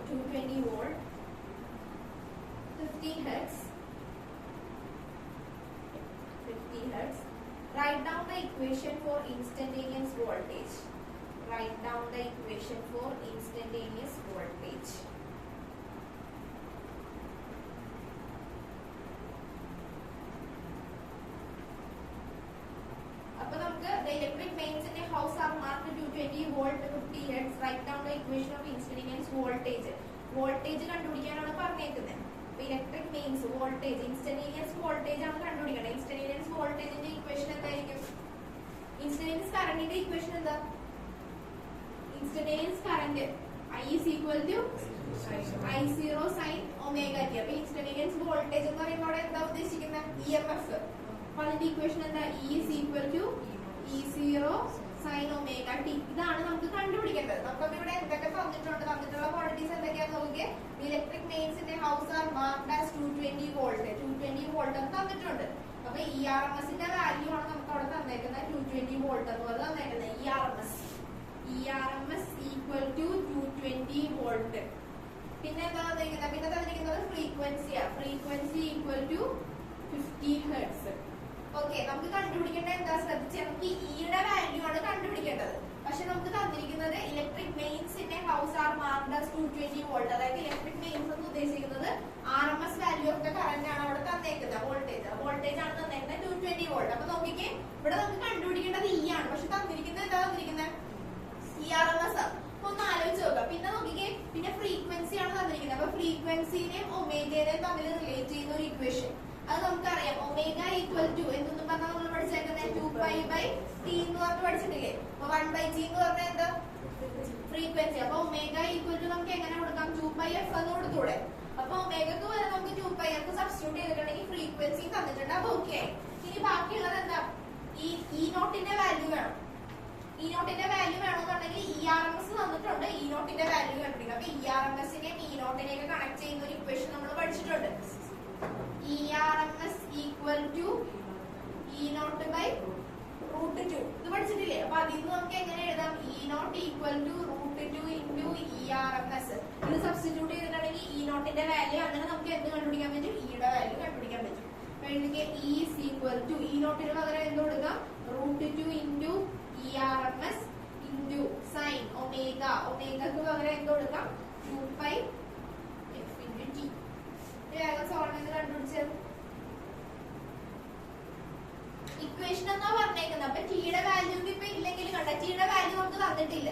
220 volt, 50 hertz. 50 hertz. Write down the equation for instantaneous voltage. Write down the equation for instantaneous voltage. The electric mains in a house are marked 220 volt, 50 hertz. Write down the equation of instantaneous voltage. Voltage കണ്ടുപിടിക്കാനാണ് പറഞ്ഞേക്കുന്നത്. Electric mains voltage, instantaneous voltage ആണ് കണ്ടുപിടിക്കേണ്ടത്. Instantaneous വോൾട്ടേജിന്റെ equation എന്തായിരിക്കും? Instantaneous കറന്റിന്റെ equation എന്താ? Instantaneous current I is equal to I0 sin omega t. അപ്പോൾ instantaneous voltage എന്ന് പറയുമ്പോൾ എന്താ ഉദ്ദേശിക്കുന്നത്? EMF. അപ്പോൾ അതിന്റെ ഇക്വേഷൻ എന്താ? E is equal to E0 sin omega t. ഇതാണ് നമുക്ക് കണ്ടുപിടിക്കേണ്ടത്. നമുക്ക് ഇവിടെ എന്തൊക്കെ തന്നിട്ടുണ്ട്? തന്നിട്ടുള്ള ക്വാണ്ടിറ്റീസ് എന്തൊക്കെയാണെന്ന് നോക്കിയേ. ഇലക്ട്രിക് മെയിൻസിന്റെ house are marked as 220 volt. 220 volt എന്ന് തന്നിട്ടുണ്ട്. അപ്പൊ ERMS ന്റെ വാല്യൂ ആണ് നമുക്ക് അവിടെ തന്നേക്കുന്നത്. 220 വോൾട്ട് എന്ന് പറഞ്ഞ് തന്നേക്കുന്നത്. ERMS equal to 220 volt. പിന്നെ എന്താ തന്നിരിക്കുന്നത്? പിന്നെ തന്നിരിക്കുന്നത് ഫ്രീക്വൻസിയാ. Frequency equal to 50 hertz. Okay, നമുക്ക് കണ്ടുപിടിക്കേണ്ടത് എന്താ? ശ്രദ്ധിച്ച് നമുക്ക് ഇയുടെ വാല്യൂ ആണ് കണ്ടുപിടിക്കേണ്ടത്. പക്ഷെ നമുക്ക് തന്നിരിക്കുന്നത് ഇലക്ട്രിക് മെയിൻസിന്റെ house are marked as 220 volt. അതായത് ഇലക്ട്രിക് മെയിൻസ് എന്ന് ഉദ്ദേശിക്കുന്നത് RMS value of the current ആണ് അവിടെ തന്നേക്കുന്നത്. വോൾട്ടേജ് ആണ് തന്നേക്കുന്നത് 220 വോൾട്ട്. അപ്പൊ നോക്കിക്കേ, ഇവിടെ നമുക്ക് കണ്ടുപിടിക്കേണ്ടത് E ആണ്. പക്ഷെ തന്നിരിക്കുന്നത് എന്താ തന്നിരിക്കുന്നത്? ERMS. ഒന്ന് ആലോചിച്ച് നോക്കാം. പിന്നെ നോക്കിക്കേ, പിന്നെ ഫ്രീക്വൻസി ആണ് തന്നിരിക്കുന്നത്. അപ്പൊ ഫ്രീക്വൻസിനെയും ഒമേഗയെയും തമ്മിൽ റിലേറ്റ് ചെയ്യുന്ന ഒരു ഇക്വേഷൻ അത് നമുക്കറിയാം. ഒമേഗ ഈക്വൽ ടു എന്തെന്ന് പറഞ്ഞാൽ നമ്മൾ പഠിച്ചേക്കുന്നത് 2π/t എന്ന് പറഞ്ഞ് പഠിച്ചിട്ടില്ലേ? അപ്പൊ 1/t എന്ന് പറഞ്ഞാൽ എന്താ? ഫ്രീക്വൻസി. അപ്പൊ ഒമേഗ ഈക്വൽ ടു നമുക്ക് എങ്ങനെ കൊടുക്കാം? 2πf എന്ന് കൊടുത്തൂടെ? അപ്പൊ ഒമേഗക്ക് വരെ നമുക്ക് 2πf സബ്സ്റ്റിറ്റ്യൂട്ട് ചെയ്തിട്ടുണ്ടെങ്കിൽ ഫ്രീക്വൻസി തന്നിട്ടുണ്ട്. അപ്പൊ ഓക്കെ. ഇനി ബാക്കിയുള്ളത് എന്താ? ഈ നോട്ടിന്റെ വാല്യൂ വേണം. ഈ നോട്ടിന്റെ വാല്യൂ വേണമെന്നുണ്ടെങ്കിൽ ERMS തന്നിട്ടുണ്ട്. ഈ നോട്ടിന്റെ വാല്യൂ കണ്ടുപിടിക്കണം. അപ്പൊ ERMSനെയും ഈ നോട്ടിനെയൊക്കെ കണക്ട് ചെയ്യുന്ന ഒരു ഇക്വേഷൻ നമ്മൾ പഠിച്ചിട്ടുണ്ട്. ERMS equal to E0/√2. ഇത് പഠിച്ചിട്ടില്ലേ? അപ്പൊ അതിൽ നിന്ന് നമുക്ക് എങ്ങനെ എഴുതാം? E0 equal to √2 into ERMS. ഇത് സബ്സ്റ്റിറ്റ്യൂട്ട് ചെയ്തിട്ടുണ്ടെങ്കിൽ E0ന്റെ വാല്യൂ അങ്ങനെ നമുക്ക് എന്ത് കണ്ടുപിടിക്കാൻ പറ്റും? ഇയുടെ വാല്യൂ കണ്ടുപിടിക്കാൻ പറ്റും. എഴുതിക്കെ E is equal to E0ന് പകരം എന്ത് കൊടുക്കാം? √2 into ERMS into sin omega. ഒമേഗക്ക് പകരം എന്ത് കൊടുക്കാം? 2πf into t. കണ്ടുപിടിച്ചത് ഇക്വേഷൻ എന്നാ പറഞ്ഞേക്കുന്നത്. അപ്പൊ ടിയുടെ വാല്യൂ ഇപ്പൊ ഇല്ലെങ്കിൽ കണ്ട ടിയുടെ വാല്യൂ നമുക്ക് തന്നിട്ടില്ല.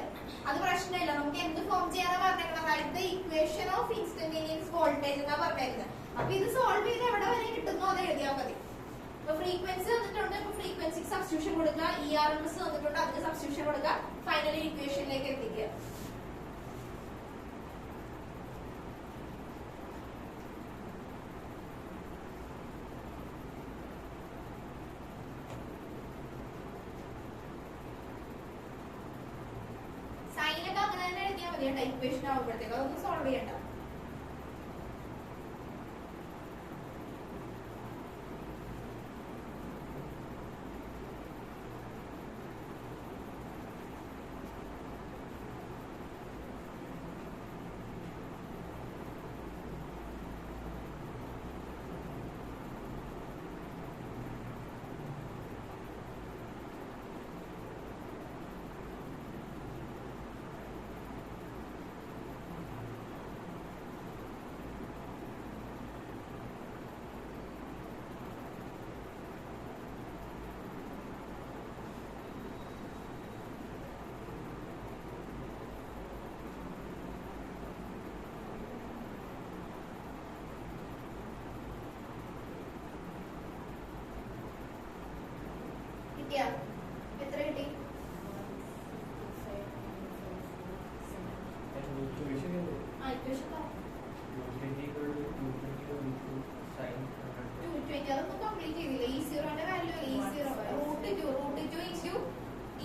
അത് പ്രശ്നമില്ല. നമുക്ക് എന്ത് ഫോം ചെയ്യാനാ പറഞ്ഞേക്കുന്നത്? അതായത് ഇക്വേഷൻ ഓഫ് ഇൻസ്റ്റന്റേനിയസ് വോൾട്ടേജ് എന്നാ പറഞ്ഞേക്കുന്നത്. അപ്പൊ ഇത് സോൾവ് ചെയ്ത് എവിടെ വരെ കിട്ടുന്നോ അത് എഴുതിയാൽ മതി. അപ്പൊ ഫ്രീക്വൻസി തന്നിട്ടുണ്ട്. അപ്പൊ ഫ്രീക്വൻസിക്ക് സബ്സ്റ്റിറ്റ്യൂഷൻ കൊടുക്കുക. ERMS തന്നിട്ടുണ്ട്, അതിന് സബ്സ്റ്റിറ്റ്യൂഷൻ കൊടുക്കുക. ഫൈനലി ഇക്വേഷനിലേക്ക് എത്തിക്കുക. സൈനൊക്കെ അങ്ങനെ തന്നെ എഴുതിയാൽ മതി കേട്ടോ. ഇക്വേഷൻ ആവുമ്പോഴത്തേക്ക് അതൊന്നും സോൾവ് ചെയ്യണ്ട. എത്ര കിട്ടി? അതൊന്നും കംപ്ലീറ്റ് ചെയ്തില്ല. E0ന്റെ വാല്യൂ E0 √2 into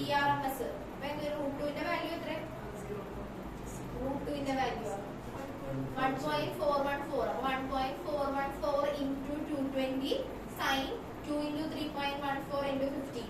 ERMS. √2ന്റെ വാല്യൂ എത്ര? √2ന്റെ value 1.414. 1.414 into 220 sin 2 into 3.14 into 50.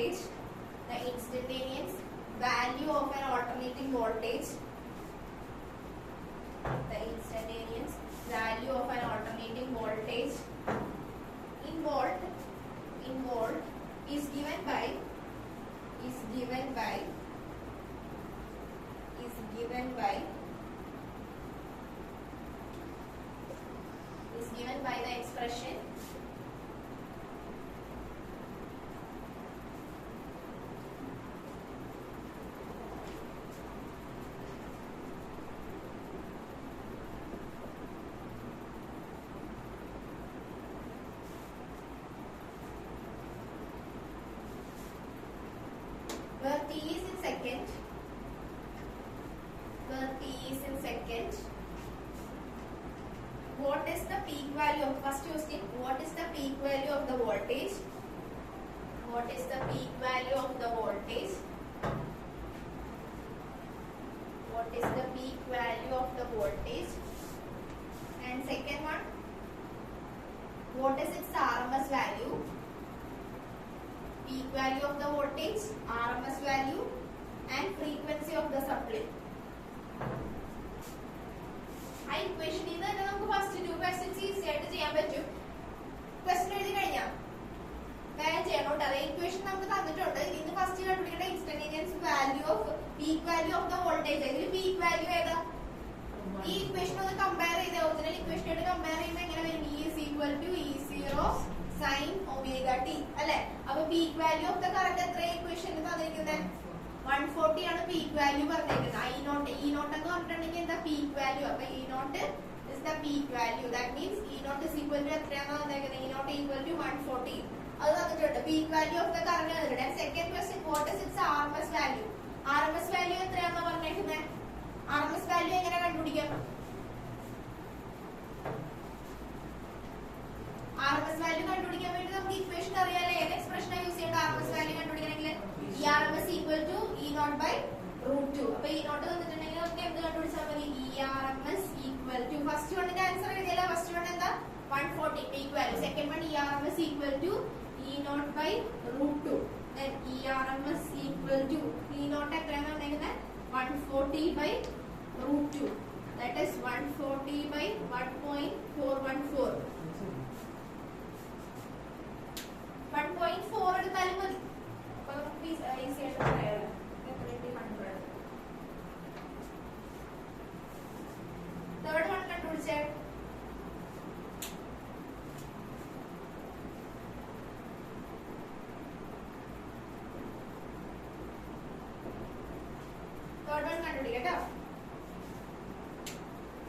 voltage, the instantaneous value of an alternating voltage, the instantaneous value of an alternating voltage in volt is given by the expression where T is in second, what is the peak value of, first question, what is the peak value of the voltage? What is the peak value of the voltage? What is the peak value of the voltage? And second one, what is its RMS value? Peak value of the voltage, RMS value, and frequency of the supply. ആ ഇക്വേഷനിൽ നിന്ന് തന്നെ നമുക്ക് first 2 questions easy ആയിട്ട് ചെയ്യാൻ പറ്റും. Question എഴുതി കഴിഞ്ഞാൽ വേഗം ചെയ്യണം കേട്ടോ. അതെ ഇക്വേഷൻ നമുക്ക് തന്നിട്ടുണ്ട്. ഇതിന് ഫസ്റ്റ് കണ്ടുപിടിക്കേണ്ട instantaneous value of peak value of the voltage. ഇതിൽ പീക്ക് വാല്യൂ ഏതാ? ഈ ഇക്വേഷൻ ഒന്ന് കമ്പയർ ചെയ്ത് ഒറിജിനൽ ഇക്വേഷനായിട്ട് കമ്പയർ ചെയ്യുമ്പോൾ എങ്ങനെ വരും? E is equal to E0 sin omega t അല്ലെ? അപ്പൊ peak value of the current എത്ര ഇക്വേഷനിൽ തന്നിരിക്കുന്നത്? 140 ആണ് പീക്ക് വാല്യൂ പറഞ്ഞിരിക്കുന്നത്. E naught എന്ന് പറഞ്ഞിട്ടുണ്ടെങ്കിൽ എന്താ പീക്ക് വാല്യൂ? അപ്പൊ E naught is the peak value. That means E naught is equal to എത്രയാണെന്ന് തന്നിരിക്കുന്നത്? E naught equal to 140. അത് തന്നിട്ടുണ്ട്. Peak value of the current തന്നിട്ടുണ്ട്. Second question, what is its RMS value? RMS value എത്രയാണെന്ന് പറഞ്ഞിരിക്കുന്നത്? RMS value എങ്ങനെ കണ്ടുപിടിക്കാം? RMS value കണ്ടുപിടിക്കാൻ വേണ്ടി നമുക്ക് ഇക്വേഷൻ അറിയാലേ. ഏത് എക്സ്പ്രഷൻ യൂസ് ചെയ്യേണ്ട RMS വാല്യൂ കണ്ടുപിടിക്കണമെങ്കിൽ ERMS equal to E naught by root 2. അപ്പൊ E naught തന്നിട്ടുണ്ടെങ്കിൽ നമുക്ക് എന്ത് കണ്ടുപിടിച്ചാൽ മതി? ERMS equal to, ഫസ്റ്റ് വണ്ണിന്റെ ആൻസർ എഴുതിയല്ല. ഫസ്റ്റ് വൺ എന്താ? 140 peak value. Second one ERMS equal to E naught by root 2. Then ERMS equal to E naught എത്രയാണ് വന്നിരിക്കുന്നത്? 140 by root 2. That is 140 by 1.414. 1.4 എടുത്താലും മതി. അപ്പൊ നമുക്ക് ഈസി ആയിട്ട് പറയാം. തേർഡ് വൺ കണ്ടുപിടിച്ചേ. തേർഡ് വൺ കണ്ടുപിടിക്കട്ടോ.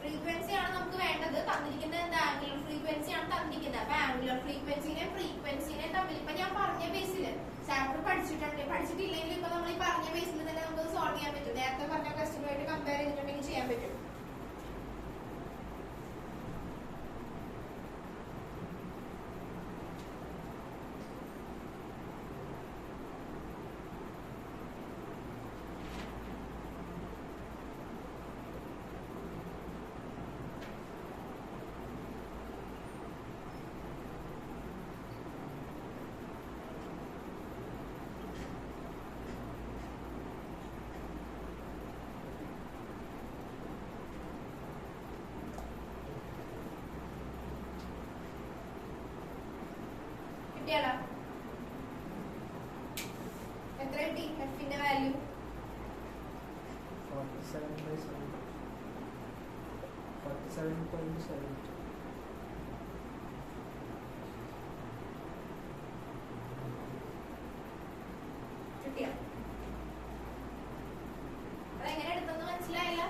ഫ്രീക്വൻസി ആണ് നമുക്ക് വേണ്ടത്. തന്നിരിക്കുന്നത് എന്താ? ആംഗുലർ ഫ്രീക്വൻസി ആണ് തന്നിരിക്കുന്നത്. അപ്പൊ ആംഗുലർ ഫ്രീക്വൻസിനെ തമ്മിൽ ഇപ്പൊ ഞാൻ പറഞ്ഞ ബേസിൽ ചാപ്റ്റർ പഠിച്ചിട്ടില്ലെങ്കിൽ ഇപ്പൊ നമ്മൾ ഈ പറഞ്ഞ ബേസിൽ തന്നെ നമുക്ക് സോൾവ് ചെയ്യാൻ പറ്റും. നേരത്തെ പറഞ്ഞ ക്വസ്റ്റ്യനുമായിട്ട് കമ്പയർ ചെയ്തിട്ടുണ്ടെങ്കിൽ ചെയ്യാൻ പറ്റും. എത്ര കിട്ടി? എഫിന്റെ വാല്യൂ 47.7. കിട്ടിയോ? അതെങ്ങനെ എടുത്തെന്ന് മനസ്സിലായില്ല.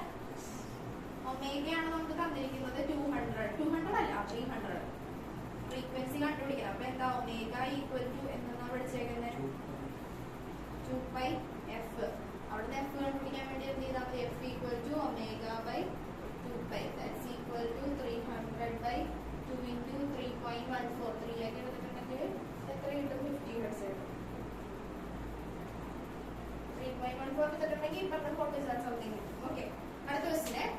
ഒമേഗയാണ് നമുക്ക് തന്നിരിക്കുന്നത് 200 അല്ല 300. ഫ്രീക്വൻസി കണ്ടുപിടിക്കണം. അപ്പൊ എന്താ? ഒമേഗ ഈക്വൽ ടു എന്താ പഠിച്ചേക്കുന്നത്? 2π f. അവിടുന്ന് f കണ്ടുപിടിക്കാൻ വേണ്ടി എന്ത് ചെയ്താൽ മതി? f equal to omega by 2π. That's equal to 300 by 2 into 3.14. 3 ആയിട്ട് എടുത്തിട്ടുണ്ടെങ്കിൽ എത്ര കിട്ടും? 50 ഹെർട്സ് കിട്ടും. 3.14 എടുത്തിട്ടുണ്ടെങ്കിൽ ഇപ്പം 47 സംതിങ്. ഓക്കെ, അടുത്ത ക്വസ്റ്റ്യൻ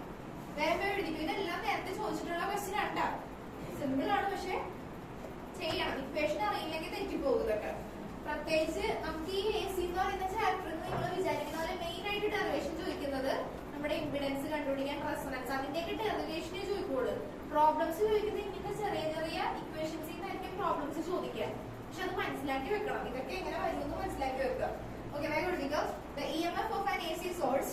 വേറെ എഴുതിക്കും. ഇതെല്ലാം നേരത്തെ ചോദിച്ചിട്ടുള്ള ക്വസ്റ്റ്യൻ ആണ്ടാ. സിമ്പിൾ ആണ്, പക്ഷെ ചെയ്യണം. ഇക്വേഷൻ അറിയില്ലെങ്കിൽ തെറ്റിപ്പോകും. ഇതൊക്കെ പ്രത്യേകിച്ച് നമുക്ക് ഈ AC എന്ന് പറയുന്ന ചാപ്റ്ററിൽ നിങ്ങൾ വിചാരിക്കുന്ന പോലെ മെയിൻ ആയിട്ട് ഡെറിവേഷൻ ചോദിക്കുന്നത് നമ്മുടെ ഇമ്പിഡൻസ് കണ്ടുപിടിക്കാൻ റെസൊണൻസ് അതിന്റെയൊക്കെ ഡെറിവേഷനെ ചോദിക്കുള്ളൂ. പ്രോബ്ലംസ് ചോദിക്കുന്നത് ഇങ്ങനത്തെ ചെറിയ ചെറിയ ഇക്വേഷൻസിൽ നിന്നായിരിക്കും പ്രോബ്ലംസ് ചോദിക്കുക. പക്ഷെ അത് മനസ്സിലാക്കി വെക്കണം. ഇതൊക്കെ എങ്ങനെ വരുമെന്ന് മനസ്സിലാക്കി വെക്കുക. ഓക്കെ, വേഗം എഴുതിക്കോ. The EMF of an AC source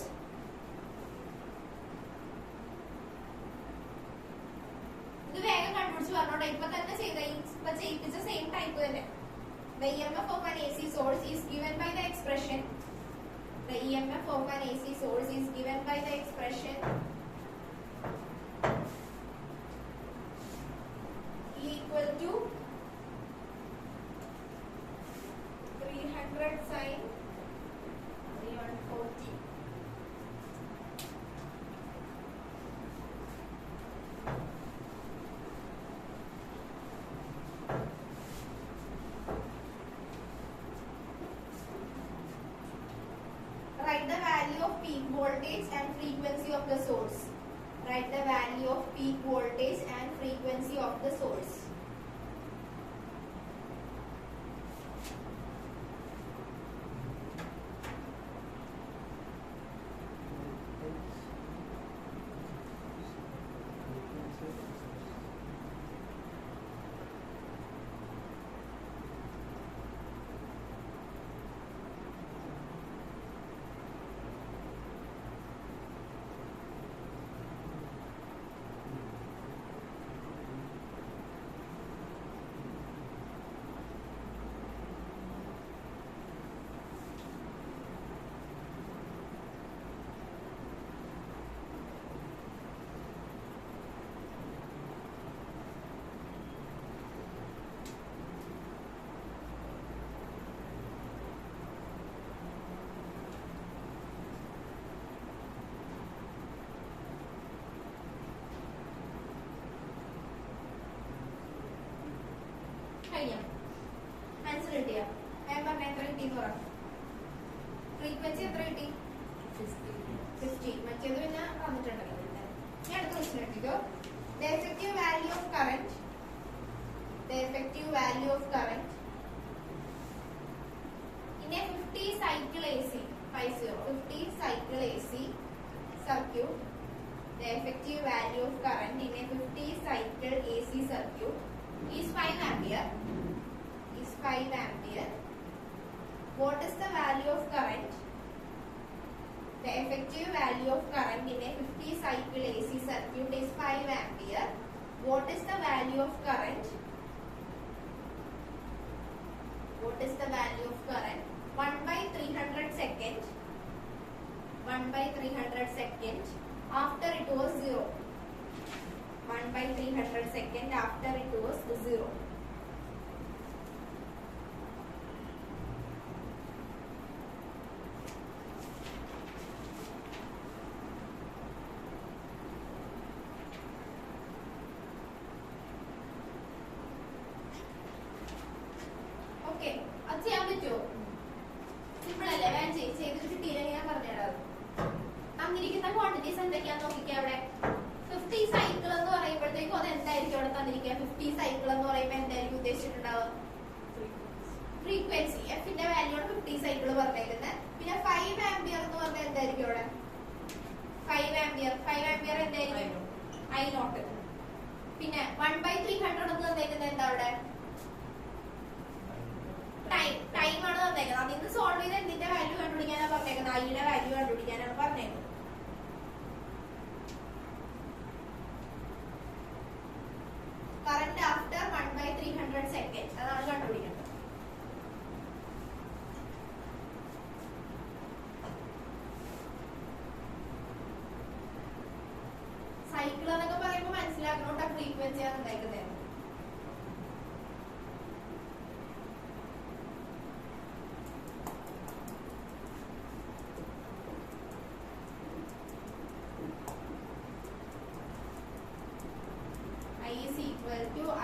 ഇത് വേഗം കണ്ടുപിടിച്ച് പറഞ്ഞോട്ടെ. ഇപ്പൊ തന്നെ ചെയ്യിപ്പിച്ച സെയിം ടൈപ്പ് തന്നെ. The EMF of an AC source is given by the expression. The EMF of an AC source is given by the expression equal to 300 sin 340. Write the value of peak voltage and frequency of the source. Write the value of peak voltage and frequency of the source. Answer കിട്ടിയ ഞാൻ പറഞ്ഞ എത്ര കിട്ടിയെന്ന് പറ. Frequency എത്ര കിട്ടി? 50. മറ്റേത് പിന്നെ വന്നിട്ടുണ്ടല്ലോ. ഞാൻ അടുത്ത question എടുത്തിക്കോ. The effective value of current in a 50 cycle AC 50 cycle AC circuit. The effective value of current in a 50 cycle AC circuit is 5 ampere. What is the value of current? The effective value of current in a 50 cycle AC circuit is 5 ampere. What is the value of current? 1/300 second. 1/300 second after it was 0. 1/300 second after it was 0. Okay, അത് ചെയ്യാൻ പറ്റുമോ? Simple അല്ലേ? വേഗം ചെയ്തിട്ട് കിട്ടിയില്ലെങ്കിൽ ഞാൻ പറഞ്ഞുതരാം. തന്നിരിക്കുന്ന ക്വാണ്ടിറ്റീസ് എന്തൊക്കെയാന്ന് നോക്കിക്കുക. അവിടെ 50 സൈക്കിൾ എന്ന് പറയുമ്പോഴത്തേക്കും അത് എന്തായിരിക്കും അവിടെ തന്നിരിക്കുക? 50 സൈക്കിൾ എന്ന് പറയുമ്പോൾ എന്തായിരിക്കും ഉദ്ദേശിച്ചിട്ടുണ്ടാവുക? ഫ്രീക്വൻസി. എഫിന്റെ വാല്യൂ ആണ് 50 സൈക്കിൾ പറഞ്ഞേക്കുന്നത്. പിന്നെ 5 ആംപിയർ എന്ന് പറഞ്ഞാൽ എന്തായിരിക്കും അവിടെ? 5 ആംപിയർ എന്തായിരിക്കും? I0. പിന്നെ 1/300 എന്ന് തന്നേക്കുന്നത് എന്താ അവിടെ? ടൈം ആണ് തന്നേക്കുന്നത്. അതിൽ നിന്ന് സോൾവ് ചെയ്ത് എന്തിന്റെ വാല്യൂ കണ്ടുപിടിക്കാനാണ് പറഞ്ഞേക്കുന്നത്? ഐയുടെ വാല്യൂ കണ്ടുപിടിക്കാനാണ് പറഞ്ഞേക്കുന്നത്. കറന്റ് ആഫ്റ്റർ 1/300 സെക്കൻഡ് അതാണ് കണ്ടുപിടിക്കേണ്ടത്. സൈക്കിൾ എന്നൊക്കെ പറയുമ്പോൾ മനസ്സിലാക്കണോട്ടാ ഫ്രീക്വൻസിയാണ് ഉണ്ടാക്കുന്നത്.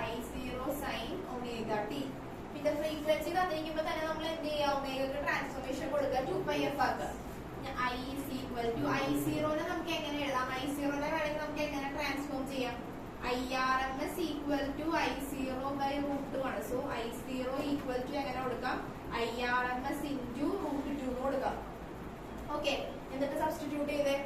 I0 sin omega t. പിന്നെ ഫ്രീക്വൻസി തന്നിരിക്കുമ്പോൾ തന്നെ നമ്മൾ എന്ത് ചെയ്യുക? ഒമേഗക്ക് ട്രാൻസ്ഫോർമേഷൻ കൊടുക്കുക, 2πf ആക്കുക. I is equal to I0 നമുക്ക് എങ്ങനെ എഴുതാം? I0 വേണമെങ്കിൽ നമുക്ക് എങ്ങനെ ട്രാൻസ്ഫോം ചെയ്യാം? IRMS equal to I0 by √2 ആണ്. സോ I0 equal to എങ്ങനെ കൊടുക്കാം? IRMS into √2 കൊടുക്കാം. ഓക്കെ, എന്നിട്ട് സബ്സ്റ്റിറ്റ്യൂട്ട് ചെയ്തേ.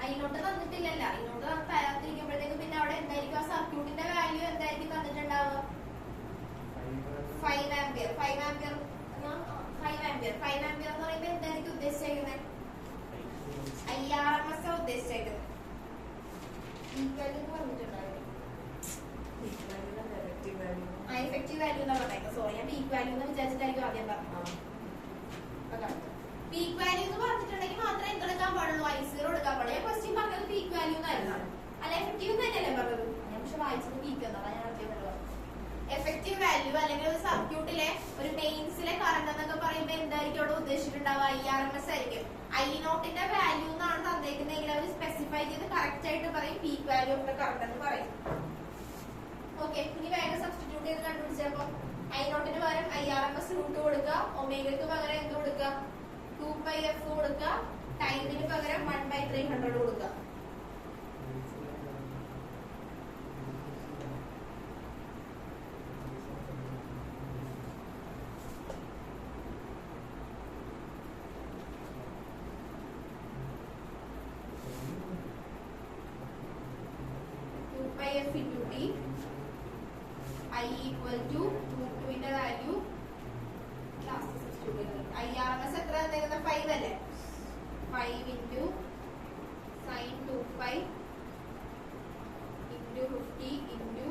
അതിനോട്ട് തന്നിട്ടില്ലല്ല, അതിനോട്ട് തരാത്തിരിക്കുമ്പോഴത്തേക്ക് പിന്നെ അവിടെ എന്തായിരിക്കും, ആ സർക്യൂട്ടിന്റെ വാല്യൂ എന്തായിരിക്കും തന്നിട്ടുണ്ടാവുക? 5 ആംപിയർ. 5 ആംപിയർ എന്ന് പറയുമ്പോൾ എന്തായിരിക്കും ഉദ്ദേശിച്ചേക്കുന്നത്? IRMS ഉദ്ദേശിച്ചേക്കുന്നത്. എഫക്റ്റീവ് വാല്യൂ എന്നാ പറഞ്ഞേക്കാം. സോറി, ഞാൻ പീക്ക് വാല്യൂ എന്ന് വിചാരിച്ചിട്ടായിരിക്കും ആദ്യം പറഞ്ഞത്. പീക്ക് വാല്യൂ എന്ന് പറഞ്ഞിട്ടുണ്ടെങ്കിൽ മാത്രമേ എന്തെടുക്കാൻ പാടുള്ളൂ? I0 എടുക്കാൻ പാടുള്ളൂ. ഞാൻ ക്വസ്റ്റ്യൻ പറഞ്ഞത് പീക്ക് വാല്യൂ എന്നായിരുന്നു. അല്ല, എഫക്റ്റീവ് തന്നെയല്ലേ പറഞ്ഞത്? ഞാൻ പക്ഷെ വായിച്ചത് പീക്ക് എന്നാണ്. ഞാൻ എഫക്റ്റീവ് വാല്യൂ അല്ലെങ്കിൽ ഒരു സർക്യൂട്ടിലെ ഒരു മെയിൻസിലെ കറണ്ട് എന്നൊക്കെ പറയുമ്പോൾ എന്തായിരിക്കും അവിടെ ഉദ്ദേശിച്ചിട്ടുണ്ടാവുക? IRMS ആയിരിക്കും. I0ന്റെ വാല്യൂ എന്നാണ് തന്നേക്കുന്നതെങ്കിൽ അവർ സ്പെസിഫൈ ചെയ്ത് കറക്റ്റ് ആയിട്ട് പറയും peak value of the current എന്ന് പറയും. ഓക്കെ, ഇനി വേഗം സബ്സ്റ്റിറ്റ്യൂട്ട് ചെയ്ത് കണ്ടുപിടിച്ചപ്പോ I0ന് പകരം IRMS √2 കൊടുക്കുക, ഒമേഗയ്ക്ക് പകരം എന്ത് കൊടുക്കുക? 2πf കൊടുക്കുക, ടൈമിന് പകരം 1/300 കൊടുക്കുക. F into T, I equal to √2 ന്റെ വാല്യൂ ലാസ്റ്റ് സബ്സ്റ്റിറ്റ്യൂട്ട് ചെയ്യുന്നത്. IRMS എത്ര തന്നിരുന്നത്? 5 അല്ലേ? 5 into sin 2π into 50 into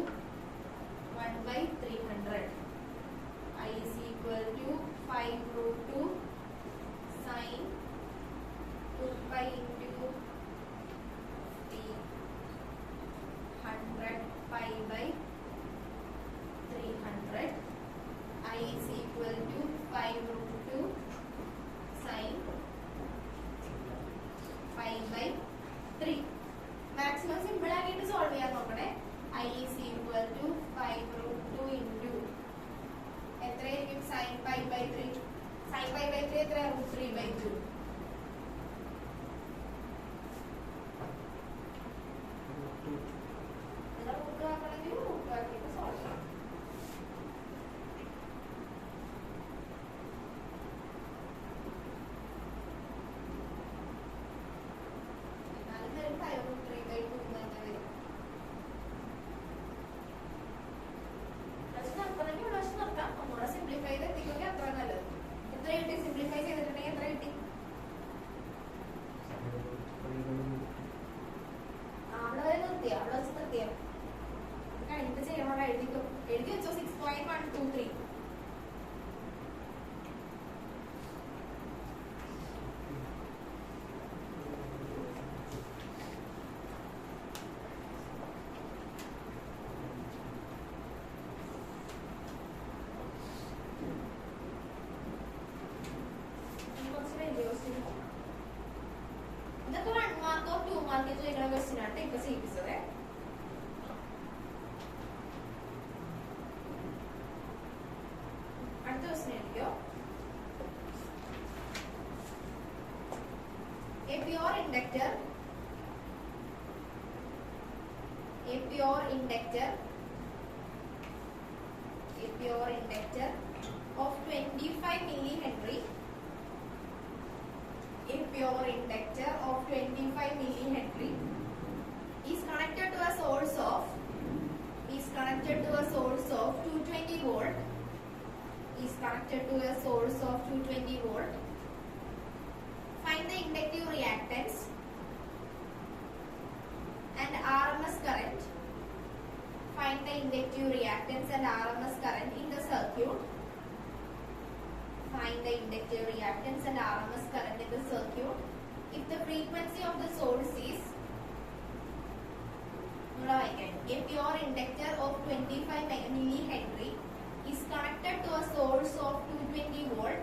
1/300. I is equal to 5 √2 sin 2π into 100 pi/300. I is equal to 5 √2 sin 5/3. Maximum simple ആക്കിയിട്ട് സോൾവ് ചെയ്യാൻ നോക്കണേ. I is equal to 5 √2 into എത്രയായിരിക്കും? sin pi/3. sin pi/3 എത്ര? √3/2. എഴുതി വെച്ചോ. 6.123. ഇതൊക്കെ 1 മാർക്കോ 2 മാർക്കോ ചോദിക്കുന്ന ക്വസ്റ്റ്യൻ ആണ് ഇപ്പൊ ചെയ്യിപ്പിച്ചത്. അടുത്ത ക്വസ്റ്റ്യൻ എഴുതിയോ? A pure inductor of 25 millihenry is connected to a source of 220 volt. Find the inductive reactance and RMS current. In the circuit. If the frequency of the source is a pure inductor of 25 millihenry is connected to a source of 220 volt.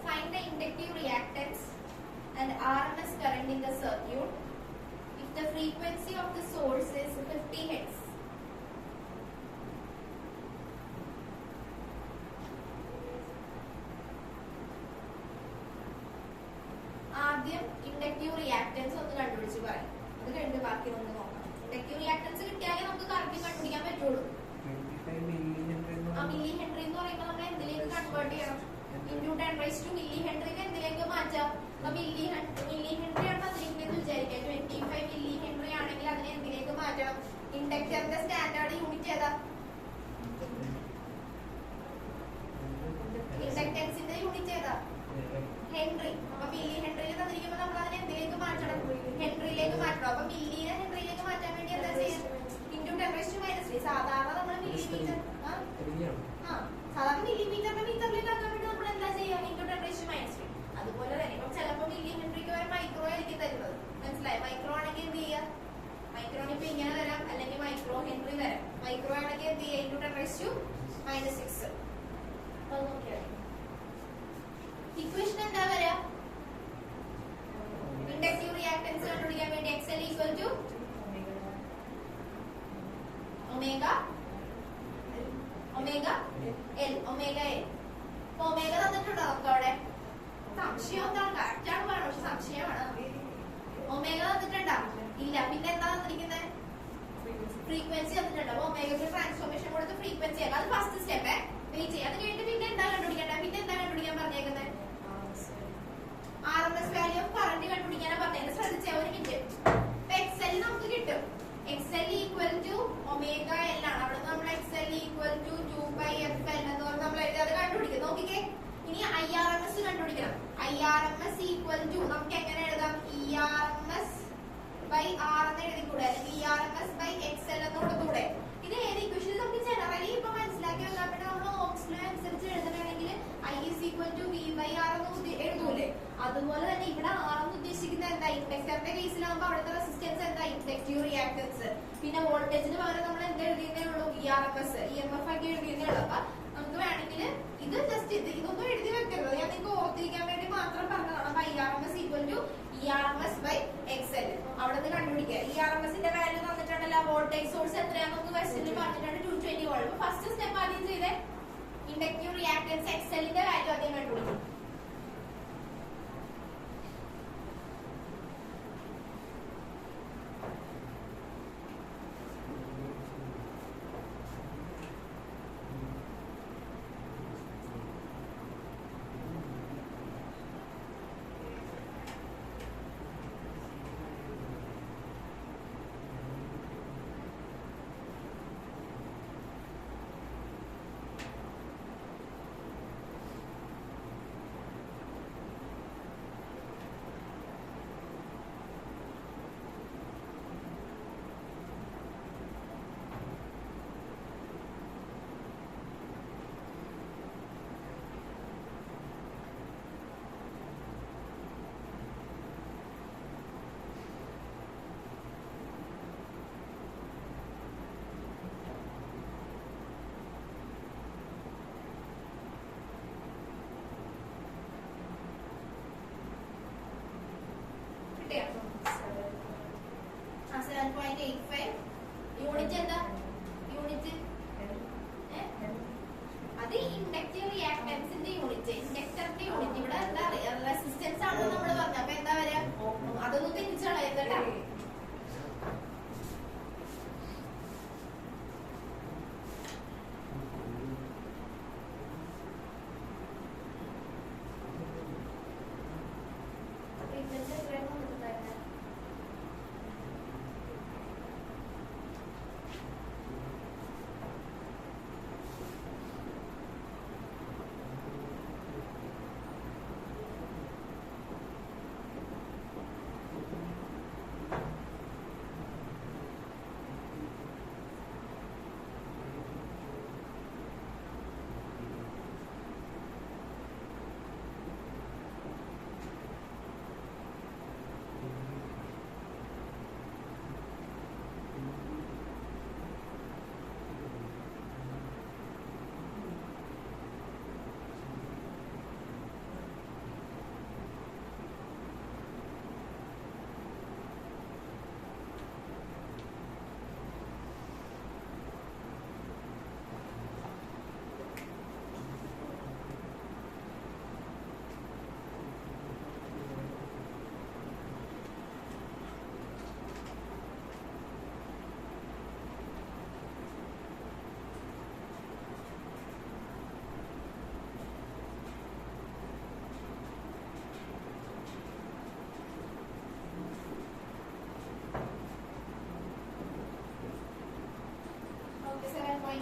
Find the inductive reactance and RMS current in the circuit if the frequency of the source is 50 Hz. ആദ്യം inductive reactance ഒന്ന് കണ്ടുപിടിച്ച് പറയും. അത് കഴിഞ്ഞ് ബാക്കി നമുക്ക് നോക്കാം. Inductive reactance കിട്ടിയാലേ നമുക്ക് കറക്റ്റ് കണ്ടുപിടിക്കാൻ പറ്റുള്ളൂ. മില്ലി ഹെൻറി എന്ന് പറയുമ്പോൾ നമ്മൾ എന്തിലേക്ക് കൺവേർട്ട് ചെയ്യണം? ഇൻടു 10⁻⁻⁴ മില്ലി ഹെൻറിനെ എന്തിലേക്ക് മാറ്റാം? അപ്പൊ മില്ലി ഹെൻറി ആണ് തന്നിരിക്കുന്നത് വിചാരിക്കാം. 25 മില്ലി ഹെൻറി ആണെങ്കിൽ അതിനെ എന്തിലേക്ക് മാറ്റണം? ഇൻഡക്ടറിന്റെ സ്റ്റാൻഡേർഡ് യൂണിറ്റ് ഏതാ? ഇൻഡക്ടൻസിന്റെ യൂണിറ്റ് ഏതാ? ഹെൻറി. അപ്പൊ മില്ലി ഹെൻറിയിൽ തന്നിരിക്കുമ്പോൾ നമ്മൾ അതിനെ എന്തിലേക്ക് മാറ്റണം? ഹെൻറിയിലേക്ക് മാറ്റണം. അപ്പൊ മില്ലിനെ ഹെൻറിയിലേക്ക് മാറ്റാൻ വേണ്ടി എന്താ ചെയ്യുക? ഇൻടു 10⁻⁻3. സാധാരണ നമ്മൾ മില്ലിമീറ്റർ സാധാരണ മില്ലിമീറ്ററിന്റെ മീറ്ററിലേക്ക് ആക്കാൻ വേണ്ടി നമ്മൾ എന്താ ചെയ്യുക? ഇൻടു 10⁻⁻3. അതുപോലെ തന്നെ ഇപ്പം ചിലപ്പോൾ മില്ലി ഹെൻറിക്ക് വരെ മൈക്രോ ആയിരിക്കും തരുന്നത്. മനസ്സിലായി? മൈക്രോ ആണെങ്കിൽ എന്ത് ചെയ്യുക? മൈക്രോൺ ഇപ്പൊ ഇങ്ങനെ വരാം, അല്ലെങ്കിൽ മൈക്രോ ഹെൻറി വരാം. മൈക്രോ ആണെങ്കിൽ എന്ത് ചെയ്യുക? ഇൻടു 10⁻⁻�6. അപ്പൊ നോക്കിയാൽ ഇക്വേഷൻ എന്താ വരാ? ഇൻഡക്റ്റീവ് റിയാക്ടൻസ് കണ്ടുപിടിക്കാൻ വേണ്ടി XL equal to omega L. Omega തന്നിട്ടുണ്ടോ നമുക്ക് അവിടെ? സംശയം എന്താണ്? കറക്റ്റ് ആണ് പറയണം, പക്ഷെ സംശയമാണ്. ഒമേഗ തന്നിട്ടുണ്ടോ? ഇല്ല. പിന്നെ എന്താ തന്നിരിക്കുന്നത്? ഫ്രീക്വൻസി തന്നിട്ടുണ്ട്. അപ്പൊ ഒമേഗയ്ക്ക് ട്രാൻസ്ഫോർമേഷൻ കൊടുത്ത് ഫ്രീക്വൻസി ആക്കാം. അത് ഫസ്റ്റ് സ്റ്റെപ്പ്. വെയിറ്റ് ചെയ്യാം. അത് കഴിഞ്ഞിട്ട് പിന്നെ എന്താ കണ്ടുപിടിക്കണ്ടേ? പിന്നെ എന്താ കണ്ടുപിടിക്കാൻ പറഞ്ഞേക്കുന്നത്? RMS വാല്യൂ ഓഫ് കറന്റ് കണ്ടുപിടിക്കാനാ പറഞ്ഞത്. ശ്രദ്ധിച്ച ഒരു മിനിറ്റ്. XL നമുക്ക് കിട്ടും. XL equal to omega L ആണ്. അവിടെ നമ്മൾ XL ഈക്വൽ ടു 2πfL എന്ന് പറഞ്ഞ് നമ്മൾ എഴുതി അത് കണ്ടുപിടിക്കും. നോക്കിക്കേ, ഇനി IRMS കണ്ടുപിടിക്കണം. IRMS ഈക്വൽ ടു നമുക്ക് എങ്ങനെ എഴുതാം? ERMS ബൈ R എന്ന് എഴുതിക്കൂടെ? അല്ലെങ്കിൽ ERMS ബൈ XL എന്ന് കൊടുത്തൂടെ? ഇത് ഏത് ഇക്വേഷൻ നമുക്ക് ജനറലി ഇപ്പൊ മനസ്സിലാക്കി വെക്കാൻ വേണ്ടി നമ്മൾ ഓംസ് ലോ അനുസരിച്ച് എഴുതണമെങ്കിൽ I is equal to V by R എന്ന് എഴുതൂലേ? അതുപോലെ തന്നെ ഇവിടെ R എന്ന് ഉദ്ദേശിക്കുന്നത് എന്താ? ഇൻഡക്ടറിന്റെ കേസിലാകുമ്പോൾ അവിടുത്തെ റെസിസ്റ്റൻസ് എന്താ? Inductive reactance. പിന്നെ വോൾട്ടേജിന് പകരം നമ്മൾ എന്ത് എഴുതിയതേ ഉള്ളൂ? ERMS, EMF ഒക്കെ എഴുതിയതേ ഉള്ളൂ. അപ്പൊ നമുക്ക് വേണമെങ്കിൽ ഇത് ജസ്റ്റ് ഇതൊന്നും എഴുതി വെക്കരുത്, ഞാൻ നിങ്ങൾക്ക് ഓർത്തിരിക്കാൻ വേണ്ടി മാത്രം പറഞ്ഞതാണ്. അപ്പൊ IRMS equal to ERMS by XL അവിടെ നിന്ന് കണ്ടുപിടിക്കുക. ERMSന്റെ വാല്യൂ തന്നിട്ടുണ്ടല്ലോ. വോൾട്ടേജ് സോഴ്സ് എത്രയാണെന്ന് നമുക്ക് ക്വസ്റ്റ്യനിൽ പറഞ്ഞിട്ടുണ്ട്, 220 വോൾട്ട്. അപ്പൊ ഫസ്റ്റ് സ്റ്റെപ്പ് ആദ്യം ചെയ്തേ ഇൻഡക്റ്റീവ് റിയാക്ടൻസ് XLന്റെ വാല്യൂ ആദ്യം കണ്ടുപിടിക്കും. യൂണിറ്റ് എന്താ? യൂണിറ്റ് അത് ഇൻഡക്റ്റീവ് റിയാക്ടൻസിന്റെ യൂണിറ്റ്, ഇൻഡക്ടറിന്റെ യൂണിറ്റ്. ഇവിടെ എന്താ റെസിസ്റ്റൻസ് ആണെന്ന് നമ്മൾ പറഞ്ഞു. അപ്പൊ എന്താ വരാ? അതൊന്നും തിരിച്ചു കളയരുതട്ടാ.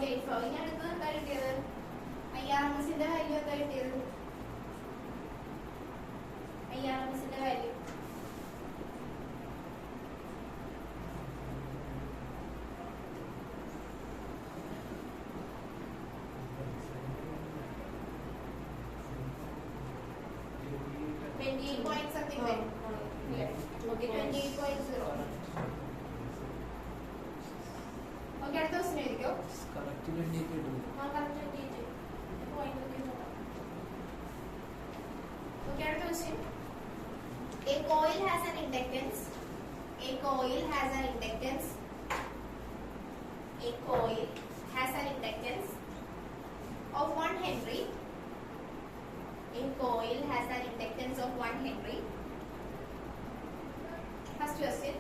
0.85. ഇനി അടുത്തത് എന്താ കിട്ടിയത്? IRMSന്റെ വാല്യൂ എന്താ കിട്ടിയത്? IRMSന്റെ value something like okay 28.0. Okay, അടുത്ത ക്വസ്റ്റ്യൻ എഴുതിക്കോ. കറക്റ്റ് 28 ഇട്ടു. ആ കറക്റ്റ് 28. പോയിന്റ് നോക്കിയോ. Okay, അടുത്ത question. A coil has an inductance. A coil has an inductance. A coil has an inductance of 1 Henry. A coil has an inductance of 1 Henry. First question.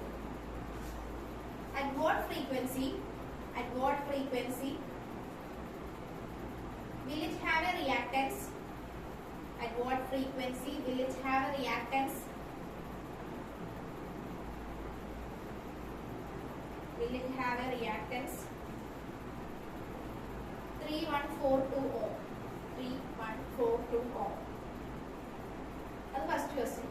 At what frequency will it have a reactance? At what frequency will it have a reactance? Will it have a reactance? 3142 ohm. 3142 ohm. That's the first question.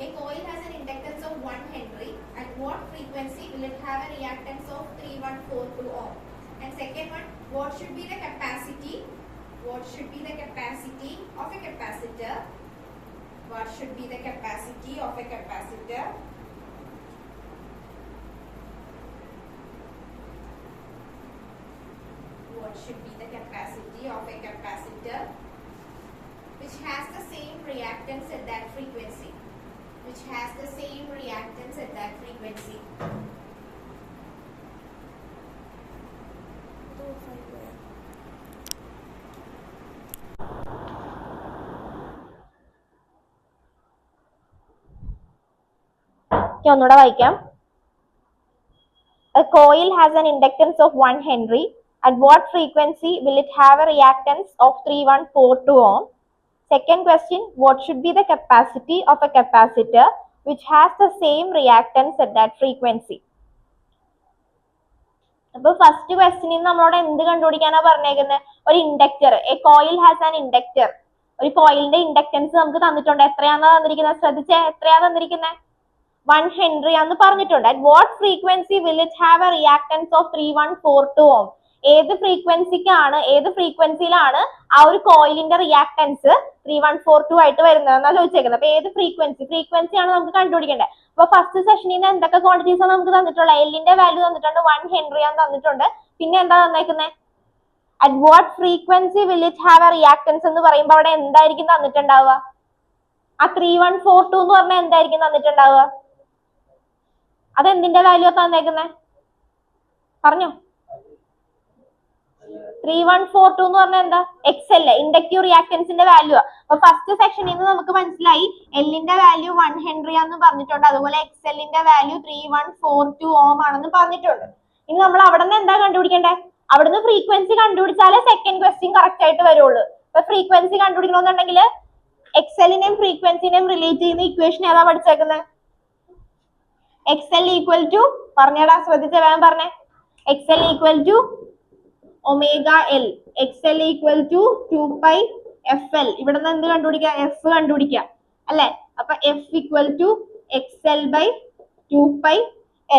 A coil has an inductance of 1 Henry. At what frequency will it have a reactance of 3142 ohm? And second one, what should be the capacity? What should be the capacity of a capacitor? What should be the capacity of a capacitor? What should be the capacity of a capacitor which has the same reactance at that frequency? Which has the same reactance at that frequency? ഒന്നുകൂടെ വായിക്കാം. A coil has an inductance of 1 Henry. At what frequency will it have a reactance of 3142 ohm? Second question, what should be the capacity of a capacitor which has the same reactance at that frequency? അപ്പോൾ first ക്വസ്റ്റ്യനിൽ നമ്മളോട് എന്ത് കണ്ടുപിടിക്കാനാ പറഞ്ഞേക്കുന്നത്? ഒരു inductor. A coil has an inductor. ഒരു കോയിലിന്റെ inductance നമുക്ക് തന്നിട്ടുണ്ട്. എത്രയാണെന്ന് തന്നിരിക്കുന്നത്? ശ്രദ്ധിച്ചേ, എത്രയാണ് തന്നിരിക്കുന്നത്? 1 ഹെൻറി ആണെന്ന് പറഞ്ഞിട്ടുണ്ട്. At what frequency will it have a reactance of 3142 ohm? ഏത് ഫ്രീക്വൻസിയിലാണ് ആ ഒരു കോയിലിന്റെ റിയാക്ടൻസ് 3142 ആയിട്ട് വരുന്നത് എന്നാ ചോദിച്ചേക്കുന്നത്. അപ്പൊ ഏത് ഫ്രീക്വൻസിയാണ് നമുക്ക് കണ്ടുപിടിക്കേണ്ടത്. അപ്പൊ ഫസ്റ്റ് സെഷനിൽ നിന്ന് എന്തൊക്കെ ക്വാണ്ടിറ്റീസ് ആണ് നമുക്ക് തന്നിട്ടുള്ളത്? എല്ലിന്റെ വാല്യൂ തന്നിട്ടുണ്ട്, 1 ഹെൻറി ആണ് തന്നിട്ടുണ്ട്. പിന്നെ എന്താ തന്നേക്കുന്നത്? At what frequency will it have a reactance എന്ന് പറയുമ്പോൾ അവിടെ എന്തായിരിക്കും തന്നിട്ടുണ്ടാവുക? ആ 3142 എന്ന് പറഞ്ഞാൽ എന്തായിരിക്കും തന്നിട്ടുണ്ടാവുക? അതെന്തിന്റെ വാല്യൂ തന്നേക്കുന്നത്? പറഞ്ഞോ. 3142 എന്ന് പറഞ്ഞാൽ എന്താ? XL, ഇൻഡക്റ്റീവ് റിയാക്ടൻസിന്റെ വാല്യൂ. അപ്പൊ ഫസ്റ്റ് സെക്ഷനിൽ നിന്ന് നമുക്ക് മനസ്സിലായി എല്ലിന്റെ വാല്യൂ 1 ഹെൻറി ആണെന്ന് പറഞ്ഞിട്ടുണ്ട്. അതുപോലെ XLന്റെ വാല്യൂ 3142 ഓം ആണെന്ന് പറഞ്ഞിട്ടുണ്ട്. ഇനി നമ്മൾ അവിടെ നിന്ന് എന്താ കണ്ടുപിടിക്കേണ്ടത്? അവിടുന്ന് ഫ്രീക്വൻസി കണ്ടുപിടിച്ചാലേ സെക്കൻഡ് ക്വസ്റ്റ്യൻ കറക്റ്റ് ആയിട്ട് വരുള്ളൂ. അപ്പൊ ഫ്രീക്വൻസി കണ്ടുപിടിക്കണമെന്നുണ്ടെങ്കിൽ XLനെയും ഫ്രീക്വൻസിനെയും റിലേറ്റ് ചെയ്യുന്ന ഇക്വേഷൻ ഏതാ പഠിച്ചേക്കുന്നത്? XL ഈക്വൽ ടു പറഞ്ഞേടാ, ശ്രദ്ധിച്ച വേഗം പറഞ്ഞേ. XL equal to omega L. XL equal to 2 FL. ഇവിടെ നിന്ന് എന്ത് കണ്ടുപിടിക്കാം? F കണ്ടുപിടിക്കാം അല്ലെ? അപ്പൊ F equal to XL by 2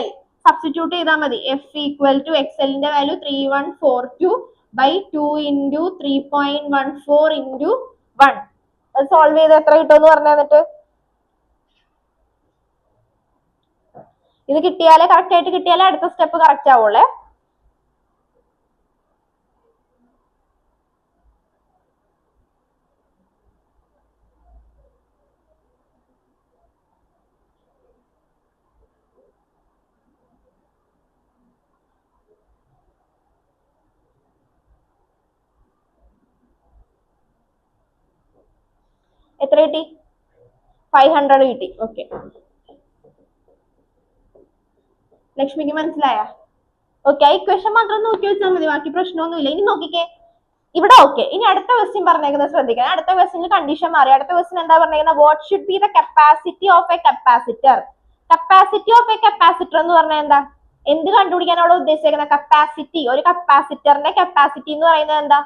L. Substitute ചെയ്താൽ മതി. F ഈക്വൽ ടു XLന്റെ വാല്യൂ 3142 ബൈ 2 ഇൻറ്റു 3.14 ഇൻറ്റു 1. അത് സോൾവ് ചെയ്ത് എത്ര കിട്ടുമെന്ന് പറഞ്ഞു തന്നിട്ട്. ഇത് കിട്ടിയാലേ കറക്റ്റ് ആയിട്ട് കിട്ടിയാലേ അടുത്ത സ്റ്റെപ്പ് കറക്റ്റ് ആവുള്ളേ. എത്ര കിട്ടി? 500 കിട്ടി. ഓക്കെ, ലക്ഷ്മിക്ക് മനസ്സിലായ? ഓക്കെ, ഈ ക്വസ്റ്റ്യൻ മാത്രം നോക്കി വെച്ചാൽ മതി, ബാക്കി പ്രശ്നമൊന്നുമില്ല. ഇനി നോക്കിക്കേ ഇവിടെ. ഓക്കെ, ഇനി അടുത്ത ക്വസ്റ്റ്യൻ പറഞ്ഞേക്കുന്നത് ശ്രദ്ധിക്കണം. അടുത്ത ക്വസ്റ്റ്യനിൽ കണ്ടീഷൻ മാറി. അടുത്ത ക്വസ്റ്റ്യൻ എന്താ പറഞ്ഞേക്കുന്നത്? What should be the capacity of A capacitor. Capacity of A capacitor എന്ന് പറഞ്ഞാൽ എന്താ? എന്ത് കണ്ടുപിടിക്കാൻ അവിടെ ഉദ്ദേശിക്കുന്നത്? കപ്പാസിറ്റി. ഒരു കപ്പാസിറ്ററിന്റെ കപ്പാസിറ്റി എന്ന് പറയുന്നത് എന്താ?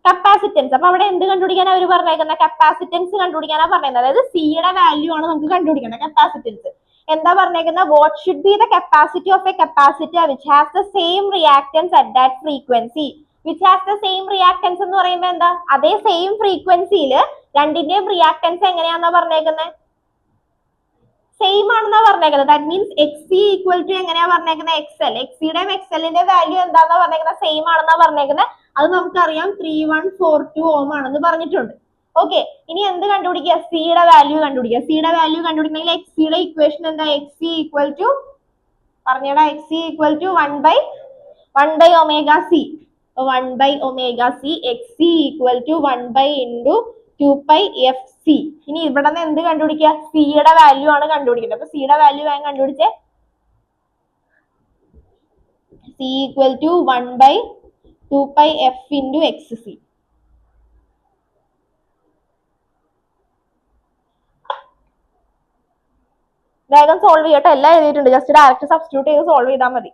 കപ്പാസിറ്റൻസ്. അപ്പൊ അവിടെ എന്ത് കണ്ടുപിടിക്കാൻ അവർ പറഞ്ഞേക്കുന്നത്? കപ്പാസിറ്റൻസ് കണ്ടുപിടിക്കാനാണ് പറഞ്ഞത്. അതായത് സിയുടെ വാല്യൂ ആണ് നമുക്ക് കണ്ടുപിടിക്കേണ്ടത്, കപ്പാസിറ്റൻസ്. എന്താ പറഞ്ഞേക്കുന്നത്? What should be the capacity of A capacitor which has the same reactance at that frequency. Which has the same reactance എന്ന് പറയുമ്പോൾ എന്താ? അതേ സെയിം ഫ്രീക്വൻസിയിൽ രണ്ടിന്റെയും റിയാക്ടൻസ് എങ്ങനെയാണെന്നാ പറഞ്ഞേക്കുന്നത്? സെയിം ആണെന്നാ പറഞ്ഞേക്കുന്നത്. That means X C equal to എങ്ങനെയാ പറഞ്ഞേക്കുന്നത്? X L. എക്സിയുടെയും എക്സ് എല്ലിന്റെ വാല്യൂ എന്താണെന്നാ പറഞ്ഞേക്കുന്നത്? സെയിം ആണെന്നാ പറഞ്ഞേക്കുന്നത്. അത് നമുക്കറിയാം 3142 ഓം ആണെന്ന് പറഞ്ഞിട്ടുണ്ട്. ഓക്കെ, ഇനി എന്ത് കണ്ടുപിടിക്കുക? സിയുടെ വാല്യൂ കണ്ടുപിടിക്കുക. സിയുടെ വാല്യൂ കണ്ടുപിടിക്കണമെങ്കിൽ എക്സ് സിയുടെ ഇക്വേഷൻ എന്താ? എക്സ് സി ഈക്വൽ ടു പറഞ്ഞടാ, X C equal to 1 by omega സി. 1 by ഒമേഗ സി. എക്സ് C equal to 1 by into 2 pi f c. ഇനി ഇവിടെ നിന്ന് എന്ത് കണ്ടുപിടിക്കുക? സിയുടെ വാല്യൂ ആണ് കണ്ടുപിടിക്കുന്നത്. അപ്പൊ സിയുടെ വാല്യൂ വേഗം കണ്ടുപിടിച്ചേ. സി equal to 1 by 2 pi f into x c. വേഗം സോൾവ് ചെയ്യട്ടെ. എല്ലാം എഴുതിയിട്ടുണ്ട്. ജസ്റ്റ് ഡയറക്റ്റ് സബ്സ്റ്റിറ്റ്യൂട്ട് ചെയ്ത് സോൾവ് ചെയ്താൽ മതി.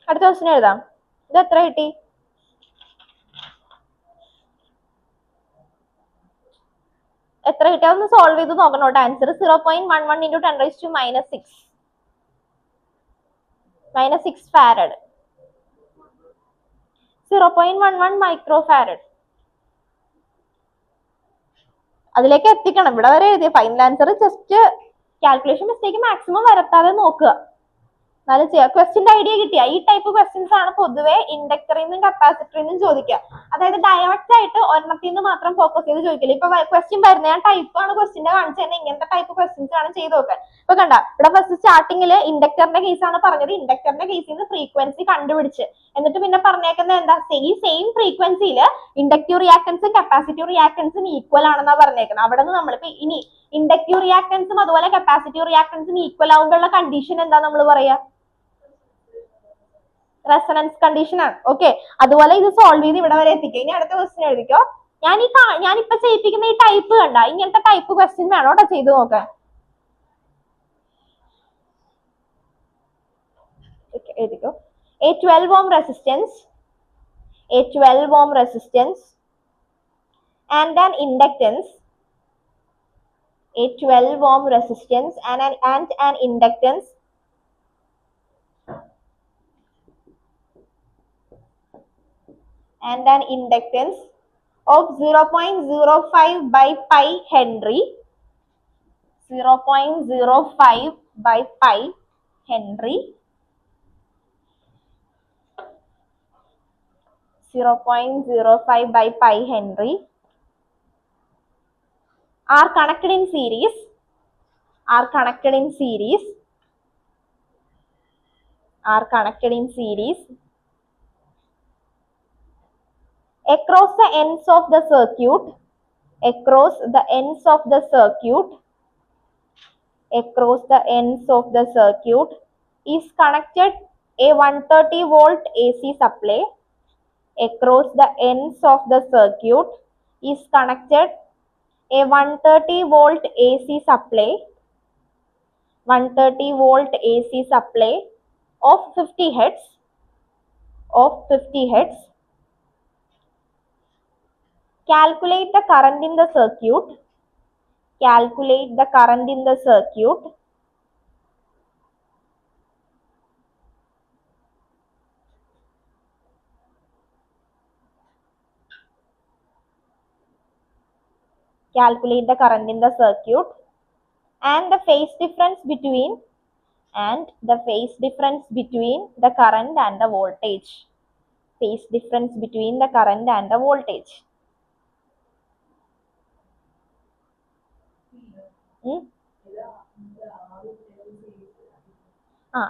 അടുത്ത ക്വസ്റ്റ്യൻ എഴുതാം. ഇത് എത്ര കിട്ടി? എത്ര കിട്ടിയ ഒന്ന് സോൾവ് ചെയ്ത് നോക്കണം. Answer 0.11 into 10 raised to -6 farad. 0.11 microfarad. അതിലേക്ക് എത്തിക്കണം. ഇവിടെ വരെ എഴുതിയ final answer just calculation mistake maximum വരുത്താതെ നോക്കുക. എന്നാലും ചെയ്യാം. ക്വസ്റ്റ്യന്റെ ഐഡിയ കിട്ടിയ ഈ ടൈപ്പ് ക്വസ്റ്റ്യൻസ് ആണ് പൊതുവെ ഇൻഡക്ടറിൽ നിന്നും കപ്പാസിറ്ററിൽ നിന്നും ചോദിക്കുക. അതായത് ഡയറക്റ്റ് ആയിട്ട് ഒരെണ്ണത്തിൽ നിന്ന് മാത്രം ഫോക്കസ് ചെയ്ത് ചോദിക്കില്ല. ഇപ്പൊ ക്വസ്റ്റ്യൻ വരുന്ന ഞാൻ ടൈപ്പ് ആണ് ക്വസ്റ്റ്യന്റെ കാണിച്ചു തന്നെ. ഇങ്ങനത്തെ ടൈപ്പ് ക്വസ്റ്റ്യൻസ് ആണ് ചെയ്ത് നോക്കാൻ. ഇപ്പൊ കണ്ട, ഇവിടെ ഫസ്റ്റ് സ്റ്റാർട്ടിങ്ങിൽ ഇൻഡക്ടറിന്റെ കേസ് ആണ് പറഞ്ഞത്. ഇൻഡക്ടറിന്റെ കേസിൽ നിന്ന് ഫ്രീക്വൻസി കണ്ടുപിടിച്ച് എന്നിട്ട് പിന്നെ പറഞ്ഞേക്കുന്നത് എന്താ? ഈ സെയിം ഫ്രീക്വൻസിയിൽ ഇൻഡക്റ്റീവ് റിയാക്ടൻസും കപ്പാസിറ്റീവ് റിയാക്ടൻസും ഈക്വൽ ആണെന്നാ പറഞ്ഞേക്കുന്നത്. അവിടെ നിന്ന് നമ്മളിപ്പോ ഇനി ഇൻഡക്റ്റീവ് റിയാക്ടൻസും അതുപോലെ കപ്പാസിറ്റീവ് റിയാക്ടൻസും ഈക്വൽ ആകുമ്പോഴുള്ള കണ്ടീഷൻ എന്താ നമ്മൾ പറയാ? റെസണൻസ് കണ്ടീഷൻ ആണ്. ഓക്കെ, അതുപോലെ ഇത് സോൾവ് ചെയ്ത് ഇവിടെ വരെ എത്തിക്കുക. ഇനി അടുത്ത ക്വസ്റ്റ്യൻ എഴുതിക്കോ. ഞാനിപ്പോ ചെയ്യിപ്പിക്കുന്ന ഈ ടൈപ്പ് കണ്ട, ഇങ്ങനത്തെ ടൈപ്പ് ക്വസ്റ്റ്യൻ വേണോ കേട്ടോ ചെയ്ത് നോക്കാൻ. എഴുതിക്കോ. A 12 ohm resistance and an inductance. A 12 ohm resistance and an inductance of 0.05 by pi Henry. 0.05 by pi Henry. 0.05 by pi Henry are connected in series. Across the ends of the circuit is connected a 130 volt AC supply. Across the ends of the circuit is connected a 130 volt AC supply. 130 volt AC supply of 50 hertz, calculate the current in the circuit, calculate the current in the circuit calculate the current in the circuit and the phase difference between the current and the voltage, phase difference between the current and the voltage.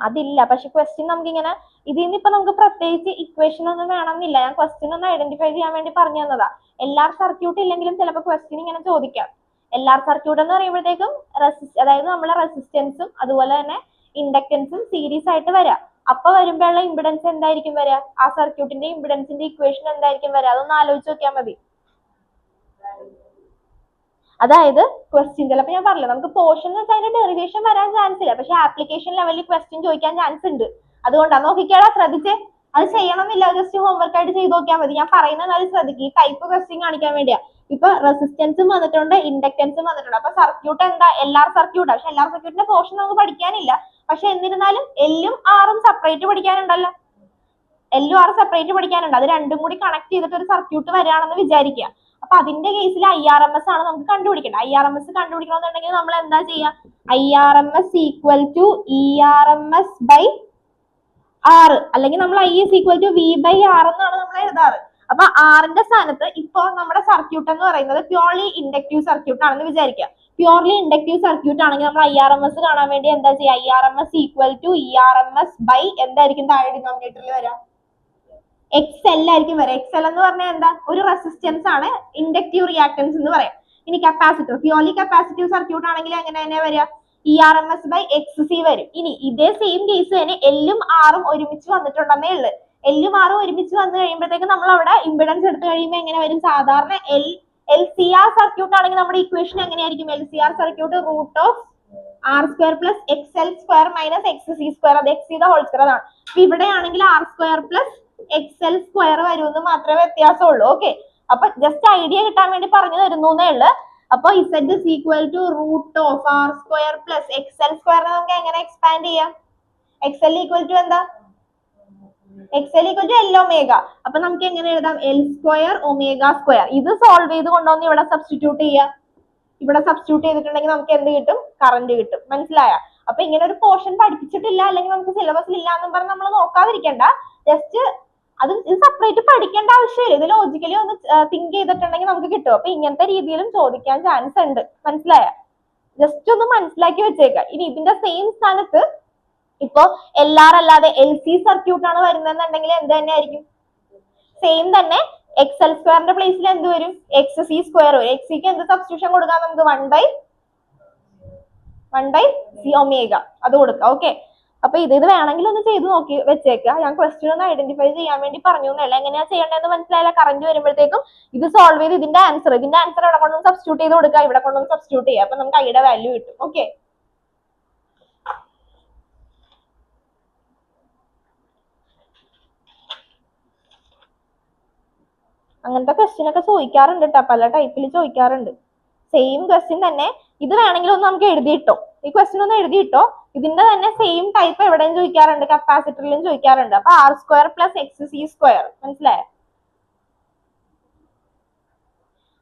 അതില്ല, പക്ഷെ question നമുക്ക് ഇങ്ങനെ ഇതിൽ ഇപ്പൊ നമുക്ക് പ്രത്യേകിച്ച് equation ഒന്നും വേണമെന്നില്ല. ഞാൻ ക്വസ്റ്റ്യൻ ഒന്ന് ഐഡന്റിഫൈ ചെയ്യാൻ വേണ്ടി പറഞ്ഞു തന്നതാ. എല്ലാ സർക്യൂട്ട് ഇല്ലെങ്കിലും ചിലപ്പോൾ ക്വസ്റ്റ്യൻ ഇങ്ങനെ ചോദിക്കാം. എല്ലാ സർക്യൂട്ട് എന്ന് പറയുമ്പോഴത്തേക്കും അതായത് നമ്മളെ റെസിസ്റ്റൻസും അതുപോലെ തന്നെ ഇൻഡക്റ്റൻസും സീരീസ് ആയിട്ട് വരാം. അപ്പൊ വരുമ്പോഴുള്ള ഇമ്പിഡൻസ് എന്തായിരിക്കും വരിക, ആ സർക്യൂട്ടിന്റെ ഇമ്പിഡൻസിന്റെ ഇക്വേഷൻ എന്തായിരിക്കും വരിക, അതൊന്ന് ആലോചിച്ച് നോക്കിയാൽ മതി. അതായത് ക്വസ്റ്റ്യൻ ചിലപ്പോൾ ഞാൻ പറഞ്ഞില്ല, നമുക്ക് പോർഷൻ എന്ന് വെച്ചാൽ അതിന്റെ ഡെറിവേഷൻ വരാൻ ചാൻസ് ഇല്ല, പക്ഷെ ആപ്ലിക്കേഷൻ ലെവലിൽ ക്വസ്റ്റ്യൻ ചോദിക്കാൻ ചാൻസ് ഉണ്ട്. അതുകൊണ്ടാണ് നോക്കിക്കാടാ, ശ്രദ്ധിച്ച് അത് ചെയ്യണമെന്നില്ല, ജസ്റ്റ് ഹോംവർക്ക് ആയിട്ട് ചെയ്ത് നോക്കിയാൽ മതി. ഞാൻ പറയുന്നത് അത് ശ്രദ്ധിക്കുക, ഈ ടൈപ്പ് ക്വസ്റ്റ്യൻ കാണിക്കാൻ വേണ്ടിയാ. ഇപ്പൊ റെസിസ്റ്റൻസും വന്നിട്ടുണ്ട്, ഇൻഡക്റ്റൻസും വന്നിട്ടുണ്ട്. അപ്പൊ സർക്യൂട്ട് എന്താ, എല്ലാർ സർക്യൂട്ടാ. പക്ഷെ എല്ലാർ സർക്യൂട്ടിന്റെ പോർഷൻ നമുക്ക് പഠിക്കാനില്ല. പക്ഷെ എന്നിരുന്നാലും എല്ലും ആറും സെപ്പറേറ്റ് പഠിക്കാനുണ്ടല്ലോ, എല്ലും ആറും സെപ്പറേറ്റ് പഠിക്കാനുണ്ട്. അത് രണ്ടും കൂടി കണക്ട് ചെയ്തിട്ട് ഒരു സർക്യൂട്ട് വരികയാണെന്ന് വിചാരിക്കുക. അപ്പൊ അതിന്റെ കേസിൽ IRMS ആണ് നമുക്ക് കണ്ടുപിടിക്കേണ്ടത്. IRMS കണ്ടുപിടിക്കണമെന്നുണ്ടെങ്കിൽ നമ്മൾ എന്താ ചെയ്യുക, IRMS equal to ERMS by R, അല്ലെങ്കിൽ നമ്മൾ I is equal to V by R എന്നാണ് നമ്മൾ എഴുതാറ്. അപ്പൊ ആറിന്റെ സ്ഥാനത്ത് ഇപ്പൊ നമ്മുടെ സർക്യൂട്ട് എന്ന് പറയുന്നത് പ്യൂർലി ഇൻഡക്റ്റീവ് സർക്യൂട്ട് ആണെന്ന് വിചാരിക്കുക. പ്യൂർലി ഇൻഡക്റ്റീവ് സർക്യൂട്ട് ആണെങ്കിൽ നമ്മൾ IRMS കാണാൻ വേണ്ടി എന്താ ചെയ്യുക, IRMS equal to ERMS by എന്തായിരിക്കും താഴെ ഡിനോമിനേറ്ററിൽ വരാം, XL ആയിരിക്കും വരാം. XL എന്ന് പറഞ്ഞാൽ എന്താ, ഒരു റെസിസ്റ്റൻസ് ആണ്, ഇൻഡക്റ്റീവ് റിയാക്ടൻസ് എന്ന് പറയാം. ഇനി കപ്പാസിറ്റർ, പ്യൂർലി കപ്പാസിറ്റീവ് സർക്യൂട്ട് ആണെങ്കിൽ എങ്ങനെ തന്നെ വരിക, ERMS ബൈ XC വരും. ഇനി ഇതേ സെയിം കേസ് തന്നെ എല്ലും ആറും ഒരുമിച്ച് വന്നിട്ടുണ്ടെന്നേ ഉള്ളു. എല്ലും ആറും ഒരുമിച്ച് വന്നു കഴിയുമ്പോഴത്തേക്ക് നമ്മൾ അവിടെ ഇമ്പിഡൻസ് എടുത്തു കഴിയുമ്പോൾ എങ്ങനെ വരും, സാധാരണ LCR സർക്യൂട്ട് ആണെങ്കിൽ നമ്മുടെ ഇക്വേഷൻ എങ്ങനെയായിരിക്കും, LCR circuit root of R square plus XL square minus XC square, അത് XC ദ ഹോൾ സ്ക്വയർ ആണ്. അപ്പൊ ഇവിടെ ആണെങ്കിൽ R square plus XL square വരുമെന്ന് മാത്രമേ വ്യത്യാസമുള്ളൂ. ഓക്കെ, അപ്പൊ ജസ്റ്റ് ഐഡിയ കിട്ടാൻ വേണ്ടി പറഞ്ഞു തരുന്നേ ഉള്ളു. അപ്പൊ Z is equal to root of R square plus XL square നമുക്ക് എങ്ങനെ എക്സ്പാൻഡ് ചെയ്യാം, XL equal to എന്താ, XL equal to L omega. അപ്പൊ നമുക്ക് എങ്ങനെ എഴുതാം, L square omega square. ഇത് സോൾവ് ചെയ്ത് കൊണ്ടുവന്ന് ഇവിടെ സബ്സ്റ്റിറ്റ്യൂട്ട് ചെയ്യാം. ഇവിടെ സബ്സ്റ്റിറ്റ്യൂട്ട് ചെയ്തിട്ടുണ്ടെങ്കിൽ നമുക്ക് എന്ത് കിട്ടും, കറന്റ് കിട്ടും. മനസ്സിലായ? അപ്പൊ ഇങ്ങനെ ഒരു പോർഷൻ പഠിപ്പിച്ചിട്ടില്ല, അല്ലെങ്കിൽ നമുക്ക് സിലബസിൽ ഇല്ല എന്നും പറഞ്ഞ് നമ്മൾ നോക്കാതിരിക്കണ്ട. ജസ്റ്റ് അത് ഇത് സെപ്പറേറ്റ് പഠിക്കേണ്ട ആവശ്യമില്ല. ഇത് ലോജിക്കലി ഒന്ന് തിങ്ക് ചെയ്തിട്ടുണ്ടെങ്കിൽ നമുക്ക് കിട്ടും. അപ്പൊ ഇങ്ങനത്തെ രീതിയിലും ചോദിക്കാൻ ചാൻസ് ഉണ്ട്. മനസ്സിലായ? ജസ്റ്റ് ഒന്ന് മനസ്സിലാക്കി വെച്ചേക്ക. ഇനി ഇതിന്റെ സെയിം സ്ഥാനത്ത് ഇപ്പൊ LR അല്ലാതെ LC സർക്യൂട്ട് ആണ് വരുന്നതെന്നുണ്ടെങ്കിൽ എന്ത് തന്നെ ആയിരിക്കും, സെയിം തന്നെ XL സ്ക്വയറിന്റെ പ്ലേസിൽ എന്ത് വരും, XC സ്ക്വയർ വരും. XCക്ക് എന്ത് സബ്സ്റ്റിറ്റ്യൂഷൻ കൊടുക്കാം, നമുക്ക് 1/C ഒമേഗ അത് കൊടുക്കാം. ഓക്കെ, അപ്പൊ ഇത് വേണമെങ്കിൽ ഒന്ന് ചെയ്ത് നോക്കി വെച്ചേക്കുക. ഞാൻ ക്വസ്റ്റ്യൻ ഒന്ന് ഐഡന്റിഫൈ ചെയ്യാൻ വേണ്ടി പറഞ്ഞു എന്നല്ല, എങ്ങനെയാ ചെയ്യേണ്ടതെന്ന് മനസ്സിലായില്ല. കറന്റ് വരുമ്പോഴത്തേക്കും ഇത് സോൾവ് ചെയ്ത് ഇതിന്റെ ആൻസർ ഇവിടെ കൊണ്ടൊന്ന് സബ്സ്റ്റിറ്റ്യൂട്ട് ചെയ്ത് കൊടുക്കുക, ഇവിടെ കൊണ്ടൊന്ന് സബ്സ്റ്റിറ്റ്യൂട്ട് ചെയ്യുക. അപ്പൊ നമുക്ക് ഐയുടെ വാല്യൂ കിട്ടും. ഓക്കെ, അങ്ങനത്തെ ക്വസ്റ്റ്യൻ ഒക്കെ ചോദിക്കാറുണ്ട് കേട്ടോ, പല ടൈപ്പിൽ ചോദിക്കാറുണ്ട്. സെയിം ക്വസ്റ്റ്യൻ തന്നെ ഇത് വേണമെങ്കിൽ ഒന്ന് നമുക്ക് എഴുതിയിട്ടോ, ഈ ക്വസ്റ്റ്യൻ ഒന്ന് എഴുതിയിട്ടോ. ഇതിന്റെ തന്നെ സെയിം ടൈപ്പ് എവിടെയും ചോദിക്കാറുണ്ട്, കപ്പാസിറ്ററിലും ചോദിക്കാറുണ്ട്. അപ്പൊ R square plus XC square, മനസ്സിലായോ?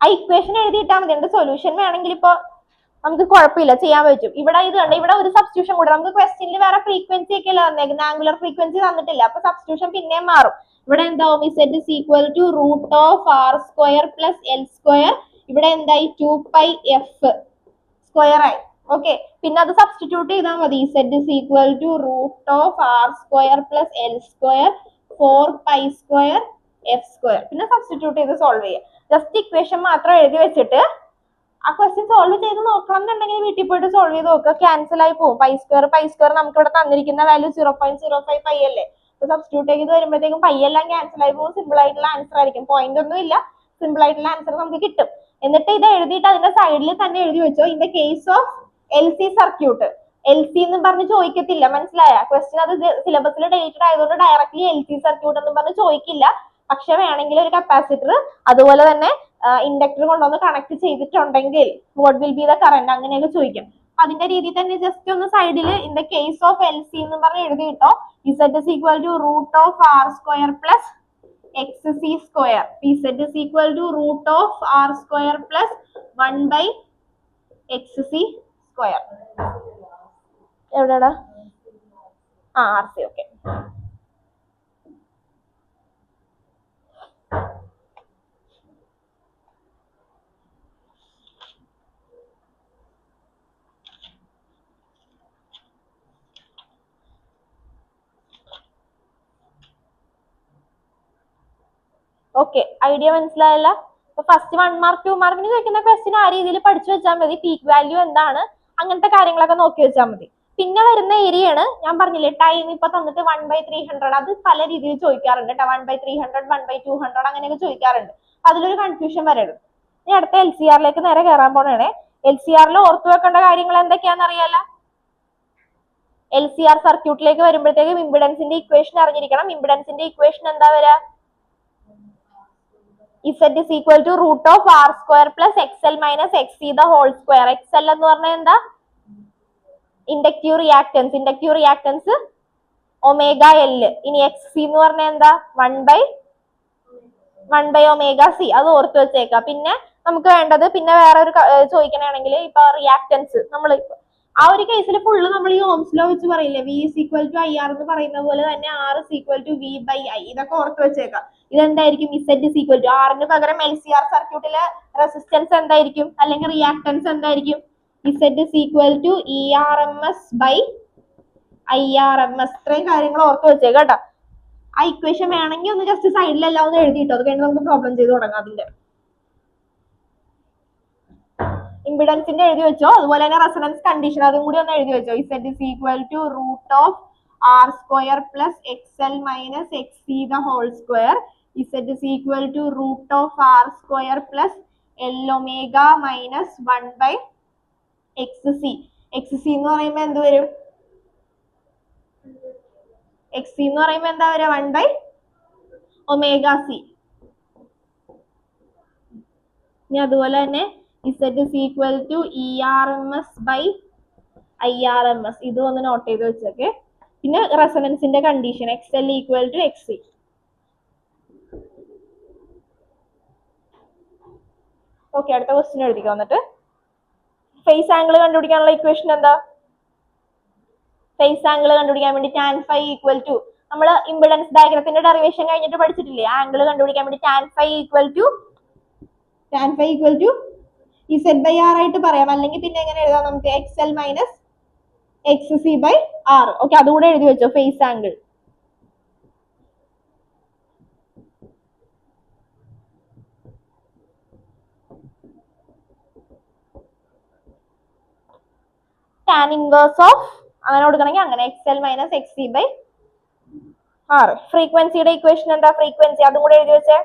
ആ ഇക്വേഷൻ എഴുതിയിട്ടാൽ മതി. എന്റെ സൊല്യൂഷൻ വേണമെങ്കിൽ ഇപ്പൊ നമുക്ക് കുഴപ്പമില്ല, ചെയ്യാൻ പറ്റും. ഇവിടെ ഇത് കണ്ട, ഇവിടെ ഒരു സബ്സ്റ്റിറ്റ്യൂഷൻ കൂടെ. നമുക്ക് ക്വസ്റ്റ്യനിൽ വേറെ ഫ്രീക്വൻസി ഒക്കെ അല്ല തന്നേക്കുന്നത്, ആംഗുലർ ഫ്രീക്വൻസി തന്നിട്ടില്ല. അപ്പൊ സബ്സ്റ്റിറ്റ്യൂഷൻ പിന്നെയും മാറും. ഇവിടെ എന്താവും, Z is equal to root of R square plus L square. ഇവിടെ എന്തായി, 2πf സ്ക്വയർ ആയി. ഓക്കെ, പിന്നെ അത് സബ്സ്റ്റിറ്റ്യൂട്ട് ചെയ്താൽ മതി. Z is equal to root of R square plus L square 4π square F square. പിന്നെ സബ്സ്റ്റിറ്റ്യൂട്ട് ചെയ്ത് സോൾവ് ചെയ്യാം. ജസ്റ്റ് ഇക്വേഷൻ മാത്രം എഴുതി വെച്ചിട്ട് ആ ക്വസ്റ്റ്യൻ സോൾവ് ചെയ്ത് നോക്കണം എന്നുണ്ടെങ്കിൽ വീട്ടിൽ പോയിട്ട് സോൾവ് ചെയ്ത് നോക്കുക. ക്യാൻസൽ ആയി പോകും. പൈ സ്ക്വയർ നമുക്ക് ഇവിടെ തന്നിരിക്കുന്ന വാല്യൂ 0.05 പൈ അല്ലേ. സബ്സ്റ്റിറ്റ്യൂട്ട് ചെയ്ത് വരുമ്പോഴത്തേക്കും പൈ എല്ലാം ക്യാൻസൽ ആയി പോകും. സിമ്പിൾ ആയിട്ടുള്ള ആൻസർ ആയിരിക്കും. പോയിന്റ് ഒന്നും ഇല്ല, സിമ്പിൾ ആയിട്ടുള്ള ആൻസർ നമുക്ക് കിട്ടും. എന്നിട്ട് ഇത് എഴുതിയിട്ട് അതിന്റെ സൈഡിൽ തന്നെ എഴുതി വെച്ചോ, in the case of LC circuit, L C എന്നും പറഞ്ഞ് ചോദിക്കത്തില്ല, മനസ്സിലായ? ക്വസ്റ്റ്യൻ അത് സിലബസിൽ ഡേറ്റഡ് ആയതുകൊണ്ട് ഡയറക്ട്ലി എൽ സി സർക്യൂട്ട് എന്ന് പറഞ്ഞ് ചോദിക്കില്ല. പക്ഷെ വേണമെങ്കിൽ ഒരു കപ്പാസിറ്റർ അതുപോലെ തന്നെ ഇൻഡക്ടർ കൊണ്ടുവന്ന് കണക്ട് ചെയ്തിട്ടുണ്ടെങ്കിൽ what will be the current അങ്ങനെയൊക്കെ ചോദിക്കും. അതിന്റെ രീതിയിൽ തന്നെ ജസ്റ്റ് ഒന്ന് സൈഡിൽ in the case of L C എന്ന് പറഞ്ഞ് എഴുതിയിട്ടോ. Z is equal to root of r square plus xc square. Z is equal to root of r square plus 1 by xc square. എവിടെടാ? R C. Okay. Okay, idea മനസ്സിലായല്ല? അപ്പൊ first 1 mark 2 മാർക്കിന് ചോദിക്കുന്ന question ആ രീതിയിൽ പഠിച്ചു വെച്ചാൽ മതി. പീക്ക് വാല്യൂ എന്താണ്, അങ്ങനത്തെ കാര്യങ്ങളൊക്കെ നോക്കി വെച്ചാൽ മതി. പിന്നെ വരുന്ന ഏരിയയാണ് ഞാൻ പറഞ്ഞില്ലേ, ടൈം ഇപ്പൊ തന്നിട്ട് 1/300, അത് പല രീതിയിൽ ചോദിക്കാറുണ്ട് കേട്ടോ. 1/300, 1/200 അങ്ങനെയൊക്കെ ചോദിക്കാറുണ്ട്. അതിലൊരു കൺഫ്യൂഷൻ വരരുത്. ഇനി അടുത്ത എൽ സി ആറിലേക്ക് നേരെ കയറാൻ പോണേ. എൽ സി ആറിൽ ഓർത്തു വെക്കേണ്ട കാര്യങ്ങൾ എന്തൊക്കെയാണെന്ന് അറിയാലോ? എൽ സി ആർ സർക്യൂട്ടിലേക്ക് വരുമ്പോഴത്തേക്കും ഇമ്പിഡൻസിന്റെ ഇക്വേഷൻ അറിഞ്ഞിരിക്കണം. ഇമ്പിഡൻസിന്റെ ഇക്വേഷൻ എന്താ വരാ? Z is equal to root of r square plus xl minus xc the whole square. xl എന്ന് പറഞ്ഞാൽ എന്താ? Inductive reactance. Inductive reactance omega L. ഇനി xc എന്ന് പറഞ്ഞാൽ എന്താ? 1 by ഒമേഗ സി. അത് ഓർത്ത് വെച്ചേക്കാം. പിന്നെ നമുക്ക് വേണ്ടത് പിന്നെ വേറെ ഒരു ചോദിക്കണമെങ്കിൽ ഇപ്പൊ റിയാക്ടൻസ് നമ്മൾ ആ ഒരു കേസിൽ ഫുള്ള് നമ്മൾ ഈ ഓംസ് ലോ വെച്ച് പറയില്ലേ, V is equal to IR എന്ന് പറയുന്ന പോലെ തന്നെ R is equal to V by I. ഇതൊക്കെ ഓർത്ത് വെച്ചേക്കാം. ഇതെന്തായിരിക്കും? Z is equal to R പകരം LCR സർക്യൂട്ടിലെ റെസിസ്റ്റൻസ് എന്തായിരിക്കും, അല്ലെങ്കിൽ റിയാക്ടൻസ് എന്തായിരിക്കും? Z is equal to ERMS by IRMS. ഇത്രയും കാര്യങ്ങൾ ഓർത്ത് വെച്ചേക്കാം കേട്ടോ. ആ ഇക്വേഷൻ വേണമെങ്കിൽ ഒന്ന് ജസ്റ്റ് സൈഡിലെല്ലാം ഒന്ന് എഴുതിയിട്ടോ. അത് കഴിഞ്ഞ് നമുക്ക് പ്രോബ്ലം ചെയ്ത് തുടങ്ങാം. അതിന്റെ ഇമ്പിഡൻസിന്റെ എഴുതി വെച്ചോ. അതുപോലെ തന്നെ റെസൊണൻസ് കണ്ടീഷൻ അതും കൂടി ഒന്ന് എഴുതി വെച്ചോ. Z is equal to root of r square plus xl minus xc the whole square. Z is equal to root of r square plus l omega minus 1 by xc. xc എന്ന് പറയുമ്പോൾ എന്ത് വരും? xc എന്ന് പറയുമ്പോൾ എന്താ വരിക? 1 by omega c. ഇനി അതുപോലെ തന്നെ Z is equal to ERMS by IRMS. ഇത് ഒന്ന് നോട്ട് ചെയ്ത് വെച്ചേക്കെ. പിന്നെ റെസൊണൻസിന്റെ condition XL equal to XC. ഓക്കെ, അടുത്ത ക്വസ്റ്റ്യൻ എഴുതിക്കോ. വന്നിട്ട് ഫേസ് ആംഗിൾ കണ്ടുപിടിക്കാനുള്ള ഇക്വേഷൻ എന്താ? ഫേസ് ആംഗിൾ കണ്ടുപിടിക്കാൻ വേണ്ടി tan phi equal to നമ്മൾ ഇംപിഡൻസ് ഡയഗ്രത്തിന്റെ ഡെറിവേഷൻ കഴിഞ്ഞിട്ട് പഠിച്ചിട്ടില്ലേ? ആംഗിൾ കണ്ടുപിടിക്കാൻ വേണ്ടി tan phi equal to Z by R ആയിട്ട് പറയാം. അല്ലെങ്കിൽ പിന്നെ എങ്ങനെ എഴുതാം നമുക്ക്? XL minus XC by R. Okay, അതുകൂടെ എഴുതി വെച്ചോ. Phase angle. tan inverse of അങ്ങനെ കൊടുക്കണമെങ്കിൽ അങ്ങനെ XL minus XC by R. ഫ്രീക്വൻസിയുടെ ഇക്വേഷൻ എന്താ? ഫ്രീക്വൻസി അതും കൂടെ എഴുതി വെച്ചേ.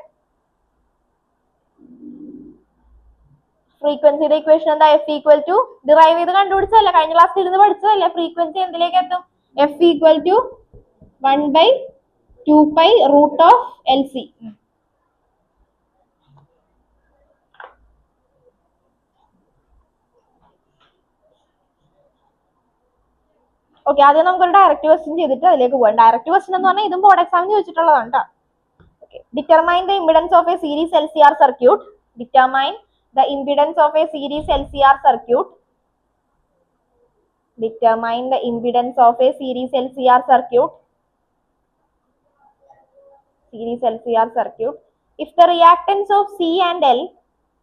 ഫ്രീക്വൻസിയുടെ ഇക്വേഷൻ എന്താ? F equal to ഡിറൈവ് ചെയ്ത് കണ്ടുപിടിച്ചതല്ലേ, കഴിഞ്ഞ ക്ലാസ്സിൽ ഇരുന്ന് പഠിച്ചതല്ലേ. ഫ്രീക്വൻസി എന്തിലേക്ക് എത്തും? F equal to 1 by 2 pi root of LC. Okay, ആദ്യം നമുക്കൊരു ഡയറക്റ്റ് ക്വസ്റ്റ്യൻ ചെയ്തിട്ട് അതിലേക്ക് പോകാം. ഡയറക്റ്റ് ക്വസ്റ്റ്യൻ എന്ന് പറഞ്ഞാൽ ഇതും ബോർഡ് എക്സാമിന് ചോദിച്ചിട്ടുള്ളതാണ് കേട്ടോ. Okay, determine the impedance of A series LCR circuit. Determine the impedance of a series LCR circuit. Determine the impedance of a series LCR circuit. Series LCR circuit. If the reactance of C and L,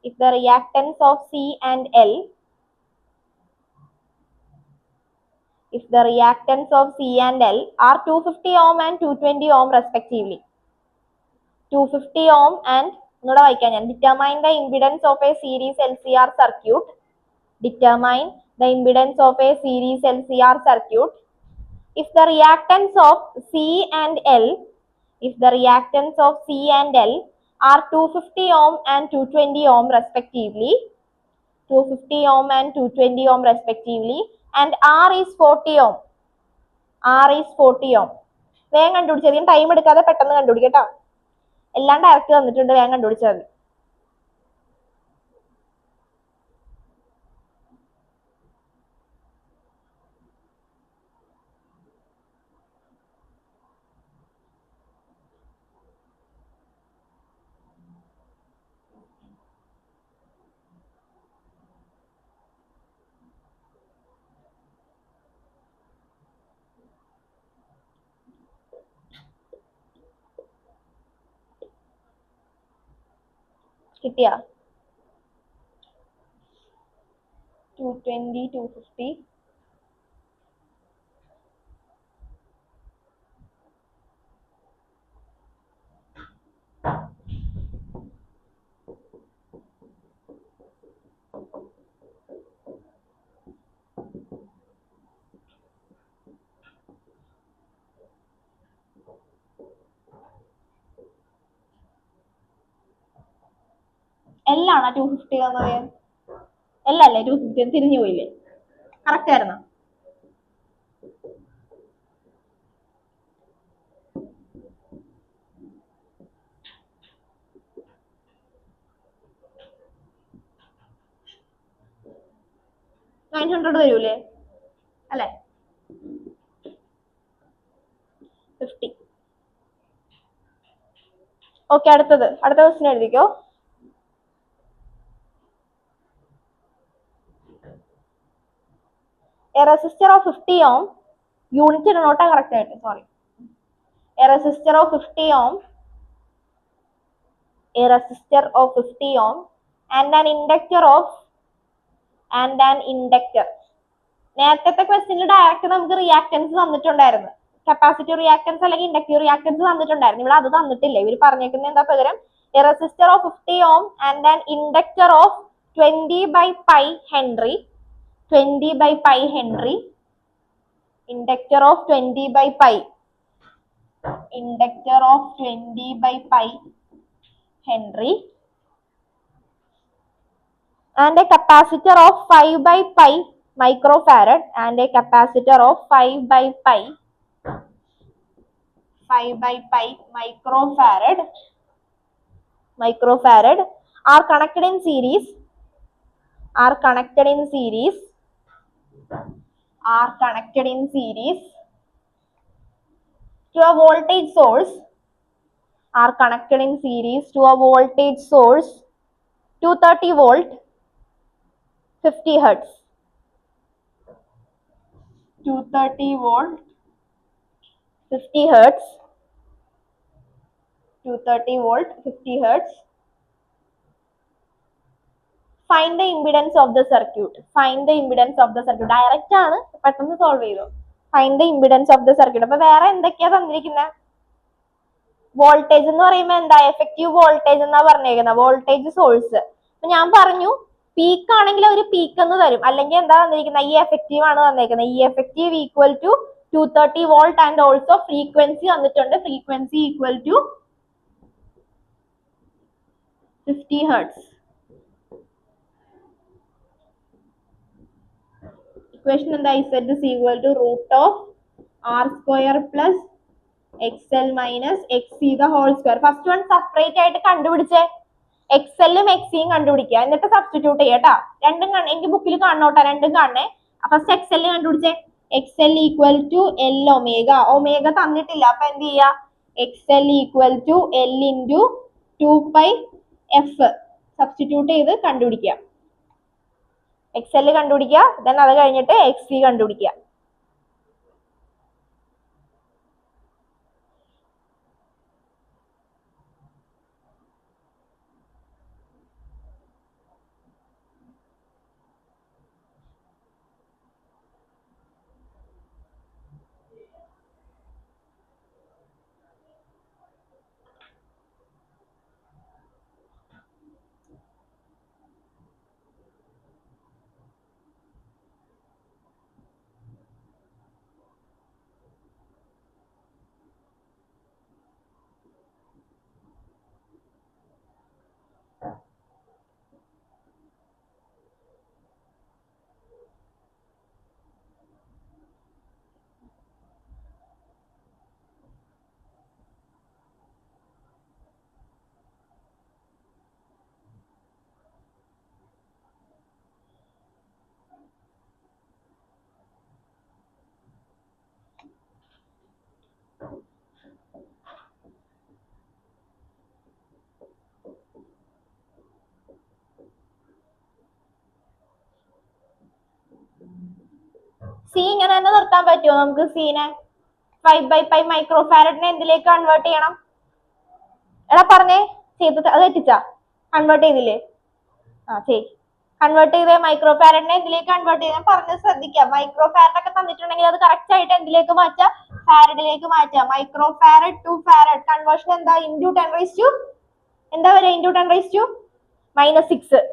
if the reactance of C and L, if the reactance of C and L are 250 ohm and 220 ohm respectively. 250 ohm and determine the impedance of a series LCR circuit. Determine the impedance of a series LCR circuit. If the reactance of C and L, if the reactance of C and L are 250 ohm and 220 ohm respectively, 250 ohm and 220 ohm respectively, and R is 40 ohm. R is 40 ohm. വേഗം കണ്ടുപിടിച്ചത്, time എടുക്കാതെ പെട്ടെന്ന് കണ്ടുപിടിക്കട്ടോ. എല്ലാം direct വന്നിട്ടുണ്ട്, വേഗം കണ്ടുപിടിച്ചാൽ മതി. കിട്ടിയാ? 220, 250. എല്ലാണോ 250 തന്നത്? എല്ലല്ലേ 250, തിരിഞ്ഞു പോയില്ലേ? കറക്റ്റ് ആയിരുന്നോ? $900 വരൂലേ? അല്ലെ? 50. ഓക്കെ, അടുത്ത ക്വസ്റ്റ്യൻ എഴുതിക്കോ. A resistor of 50 ohm, unit ഇടണോട്ടാ കറക്റ്റ് ആയിട്ട്, sorry. A resistor of 50 ohm and an inductor. നേരത്തെ ക്വസ്റ്റ്യനിൽ ഡയറക്റ്റ് നമുക്ക് റിയാക്ടൻസ് തന്നിട്ടുണ്ടായിരുന്നു. കപ്പാസിറ്റീവ് റിയാക്ടൻസ് അല്ലെങ്കിൽ ഇൻഡക്റ്റീവ് റിയാക്ടൻസ് തന്നിട്ടുണ്ടായിരുന്നു. ഇവിടെ അത് തന്നിട്ടില്ല. ഇവർ പറഞ്ഞേക്കുന്നത് എന്താ പകരം? A resistor of 50 ohm and an inductor of 20 by pi Henry. 20 by pi Henry. Inductor of 20 by pi. Inductor of 20 by pi Henry. And a capacitor of 5 by pi microfarad. And a capacitor of 5 by pi microfarad are connected in series. To a voltage source. 230 volt, 50 hertz. 230 volt, 50 hertz. 230 volt, 50 hertz. Find the impedance of the circuit. Direct ആണ്, പെട്ടെന്ന് solve ചെയ്തു. Find the impedance of the circuit. അപ്പൊ വേറെ എന്തൊക്കെയാ തന്നിരിക്കുന്നത്? Voltage എന്ന് പറയുമ്പോൾ എന്താ? എഫക്റ്റീവ് വോൾട്ടേജ് എന്നാ പറഞ്ഞേക്കുന്നത്, വോൾട്ടേജ് സോഴ്സ്. അപ്പൊ ഞാൻ പറഞ്ഞു പീക്ക് ആണെങ്കിൽ ഒരു പീക്ക് എന്ന് തരും, അല്ലെങ്കിൽ എന്താ തന്നിരിക്കുന്നത്? ഈ എഫക്റ്റീവ് ആണ് തന്നേക്കുന്നത്. ഈ effective equal to 230 volt and also frequency തന്നിട്ടുണ്ട്. Frequency equal to 50 hertz. Equation എന്താ? Z is equal to root of R square plus XL minus XC the whole square. First one separate ആയിട്ട് കണ്ടുപിടിച്ചേ. എക്സെല്ലും എക്സിയും കണ്ടുപിടിക്കുക, എന്നിട്ട് substitute ചെയ്യാട്ടാ. രണ്ടും എനിക്ക് ബുക്കിൽ കാണണോട്ടാ, രണ്ടും കാണണേ. ഫസ്റ്റ് എക്സെല്ല് കണ്ടുപിടിച്ചേ. XL equal to L omega. Omega തന്നിട്ടില്ല, അപ്പൊ എന്ത് ചെയ്യാ? XL equal to L into 2 pi F substitute ചെയ്ത് കണ്ടുപിടിക്കുക. XL കണ്ടുപിടിക്കുക, ദെൻ അത് കഴിഞ്ഞിട്ട് XC കണ്ടുപിടിക്കുക. സി ഇങ്ങനെ തന്നെ നിർത്താൻ പറ്റുമോ നമുക്ക്? സീനെ 5/5 മൈക്രോ ഫാരഡിനെ എന്തിലേക്ക് കൺവേർട്ട് ചെയ്യണം? എടാ പറഞ്ഞേ, ചെയ്ത് അത് തെറ്റിച്ചാ? കൺവേർട്ട് ചെയ്തില്ലേ? ആ ചെയ്. കൺവേർട്ട് ചെയ്ത് മൈക്രോ ഫാരഡിനെ എന്തിലേക്ക് കൺവേർട്ട് ചെയ്ത് പറഞ്ഞത് ശ്രദ്ധിക്കാം. മൈക്രോ ഫാരഡ് ഒക്കെ തന്നിട്ടുണ്ടെങ്കിൽ അത് കറക്റ്റ് ആയിട്ട് എന്തിലേക്ക് മാറ്റാം? ഫാരഡിലേക്ക് മാറ്റാം. Micro farad to farad conversion എന്താ? ഇൻറ്റു 10⁻⁴ എന്താ വരെ? ഇൻറ്റു 10⁻⁻⁻⁶.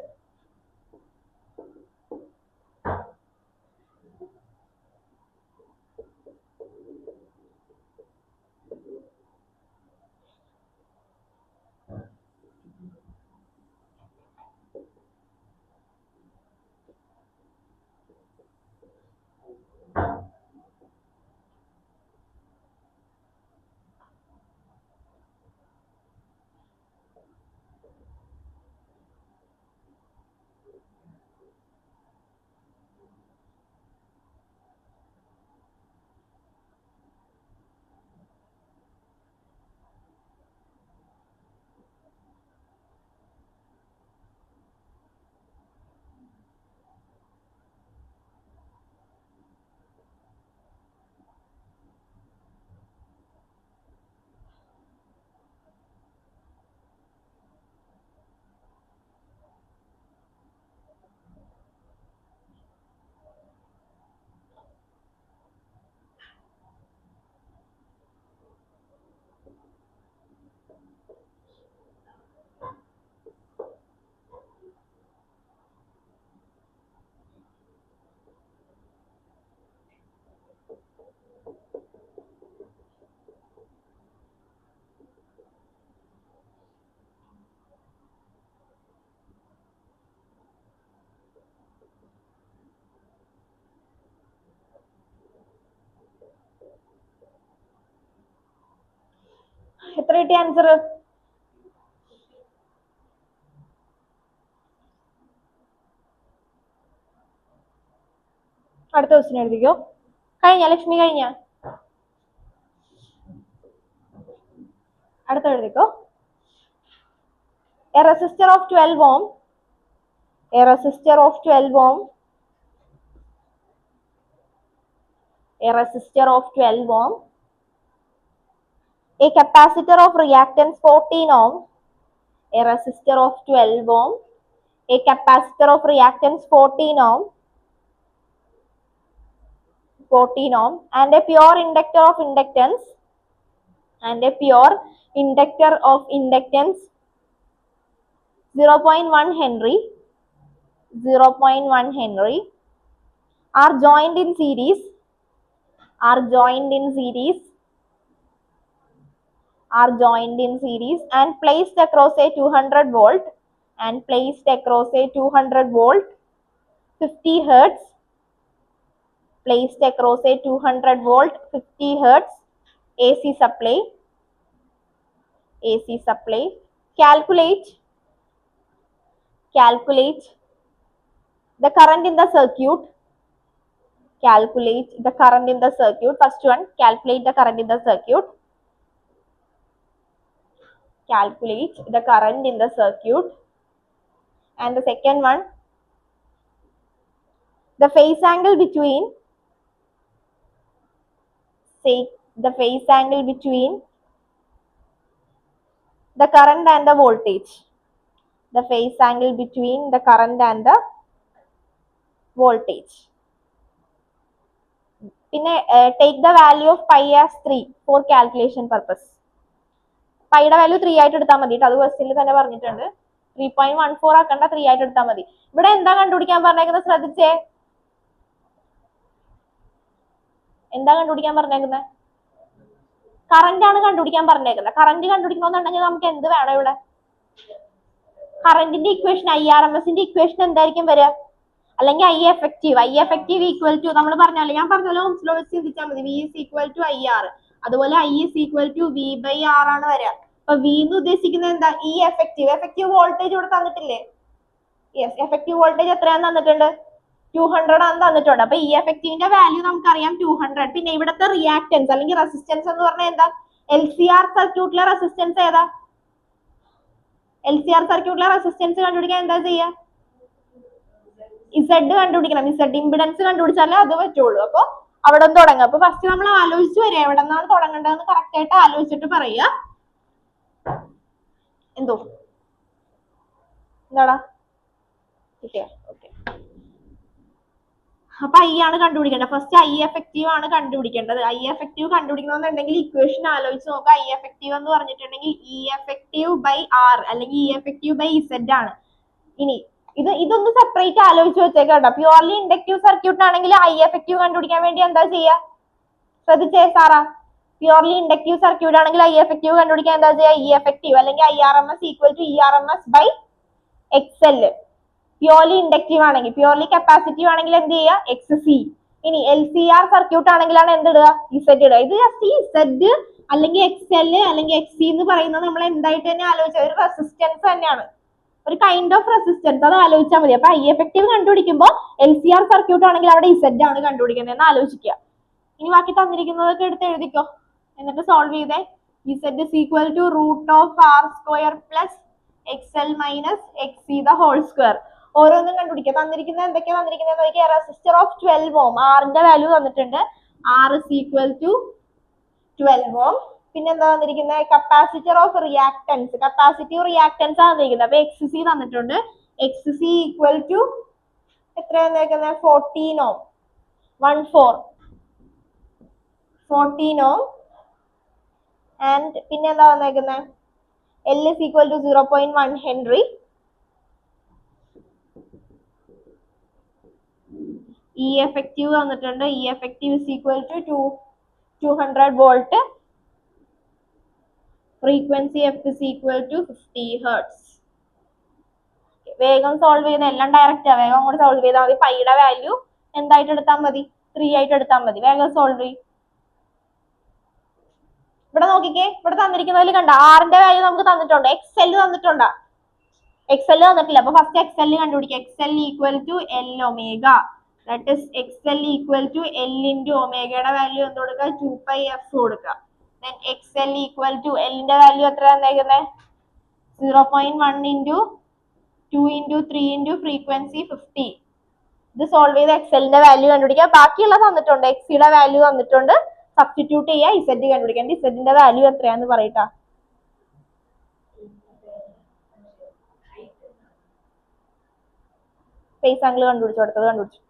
എത്ര കിട്ടിയ ആൻസർ? അടുത്ത ക്വസ്റ്റ്യൻ എഴുതിക്കോ. കഴിഞ്ഞ ലക്ഷ്മി? കഴിഞ്ഞ? അടുത്ത എഴുതിക്കോ. A resistor of 12 ohm, a resistor of 12 ohm, a resistor of 12 ohm, a capacitor of reactance 14 ohm, a resistor of 12 ohm, a capacitor of reactance 14 ohm, and a pure inductor of inductance, and a pure inductor of inductance 0.1 Henry, 0.1 Henry are joined in series, are joined in series, are joined in series and placed across a 200 volt, and placed across a 200 volt 50 hertz, placed across a 200 volt 50 hertz AC supply, AC supply. Calculate, calculate the current in the circuit, calculate the current in the circuit. First one, calculate the current in the circuit, calculate the current in the circuit. And the second one, the phase angle between, say the phase angle between the current and the voltage, the phase angle between the current and the voltage. പിന്നെ take the value of pi as 3 for calculation purpose. പൈയുടെ value 3 ആയിട്ട് എടുത്താൽ മതി. അത് ക്വസ്റ്റ്യനിൽ തന്നെ പറഞ്ഞിട്ടുണ്ട്. 3.14 ആക്കണ്ട, 3 ആയിട്ട് എടുത്താൽ മതി. ഇവിടെ എന്താ കണ്ടുപിടിക്കാൻ പറഞ്ഞേക്കുന്നത്? ശ്രദ്ധിച്ചേ, എന്താ കണ്ടുപിടിക്കാൻ പറഞ്ഞേക്കുന്നത്? കറന്റ് ആണ് കണ്ടുപിടിക്കാൻ പറഞ്ഞേക്കുന്നത്. കറന്റ് കണ്ടുപിടിക്കണമെന്നുണ്ടെങ്കിൽ നമുക്ക് എന്ത് വേണം? ഇവിടെ കറന്റിന്റെ ഇക്വേഷൻ, IRMSന്റെ ഇക്വേഷൻ എന്തായിരിക്കും വരിക? അല്ലെങ്കിൽ I effective ഈക്വൽ ടു, നമ്മൾ പറഞ്ഞല്ലോ, ഞാൻ പറഞ്ഞല്ലോ, ഓംസ് ലോ വെച്ച് ചിന്തിച്ചാൽ മതി. V is equal to IR. അതുപോലെ I is equal to V/R ആണ് വരിക. അപ്പൊ V എന്ന് ഉദ്ദേശിക്കുന്നത് എന്താ? E effective വോൾട്ടേജ് ഇവിടെ തന്നിട്ടില്ലേ? യെസ്, എഫക്റ്റീവ് വോൾട്ടേജ് എത്രയാന്ന് തന്നിട്ടുണ്ട്? 200 ആണ് തന്നിട്ടുണ്ട്. അപ്പൊ ഈ എഫക്റ്റീവിന്റെ വാല്യൂ നമുക്കറിയാം 200. പിന്നെ ഇവിടുത്തെ റിയാക്ടൻസ് അല്ലെങ്കിൽ റെസിസ്റ്റൻസ് എന്ന് പറഞ്ഞാൽ എന്താ? LCR സർക്യൂട്ടിലെ റെസിസ്റ്റൻസ് ഏതാ? LCR സർക്യൂട്ടിലെ റെസിസ്റ്റൻസ് കണ്ടുപിടിക്കാൻ എന്താ ചെയ്യുക? ഇസഡ് കണ്ടുപിടിക്കണം. ഇസഡ് ഇമ്പിഡൻസ് കണ്ടുപിടിച്ചാലേ അത് പറ്റുള്ളൂ. അപ്പൊ അവിടെ നിന്ന് തുടങ്ങാം. അപ്പൊ ഫസ്റ്റ് നമ്മൾ ആലോചിച്ച് വരിക എവിടെ നിന്നാണ് തുടങ്ങേണ്ടതെന്ന് കറക്റ്റ് ആയിട്ട് ആലോചിച്ചിട്ട് പറയുക. എന്തോ എന്താടാ കിട്ടിയ? ഓക്കെ. അപ്പൊ ഐ ആണ് കണ്ടുപിടിക്കേണ്ടത്. ഫസ്റ്റ് ഐ എഫക്റ്റീവ് ആണ് കണ്ടുപിടിക്കേണ്ടത്. ഐ എഫക്റ്റീവ് കണ്ടുപിടിക്കണമെന്നുണ്ടെങ്കിൽ ഇക്വേഷൻ ആലോചിച്ച് നോക്കുക. ഐ എഫക്റ്റീവ് എന്ന് പറഞ്ഞിട്ടുണ്ടെങ്കിൽ ഇ എഫക്റ്റീവ് ബൈ ആർ അല്ലെങ്കിൽ ഇ എഫക്റ്റീവ് ബൈ ഇസഡ് ആണ്. ഇനി ഇതൊന്ന് സെപ്പറേറ്റ് ആലോചിച്ച് വെച്ചേക്കട്ടോ. പ്യുവർലി ഇൻഡക്റ്റീവ് സർക്യൂട്ട് ആണെങ്കിൽ ഐ എഫക്റ്റീവ് കണ്ടുപിടിക്കാൻ വേണ്ടി എന്താ ചെയ്യാ? ശ്രദ്ധിച്ചേ സാറാ. പ്യുവർലി ഇൻഡക്റ്റീവ് സർക്യൂട്ട് ആണെങ്കിൽ ഐ എഫക്റ്റീവ് കണ്ടുപിടിക്കാൻ എന്താ ചെയ്യാ? ഇ എഫക്റ്റീവ് അല്ലെങ്കിൽ I R M S equal to E R M S by X L. Purely inductive ആണെങ്കിൽ, പ്യുവർലി കപ്പാസിറ്റീവ് ആണെങ്കിൽ എന്ത് ചെയ്യുക? X C. ഇനി L C R circuit ആണെങ്കിലാണ് എന്തിടുക? Z ഇടുക. ഇത് ജസ്റ്റ് ഇസഡ് അല്ലെങ്കിൽ എക്സ് എൽ അല്ലെങ്കിൽ എക്സ് സി എന്ന് പറയുന്നത് നമ്മൾ എന്തായിട്ട് തന്നെ ആലോചിച്ചാൽ ഒരു റെസിസ്റ്റൻസ് തന്നെയാണ്, ഒരു കൈൻഡ് ഓഫ് റെസിസ്റ്റൻസ്. അത് ആലോചിച്ചാൽ മതി. അപ്പൊ ഐ എഫക്റ്റീവ് കണ്ടുപിടിക്കുമ്പോൾ എൽ സി ആർ സർക്യൂട്ട് ആണെങ്കിൽ അവിടെ ഇസഡ് ആണ് കണ്ടുപിടിക്കുന്നത് എന്ന് ആലോചിക്കുക. ഇനി ബാക്കി തന്നിരിക്കുന്നതൊക്കെ എടുത്ത് എഴുതിക്കോ, എന്നിട്ട് സോൾവ് ചെയ്തേ. Z is equal to root of R square plus X L minus X C the whole square. ഓരോന്നും കണ്ടുപിടിക്കുക. തന്നിരിക്കുന്നത് എന്തൊക്കെയാ തന്നിരിക്കുന്നത് നോക്കിയാൽ റെസിസ്റ്റർ ഓഫ് 12 ഓം, ആറിന്റെ വാല്യൂ തന്നിട്ടുണ്ട്. ആർ ഇസ് ഈക്വൽ ടു 12 ഓം. പിന്നെ എന്താ തന്നിരിക്കുന്നത്? Capacitor of reactants, capacitive reactance ആണ് തന്നിരിക്കുന്നത്. അപ്പൊ എക്സ് സി തന്നിട്ടുണ്ട്. എക്സ് സി ഈക്വൽ ടു എത്ര തന്നിരിക്കുന്നത്? 14 ഓം. 14 ഓം. ആൻഡ് പിന്നെ എന്താ തന്നിരിക്കുന്നത്? L is equal to 0.1 henry. E effective തന്നിട്ടുണ്ട്. E effective is equal to 200 volt. Frequency F is equal to 50 hertz. വേഗം സോൾവ് ചെയ്ത് എല്ലാം ഡയറക്റ്റ് ആ, വേഗം കൂടെ സോൾവ് ചെയ്താൽ മതി. പൈയുടെ വാല്യൂ എന്തായിട്ട് എടുത്താൽ മതി? 3 ആയിട്ട് എടുത്താൽ മതി. വേഗം സോൾവ് ചെയ്യും. ഇവിടെ നോക്കിക്കേ, ഇവിടെ തന്നിരിക്കുന്നതിൽ കണ്ട ആറിന്റെ വാല്യൂ നമുക്ക് തന്നിട്ടുണ്ട്. എക്സ് എൽ തന്നിട്ടുണ്ടോ? എക്സ് എൽ തന്നിട്ടില്ല. അപ്പൊ ഫസ്റ്റ് എക്സ് എൽ കണ്ടുപിടിക്കുക. X L equal to L omega. That is X L equal to L into ഒമേഗയുടെ വാല്യൂ എന്ത് കൊടുക്കുക? 2πf കൊടുക്കുക. Then X L equal to എല്ലിന്റെ വാല്യൂ എത്ര തന്നേക്കുന്നത്? 0.1 ഇൻറ്റു 2 ഇൻറ്റു 3 ഇൻറ്റു ഫ്രീക്വൻസി 50. ഇത് സോൾവ് ചെയ്ത് എക്സ് എല്ലിന്റെ വാല്യൂ കണ്ടുപിടിക്കുക. ബാക്കിയുള്ള തന്നിട്ടുണ്ട്. എക്സിയുടെ വാല്യൂ തന്നിട്ടുണ്ട്. സബ്സ്റ്റിറ്റ്യൂട്ട് ചെയ്യുക. ഇസഡ് കണ്ടുപിടിക്കേണ്ട. ഇസഡിന്റെ വാല്യൂ എത്രയാന്ന് പറയട്ടാ. ഫേസ് ആംഗിൾ കണ്ടുപിടിച്ചു കൊടുത്തത് കണ്ടുപിടിച്ചു.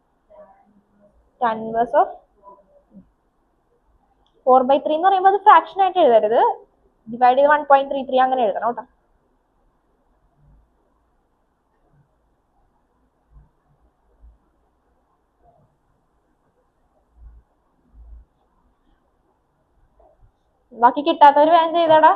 tan inverse of 4/3 എന്ന് പറയുമ്പോൾ അത് ഫ്രാക്ഷൻ ആയിട്ട് എഴുതരുത്. ഡിവൈഡ് ചെയ്ത് 1.33 അങ്ങനെ എഴുതണം കേട്ടോ. ബാക്കി കിട്ടാത്തവര് വേഗം ചെയ്തടാ.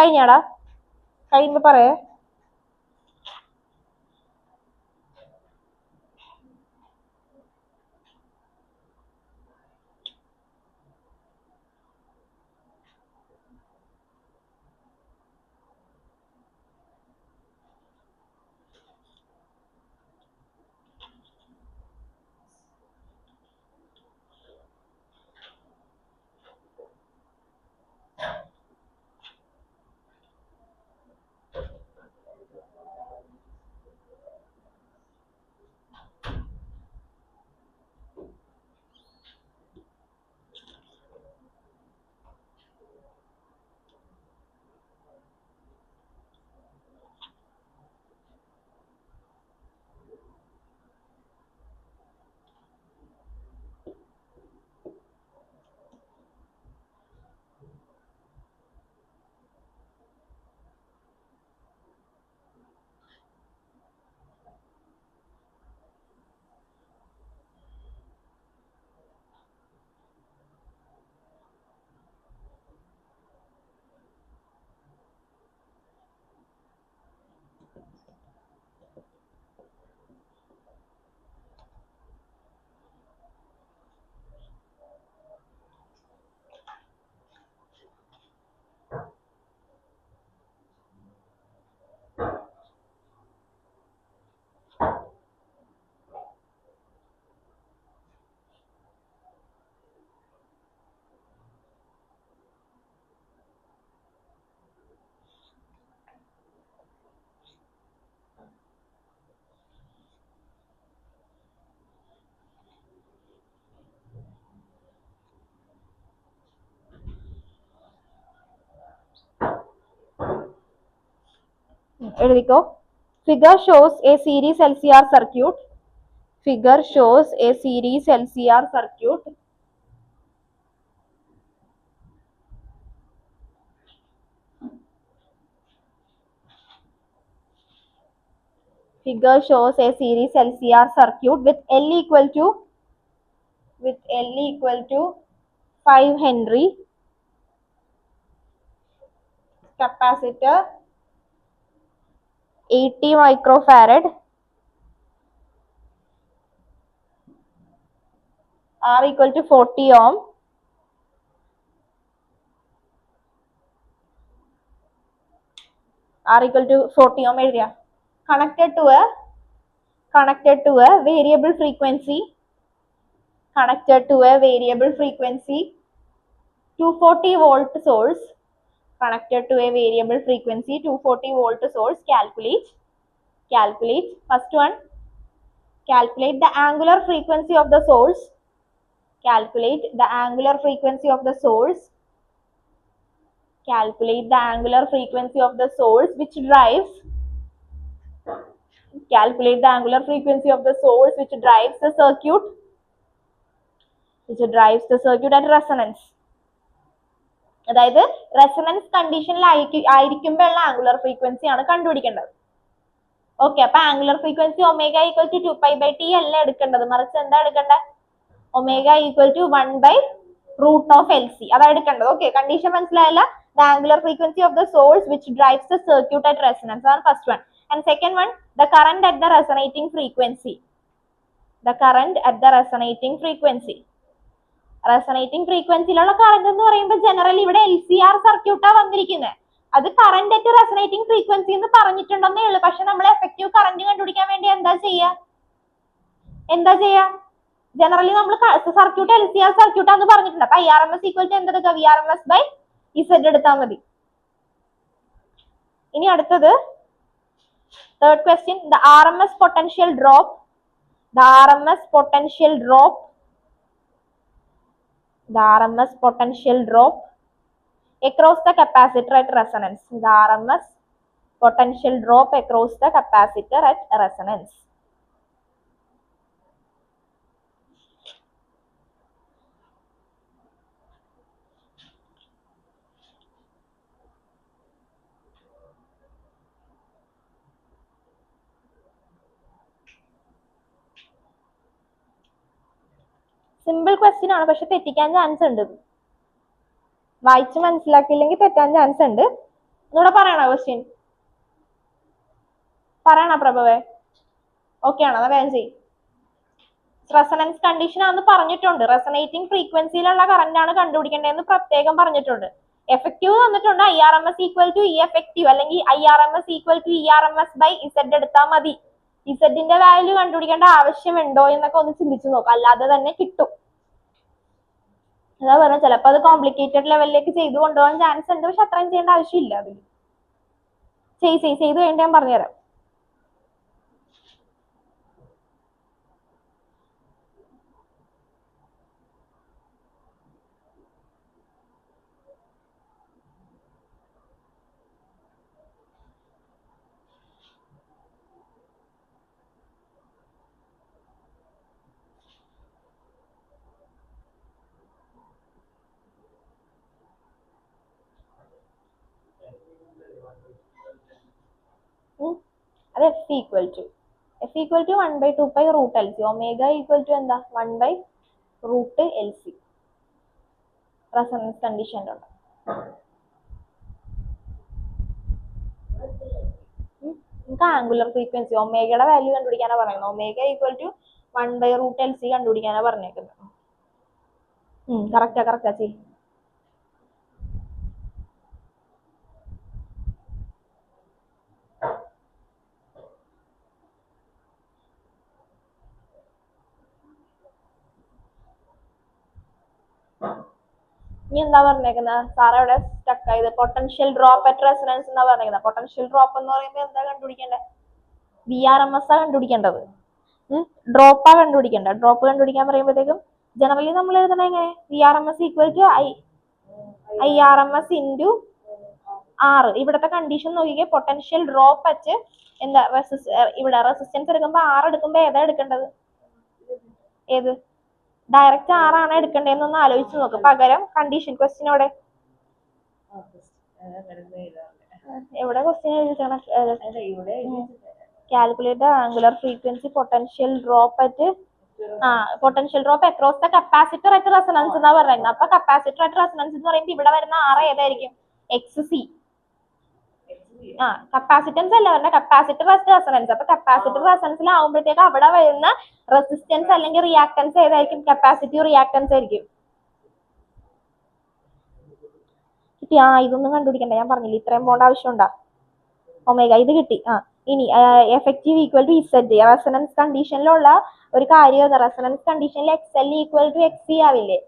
കഴിഞ്ഞാടാ? കഴിയുമ്പോ പറയേ. എഴുതിക്കോ. Figure shows a series LCR circuit. Figure shows a series LCR circuit. Figure shows a series LCR circuit with L equal to 5 Henry capacitor, 80 microfarad, R equal to 40 ohm, R equal to 40 ohm area, connected to a variable frequency, 240 volt source, connected to a variable frequency 240 volt source. Calculate first one, calculate the angular frequency of the source, calculate the angular frequency of the source which drives the circuit at resonance. അതായത് resonance കണ്ടീഷനിൽ ആയിരിക്കുമ്പോഴുള്ള angular frequency ആണ് കണ്ടുപിടിക്കേണ്ടത്. Okay, അപ്പൊ angular frequency omega equal to 2π/t അല്ല എടുക്കേണ്ടത്, മറിച്ച് എന്താ എടുക്കേണ്ടത്? ഒമേഗ ഈക്വൽ ടു 1/√LC അതാ എടുക്കേണ്ടത്. ഓക്കെ, കണ്ടീഷൻ മനസ്സിലായല്ല? The angular frequency of the source which drives the circuit at resonance. That's first one. And second one, the current at the resonating frequency. Resonating ഫ്രീക്വൻസിയിലുള്ള കറന്റ് എന്ന് പറയുമ്പോൾ generally ഇവിടെ LCR സർക്യൂട്ടാ വന്നിരിക്കുന്നത്. അത് കറന്റ് അറ്റ് റെസണേറ്റിംഗ് ഫ്രീക്വൻസി എന്ന് പറഞ്ഞിട്ടുണ്ടെന്നേ ഉള്ളൂ. പക്ഷെ നമ്മൾ എഫക്റ്റീവ് കറന്റ് കണ്ടുപിടിക്കാൻ വേണ്ടി എന്താ ചെയ്യാ? ജനറലി നമ്മൾ സർക്യൂട്ട് LCR സർക്യൂട്ടാന്ന് പറഞ്ഞിട്ടുണ്ട്. അപ്പൊ IRMS ഈക്വൽ ടു എന്തെടുക്കുക? VRMS/Z എടുത്താൽ മതി. ഇനി അടുത്തത് third question, the RMS potential drop across the capacitor at resonance. The RMS potential drop across the capacitor at resonance. Simple question ആണ്, പക്ഷെ തെറ്റിക്കാൻ ചാൻസ് ഉണ്ട്. വായിച്ച് മനസ്സിലാക്കിയില്ലെങ്കിൽ തെറ്റാൻ ചാൻസ് ഉണ്ട്. ഒന്നുകൂടെ പറയണോ ക്വസ്റ്റ്യൻ? പറയണോ പ്രഭവേ? ഓക്കെ ആണോ? വേഗം ചെയ്യും. റെസണൻസ് കണ്ടീഷൻ ആണെന്ന് പറഞ്ഞിട്ടുണ്ട്. റെസണേറ്റിംഗ് ഫ്രീക്വൻസിയിലുള്ള കറന്റ് ആണ് കണ്ടുപിടിക്കേണ്ടതെന്ന് പ്രത്യേകം പറഞ്ഞിട്ടുണ്ട്. എഫക്റ്റീവ് തന്നിട്ടുണ്ട് IRMS equal to E effective അല്ലെങ്കിൽ IRMS equal to ERMS by Z എടുത്താൽ മതി. ഇസഡിന്റെ വാല്യൂ കണ്ടുപിടിക്കേണ്ട ആവശ്യമുണ്ടോ എന്നൊക്കെ ഒന്ന് ചിന്തിച്ചു നോക്കാം, അല്ലാതെ തന്നെ കിട്ടും. അതാ പറഞ്ഞ ചിലപ്പോൾ അത് കോംപ്ലിക്കേറ്റഡ് ലെവലിലേക്ക് ചെയ്തു കൊണ്ടുപോകാൻ ചാൻസ് ഉണ്ട്, പക്ഷെ അത്രയും ചെയ്യേണ്ട ആവശ്യമില്ല. അതിൽ ചെയ്തു കഴിഞ്ഞാൽ ഞാൻ പറഞ്ഞുതരാം. അത് F equal to 1/2 root LC. Omega equal to എന്താ? 1/√ LC. റെസൊണൻസ് കണ്ടീഷനിലുണ്ട്. നമുക്ക് ആംഗുലർ ഫ്രീക്വൻസി ഒമേഗയുടെ വാല്യൂ കണ്ടുപിടിക്കാനാണ് പറയുന്നത്. ഒമേഗ ഈക്വൽ ടു 1/√ LC കണ്ടുപിടിക്കാനാണ് പറഞ്ഞേക്കുന്നത്. കറക്റ്റാ ചെയ്യും. ഇനി എന്താ പറഞ്ഞേക്കുന്നത്? സാറ് അവിടെ സ്റ്റക്ക് ആയത് പൊട്ടൻഷ്യൽ ഡ്രോപ്പ് അറ്റ് റെസൊണൻസ് എന്നാ പറഞ്ഞേക്കുന്നത്. പൊട്ടൻഷ്യൽ ഡ്രോപ്പ് എന്ന് പറയുമ്പോൾ എന്താ കണ്ടുപിടിക്കേണ്ടത്? VRMS ആ കണ്ടുപിടിക്കേണ്ടത്. ഡ്രോപ്പാ കണ്ടുപിടിക്കേണ്ടത്. ഡ്രോപ്പ് കണ്ടുപിടിക്കാൻ പറയുമ്പോഴത്തേക്കും ജനറലി നമ്മൾ എഴുതണ എങ്ങനെ? VRMS equal to IRMS into R. ഇവിടുത്തെ കണ്ടീഷൻ നോക്കിക്കേ, പൊട്ടൻഷ്യൽ ഡ്രോപ്പ് അറ്റ് എന്താ ഇവിടെ റെസിസ്റ്റൻസ് എടുക്കുമ്പോൾ R എടുക്കുമ്പോൾ ഏതാ എടുക്കേണ്ടത്? ഏത്? ഡയറക്റ്റ് R ആണ് എടുക്കേണ്ടതെന്നൊന്ന് ആലോചിച്ച് നോക്ക്. പകരം കണ്ടീഷൻ ക്വസ്റ്റ്യനോടെ എവിടെ ക്വസ്റ്റ്യൻ എഴുതിച്ചാണ്? Calculate angular frequency potential drop at potential drop across the capacitor at resonance എന്നാ പറയുന്നത്. അപ്പൊ കപ്പാസിറ്റർ അറ്റ് റെസൊണൻസ് എന്ന് പറയുമ്പോൾ ഇവിടെ വരുന്ന R ഏതായിരിക്കും? XC. കപ്പാസിറ്റൻസ് അല്ല പറഞ്ഞ കപ്പാസിറ്റർ അറ്റ് റെസൊണൻസ്. അപ്പൊ കപ്പാസിറ്റർ റെസൊണൻസിലാവുമ്പോഴത്തേക്ക് അവിടെ വരുന്ന റെസിസ്റ്റൻസ് അല്ലെങ്കിൽ റിയാക്ടൻസ് ഏതായിരിക്കും? കപ്പാസിറ്റീവ് റിയാക്ടൻസ് ആയിരിക്കും. കിട്ടി? ഇതൊന്നും കണ്ടുപിടിക്കണ്ട, ഞാൻ പറഞ്ഞില്ല ഇത്രയും പോകേണ്ട ആവശ്യമുണ്ടാ? ഒമേഗ ഇത് കിട്ടി. ഇനി effective equal to Z. Resonance കണ്ടീഷനിലുള്ള ഒരു കാര്യം, റെസൊണൻസ് കണ്ടീഷനിൽ XL ഈക്വൽ ടു XC ആവില്ലേ?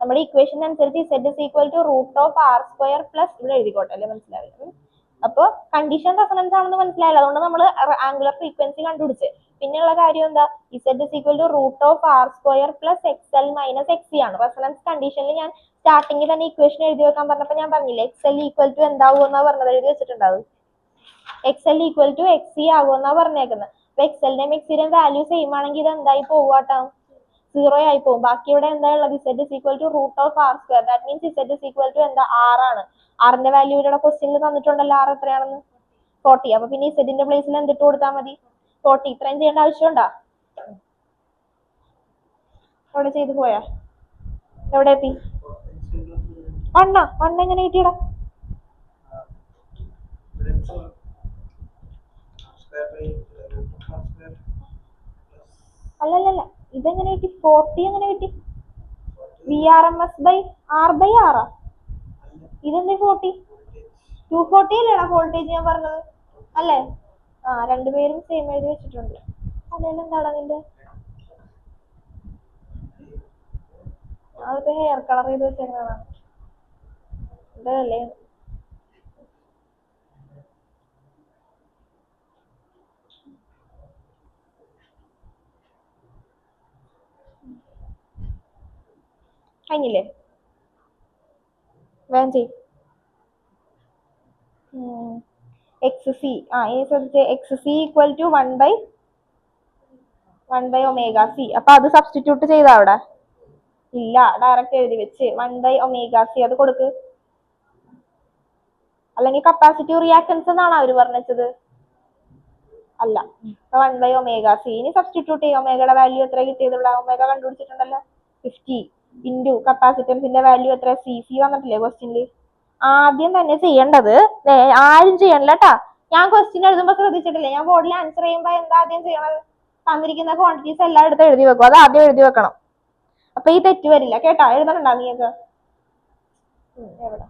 നമ്മുടെ ഇക്വേഷൻ അനുസരിച്ച് Z is equal to √R² plus ഇവിടെ എഴുതിക്കോട്ടെ, അല്ലെ മനസ്സിലാവില്ല. അപ്പോൾ കണ്ടീഷൻ റെസൊണൻസ് ആണെന്ന് മനസ്സിലായില്ല, അതുകൊണ്ട് നമ്മൾ ആംഗുലർ ഫ്രീക്വൻസി കണ്ടുപിടിച്ച്. പിന്നെയുള്ള കാര്യം എന്താ? Z is equal to √R² plus XL minus XC ആണ്. റെസൊണൻസ് കണ്ടീഷനിൽ ഞാൻ സ്റ്റാർട്ടിങ്ങിൽ തന്നെ ഇക്വേഷൻ എഴുതി വെക്കാൻ പറഞ്ഞപ്പോൾ ഞാൻ പറഞ്ഞില്ലേ XL ഈക്വൽ ടു എന്താവും എന്നാ പറഞ്ഞത്, എഴുതി വെച്ചിട്ടുണ്ടാവും. XL ഈക്വൽ ടു XC ആകുമെന്നാ പറഞ്ഞേക്കുന്നത്. അപ്പൊ XLന്റെയും XCയുടെയും വാല്യൂ സെയിം ആണെങ്കിൽ ഇത് എന്തായി പോവാട്ടോ? 0 ആയി പോകും. ബാക്കി ഇവിടെ എന്താ ഉള്ളത്? Z is equal to √R². That means Z is equal to എന്താ? R ആണ്. R ന്റെ വാല്യൂ ഇവിടെ ക്വസ്റ്റ്യനിൽ തന്നിട്ടുണ്ടല്ലോ, R എത്രയാണെന്ന്? 40. അപ്പൊ പിന്നെ Z ന്റെ പ്ലേസിൽ എന്തിട്ട് കൊടുത്താൽ മതി? 40. ഇത്രയും ചെയ്യേണ്ട ആവശ്യമുണ്ടോ? അവിടെ ചെയ്തു പോയാ? എവിടെ എത്തി? വണ്ണ എങ്ങനെ കിട്ടിയടാ? അല്ലല്ല, ഇതെങ്ങനെ കിട്ടി? 40 എങ്ങനെ കിട്ടി? VRMS by R/R. ഇതെന്താ 40? 240 അല്ലേടാ വോൾട്ടേജ് ഞാൻ പറഞ്ഞത്, അല്ലേ? രണ്ടുപേരും സെയിം എഴുതി വെച്ചിട്ടുണ്ട്. അതിലെന്താടാ നിന്റെ? അതിപ്പോ ഹെയർ കളർ ചെയ്ത് വെച്ചേക്കണ ഇതല്ലേ? കഴിഞ്ഞില്ലേ? വേഗം ചെയ്. XC ഇനി ശ്രദ്ധിച്ച്, XC ഈക്വൽ ടു 1/ωc. അപ്പൊ അത് സബ്സ്റ്റിറ്റ്യൂട്ട് ചെയ്താ അവിടെ? ഇല്ല, ഡയറക്റ്റ് എഴുതി വെച്ച് 1/ωc അത് കൊടുക്ക്. അല്ലെങ്കിൽ കപ്പാസിറ്റീവ് റിയാക്ടൻസ് എന്നാണ് അവര് പറഞ്ഞത്? അല്ല, 1/ωc. ഇനി സബ്സ്റ്റിറ്റ്യൂട്ട് ചെയ്യും. ഒമേഗയുടെ വാല്യൂ എത്ര കിട്ടിയത്? ഇവിടെ ഒമേഗ കണ്ടുപിടിച്ചിട്ടുണ്ടല്ലോ, 50 ഇൻറ്റു കപ്പാസിറ്റൻസിന്റെ വാല്യൂ എത്ര? CC വന്നിട്ടില്ലേ ക്വസ്റ്റ്യനിൽ? ആദ്യം തന്നെ ചെയ്യേണ്ടത് ആരും ചെയ്യണില്ല കേട്ടാ. ഞാൻ ക്വസ്റ്റ്യൻ എഴുതുമ്പോ ശ്രദ്ധിച്ചിട്ടില്ലേ, ഞാൻ ബോർഡിൽ ആൻസർ ചെയ്യുമ്പോ എന്താ ആദ്യം ചെയ്യണത്? തന്നിരിക്കുന്ന ക്വാണ്ടിറ്റീസ് എല്ലായിടത്തും എഴുതി വെക്കും. അത് ആദ്യം എഴുതി വെക്കണം. അപ്പൊ ഈ തെറ്റ് വരില്ല കേട്ടാ. എഴുതണുണ്ടോ നീയൊക്കെ? എവിടെ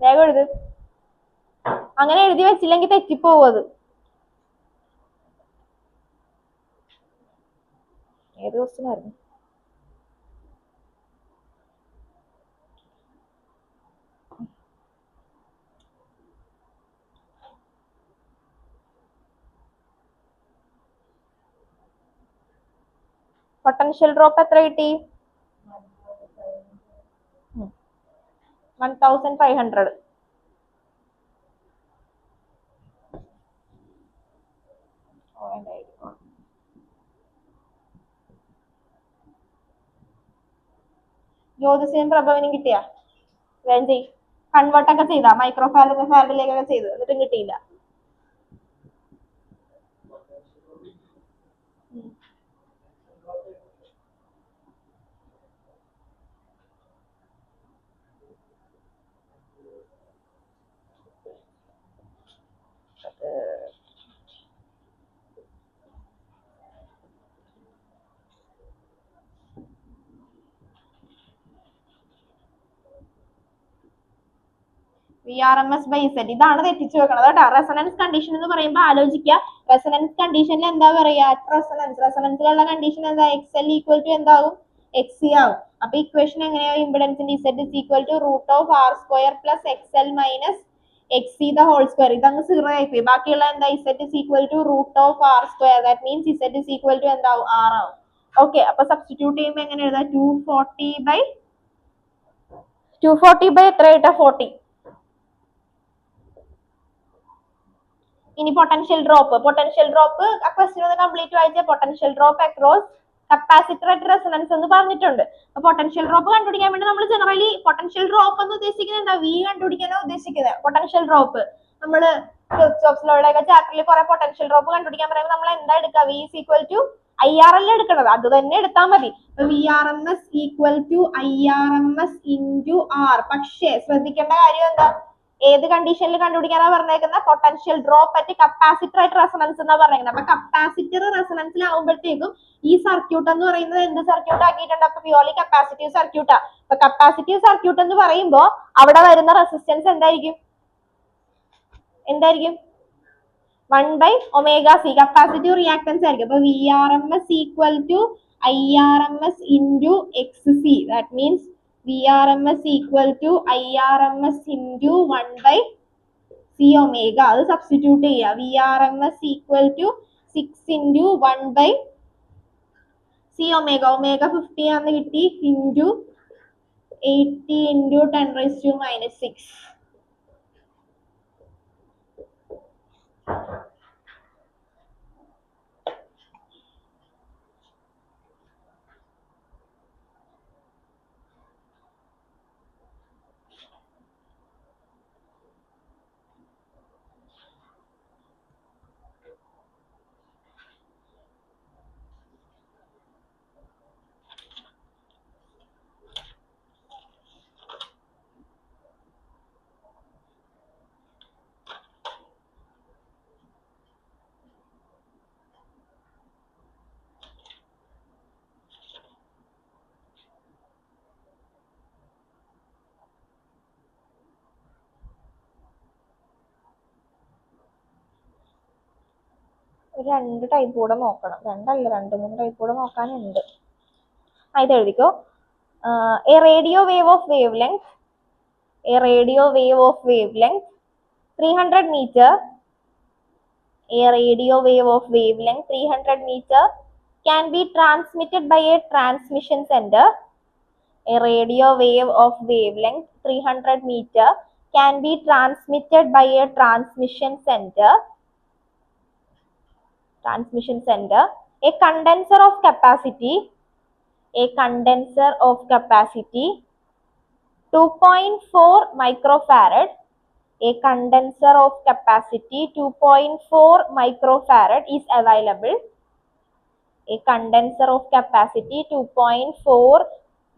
വേഗം എഴുത്. അങ്ങനെ എഴുതി വെച്ചില്ലെങ്കിൽ തെറ്റിപ്പോവും അത്. ഏത് ക്വസ്റ്റ്യൻ ആയിരുന്നു? പൊട്ടൻഷ്യൽ ഡ്രോപ്പ് എത്ര കിട്ടി? 1500. ജ്യോതിസിനും പ്രഭവനും കിട്ടിയാ? വേഗം ചെയ്. കൺവേർട്ട് ഒക്കെ ചെയ്താ? മൈക്രോ ഫാരഡ് ഫാരഡിലേക്കൊക്കെ ചെയ്തു, എന്നിട്ടും കിട്ടിയില്ല. VRMS by Z ഇതാണ് തെറ്റിച്ചു വെക്കണത് കേട്ടോ. റെസണൻസ് കണ്ടീഷൻ എന്ന് പറയുമ്പോൾ ആലോചിക്കുക. റെസണൻസ് കണ്ടീഷനിൽ എന്താ പറയാ? റെസണൻസിലുള്ള കണ്ടീഷൻ എന്താ? XL ഈക്വൽ ടു എന്താവും? XC ആവും. അപ്പൊ ഇക്വേഷൻ എങ്ങനെയാ? ഇമ്പിഡൻസിന്റെ Z is equal to root of R square plus XL minus XC the whole square. ഇതങ്ങ് 0 ആയിപ്പോയി. ബാക്കിയുള്ള എന്താ? Z is equal to root of R square. That means Z is equal to എന്താവും? R ആവും. Okay, അപ്പൊ substitute ചെയ്യുമ്പോൾ എങ്ങനെ എഴുതാം? 240 by എത്ര കിട്ടാ? 40. ഇനി പൊട്ടൻഷ്യൽ ഡ്രോപ്പ് ആ ക്വസ്റ്റ്യൻ ഒന്ന് കംപ്ലീറ്റ് വായിച്ച potential drop across capacitor at resonance എന്ന് പറഞ്ഞിട്ടുണ്ട്. അപ്പൊ പൊട്ടൻഷ്യൽ ഡ്രോപ്പ് കണ്ടുപിടിക്കാൻ വേണ്ടി നമ്മൾ ജനറലി പൊട്ടൻഷ്യൽ ഡ്രോപ്പ് എന്ന് ഉദ്ദേശിക്കുന്നത് എന്താ? V കണ്ടുപിടിക്കാനാണ് ഉദ്ദേശിക്കുന്നത്. പൊട്ടൻഷ്യൽ ഡ്രോപ്പ് നമ്മള് ലോയുടെ ചാപ്റ്ററിൽ കുറെ പൊട്ടൻഷ്യൽ ഡ്രോപ്പ് കണ്ടുപിടിക്കാൻ പറയുമ്പോൾ നമ്മൾ എന്താ എടുക്കുക? V is equal to IRL എടുക്കണത്. അത് തന്നെ എടുത്താൽ മതി. VRMS equal to IRMS into R. പക്ഷേ ശ്രദ്ധിക്കേണ്ട കാര്യം എന്താ? ഏത് കണ്ടീഷനിൽ കണ്ടുപിടിക്കാനാ പറഞ്ഞേക്കുന്ന? പൊട്ടൻഷ്യൽ ഡ്രോപ്പ് അറ്റ് കപ്പാസിറ്റർ ആയിട്ട് റെസൊണൻസ് എന്നാ പറഞ്ഞേക്കുന്നത്. അപ്പൊ കപ്പാസിറ്റർ റെസൊണൻസിലാവുമ്പോഴത്തേക്കും ഈ സർക്യൂട്ട് എന്ന് പറയുന്നത് എന്ത് സർക്യൂട്ട് ആക്കിയിട്ടുണ്ട്? അപ്പൊ പ്യൂർലി കപ്പാസിറ്റീവ് സർക്യൂട്ടാ. അപ്പൊ കപ്പാസിറ്റീവ് സർക്യൂട്ട് എന്ന് പറയുമ്പോ അവിടെ വരുന്ന റെസിസ്റ്റൻസ് എന്തായിരിക്കും? 1/ωc കപ്പാസിറ്റീവ് റിയാക്ടൻസ് ആയിരിക്കും. അപ്പൊ VRMS equal to IRMS into XC. That means VRMS equal to IRMS into 1/C omega. അത് സബ്സ്റ്റിറ്റ്യൂട്ട് ചെയ്യുക. VRMS equal to 6 into 1/C omega. omega 50 ആണെന്ന് കിട്ടി. into 80 into 10⁻⁻6. രണ്ട് ടൈപ്പ് കൂടെ നോക്കണം. രണ്ടല്ല, 2-3 ടൈപ്പ് കൂടെ നോക്കാനുണ്ട്. ഇത് എഴുതിക്കോ. A radio wave of wavelength 300 meter. A radio wave of wavelength 300 meter can be transmitted by a transmission center. A radio wave of wavelength 300 meter can be transmitted by a transmission center. A condenser of capacity 2.4 microfarad. A condenser of capacity 2.4 microfarad is available. A condenser of capacity 2.4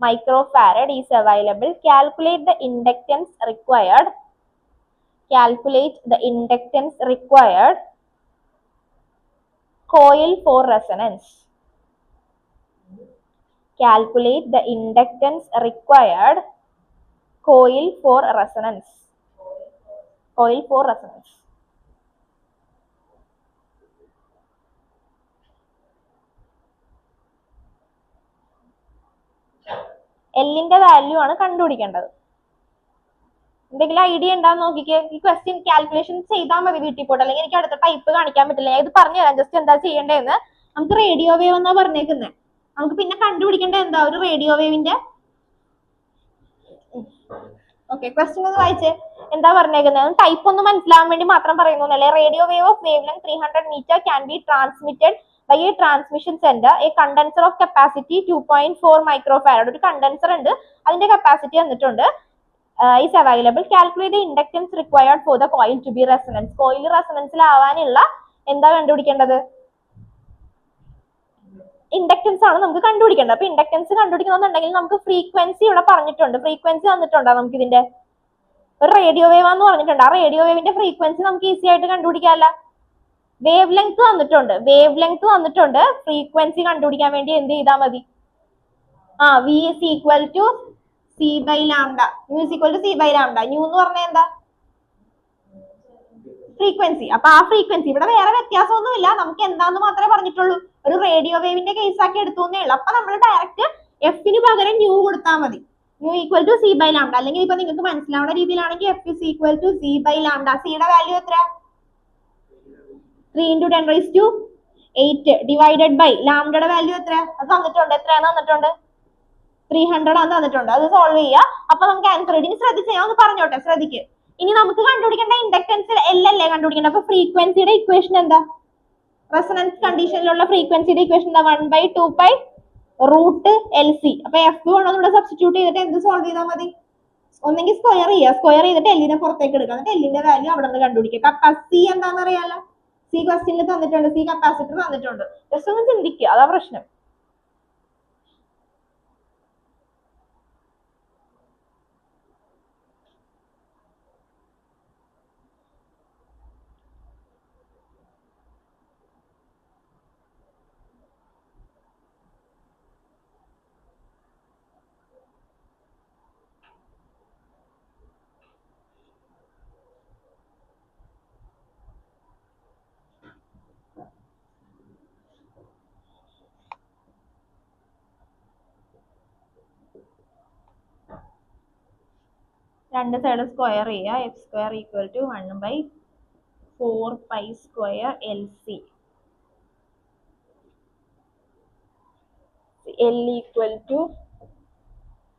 microfarad is available. Calculate the inductance required. Calculate the inductance required. Coil for resonance. Calculate the inductance required. Coil for resonance. Coil for resonance. എല്ലിന്റെ value ആണ് കണ്ടുപിടിക്കേണ്ടത്. എന്തെങ്കിലും idea ഉണ്ടാന്ന് നോക്കിക്കേ. ഈ question calculation ചെയ്താൽ മതി വീട്ടിൽ പോയിട്ട്, അല്ലെങ്കിൽ എനിക്ക് അടുത്ത ടൈപ്പ് കാണിക്കാൻ പറ്റില്ല. ഞാൻ ഇത് പറഞ്ഞു തരാം ജസ്റ്റ് എന്താ ചെയ്യേണ്ടതെന്ന്. നമുക്ക് റേഡിയോ വേവ് എന്നാ പറഞ്ഞേക്കുന്നത്. നമുക്ക് പിന്നെ കണ്ടുപിടിക്കേണ്ടത് എന്താ, ഒരു റേഡിയോ വേവിന്റെ ഓക്കെ ക്വസ്റ്റ്യൻ ഒന്ന് വായിച്ചേ. എന്താ പറഞ്ഞേക്കുന്നത് ടൈപ്പ് ഒന്ന് മനസ്സിലാവാൻ വേണ്ടി മാത്രം പറയുന്നല്ലേ. Radio wave of wavelength 300 metre can be transmitted by a transmission center, a condenser of capacity 2.4 microfarad. ഒരു കണ്ടൻസർ ഉണ്ട്, അതിന്റെ കപ്പാസിറ്റി തന്നിട്ടുണ്ട്. Is available. Calculate the inductance required for the coil to be resonance. Coil റെസൊണൻസിലാവാനുള്ള എന്താ കണ്ടുപിടിക്കേണ്ടത്, inductance ആണ് നമുക്ക് കണ്ടുപിടിക്കേണ്ടത്. അപ്പൊ ഇൻഡക്ടൻസ് കണ്ടുപിടിക്കണമെന്നുണ്ടെങ്കിൽ നമുക്ക് ഫ്രീക്വൻസി ഇവിടെ പറഞ്ഞിട്ടുണ്ട്, ഫ്രീക്വൻസി തന്നിട്ടുണ്ടോ നമുക്ക് ഇതിന്റെ. ഒരു റേഡിയോ വേവ് എന്ന് പറഞ്ഞിട്ടുണ്ട്, ആ റേഡിയോ വേവിന്റെ ഫ്രീക്വൻസി നമുക്ക് ഈസി ആയിട്ട് കണ്ടുപിടിക്കാമല്ല. വേവ് ലെങ്ത് തന്നിട്ടുണ്ട്, വേവ് ലെങ്ത് തന്നിട്ടുണ്ട്. ഫ്രീക്വൻസി കണ്ടുപിടിക്കാൻ വേണ്ടി എന്ത് ചെയ്താൽ മതി, V is equal to C by lambda. U is equal to C by lambda. U എന്ന് പറഞ്ഞാൽ എന്താ, ഫ്രീക്വൻസി. അപ്പൊ ആ ഫ്രീക്വൻസി ഇവിടെ വേറെ വ്യത്യാസമൊന്നുമില്ല, നമുക്ക് എന്താന്ന് മാത്രമേ പറഞ്ഞിട്ടുള്ളൂ. ഒരു റേഡിയോ വേവിന്റെ കേസ് ആക്കി എടുത്തേ ഉള്ളൂ. അപ്പൊ നമ്മൾ ഡയറക്റ്റ് എഫിന് പകരം ന്യൂ കൊടുത്താൽ മതി. Nu equal to C by lambda. അല്ലെങ്കിൽ ഇപ്പൊ നിങ്ങൾക്ക് മനസ്സിലാവുന്ന രീതിയിലാണെങ്കിൽ F is equal to C by lambda. സിയുടെ വാല്യൂ എത്ര, 3 into 10 raised to 8 divided by ലാംഡയുടെ വാല്യൂ എത്ര, അത് തന്നിട്ടുണ്ട്. എത്രയാണ് തന്നിട്ടുണ്ട്, 300 ആണ് തന്നിട്ടുണ്ട്. അത് സോൾവ് ചെയ്യുക. അപ്പൊ നമുക്ക് ആൻസർ ഇനി ശ്രദ്ധിച്ച് ഞാൻ ഒന്ന് പറഞ്ഞോട്ടെ, ശ്രദ്ധിക്ക്. ഇനി നമുക്ക് കണ്ടുപിടിക്കേണ്ട ഇൻഡക്ടൻസ് എൽ അല്ലേ കണ്ടുപിടിക്കേണ്ടത്. അപ്പൊ ഫ്രീക്വൻസിയുടെ ഇക്വേഷൻ എന്താ, റെസൊണൻസ് കണ്ടീഷനിലുള്ള ഫ്രീക്വൻസിയുടെ ഇക്വേഷൻ എന്താ, 1/2 പൈ റൂട്ട് എൽ സി. അപ്പൊ എഫ് വേണം ഇവിടെ സബ്സ്റ്റിറ്റ്യൂട്ട് ചെയ്തിട്ട് എന്ത് സോൾവ് ചെയ്താൽ മതി, ഒന്നെങ്കിൽ സ്ക്വയർ ചെയ്യുക, സ്ക്വയർ ചെയ്തിട്ട് എല്ലിനെ പുറത്തേക്ക് എടുക്കുക, എന്നിട്ട് എല്ലിന്റെ വാല്യൂ അവിടെ നിന്ന് കണ്ടുപിടിക്കുക. കപ്പാസിറ്റി എന്താണെന്ന് അറിയാലോ, സി ക്വസ്റ്റ്യനിൽ തന്നിട്ടുണ്ട്, സി കപ്പാസിറ്റർ തന്നിട്ടുണ്ട്. ജസ്റ്റ് ഒന്ന് ചിന്തിക്കുക, അതാ പ്രശ്നം. രണ്ട് സൈഡ് സ്ക്വയർ ചെയ്യുക. F square equal to 1/4 pi square L C. L equal to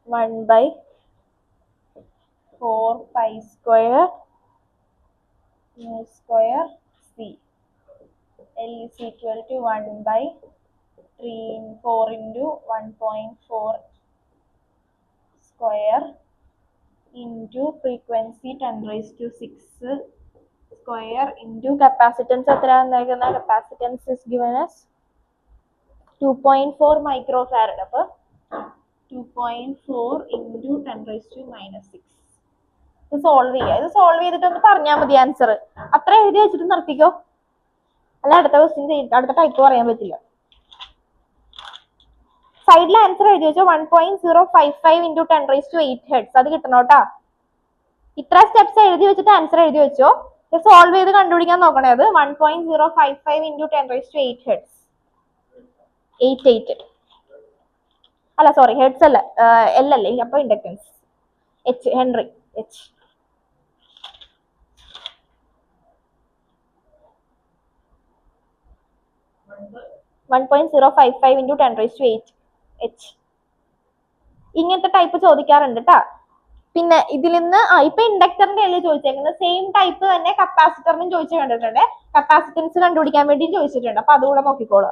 1/4 pi square square C. L is equal to 1/4 into 1.4 square into frequency 10 raised to 6 square into capacitance എത്ര തന്നേക്കുന്ന, capacitance is given as 2.4 microfarad. അപ്പൊ 2.4 into 10 raised to -6. ഇത് solve ചെയ്യുക. ഇത് solve ചെയ്തിട്ട് ഒന്ന് പറഞ്ഞാൽ മതി answer. അത്ര എഴുതി വെച്ചിട്ട് നിർത്തിക്കോ, അല്ല അടുത്ത ക്വസ്റ്റ്യൻ അടുത്ത ടൈപ്പ് പറയാൻ പറ്റില്ല. സൈഡിൽ ആൻസർ എഴുതി വെച്ചോ, 1.055 into 10 raised to 8 ഹെർട്സ്. അത് കിട്ടണോട്ടാ. ഇത്ര സ്റ്റെപ്സ് എഴുതി വെച്ചിട്ട് ആൻസർ എഴുതി വെച്ചോ. സോൾവ് ചെയ്ത് കണ്ടുപിടിക്കാൻ നോക്കണേ. അത് 1.055 into 10 raised to 8 ഹെർട്സ്. 88 അല്ല സോറി, ഹെർട്സ് അല്ല, എൽ അല്ലേ, അപ്പൊ inductance H, Henry H. (1.055 into 10 raised to 8 H. ഇങ്ങനത്തെ ടൈപ്പ് ചോദിക്കാറുണ്ട് കേട്ടാ. പിന്നെ ഇതിൽ നിന്ന് ഇപ്പൊ ഇൻഡക്ടറിന്റെ അല്ലേ ചോദിച്ചേക്കുന്നത്, സെയിം ടൈപ്പ് തന്നെ കപ്പാസിറ്ററിനും ചോദിച്ചു കണ്ടിട്ടുണ്ട്. കപ്പാസിറ്റൻസ് കണ്ടുപിടിക്കാൻ വേണ്ടി ചോദിച്ചിട്ടുണ്ട്. അപ്പൊ അതുകൂടെ നോക്കിക്കോളൂ.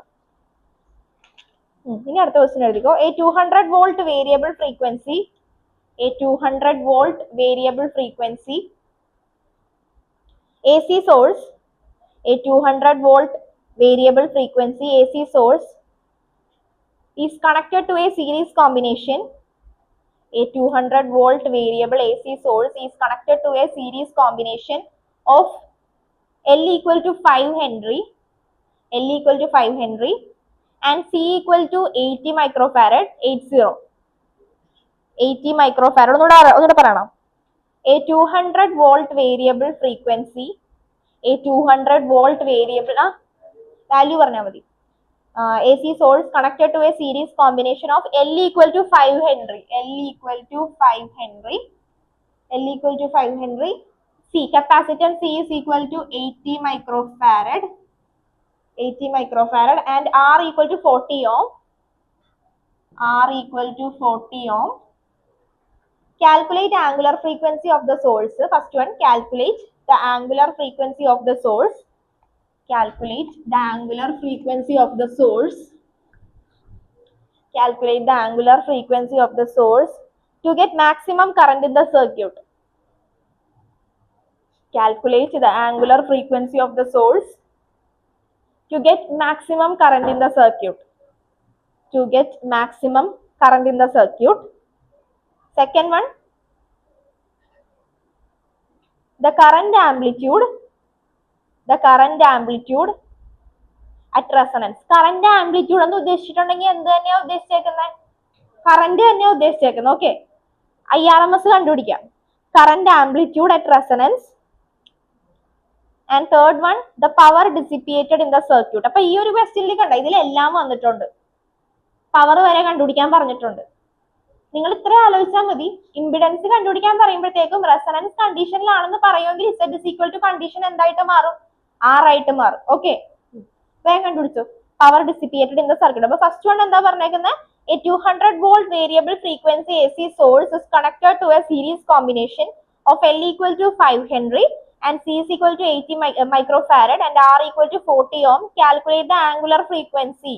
ഇനി അടുത്ത ക്വസ്റ്റ്യൻ എഴുതിക്കോ. A 200 volt variable frequency, a 200 volt variable frequency AC source, a 200 volt variable frequency AC source is connected to a series combination A 200 volt variable AC source is connected to a series combination of L equal to 5 Henry, and C equal to 80 microfarad, 80 microfarad. ഒന്നുകൂടെ പറയണം. A 200 volt variable frequency, a 200 volt variable value പറഞ്ഞാൽ മതി. AC source connected to a series combination of L equal to 5 Henry, C capacitance C is equal to 80 microfarad, and R equal to 40 ohm. Calculate angular frequency of the source. First one, calculate the angular frequency of the source. To get maximum current in the circuit. Calculate the angular frequency of the source to get maximum current in the circuit. Second one, the current amplitude at resonance. Current amplitude എന്ന് ഉദ്ദേശിച്ചിട്ടുണ്ടെങ്കിൽ എന്ത് തന്നെയാ ഉദ്ദേശിച്ചേക്കുന്നത്? Current തന്നെയാ ഉദ്ദേശിച്ചേക്കുന്നത്. Okay, IRMS കണ്ടുപിടിക്കാം. Current amplitude at resonance. And third one, the power dissipated in the circuit. അപ്പൊ ഈ ഒരു ക്വസ്റ്റ്യനിൽ കണ്ട ഇതിലെല്ലാം വന്നിട്ടുണ്ട്. പവർ വരെ കണ്ടുപിടിക്കാൻ പറഞ്ഞിട്ടുണ്ട്. നിങ്ങൾ ഇത്ര ആലോചിച്ചാൽ മതി. ഇമ്പിഡൻസ് കണ്ടുപിടിക്കാൻ പറയുമ്പോഴത്തേക്കും റെസണൻസ് കണ്ടീഷനിലാണെന്ന് പറയുമെങ്കിൽ Z is equal to condition എന്തായിട്ട് മാറും? R ആയിട്ട് മാറും. ഓക്കെ, വേഗം കണ്ടുപിടിച്ചു. Power dissipated in the circuit. അപ്പൊ ഫസ്റ്റ് വൺ എന്താ പറഞ്ഞേക്കുന്നത്? A 200 volt variable frequency AC source is connected to a series combination of L equal to 5 Henry and C is equal to 80 microfarad and R equal to 40 ohm. Calculate the angular frequency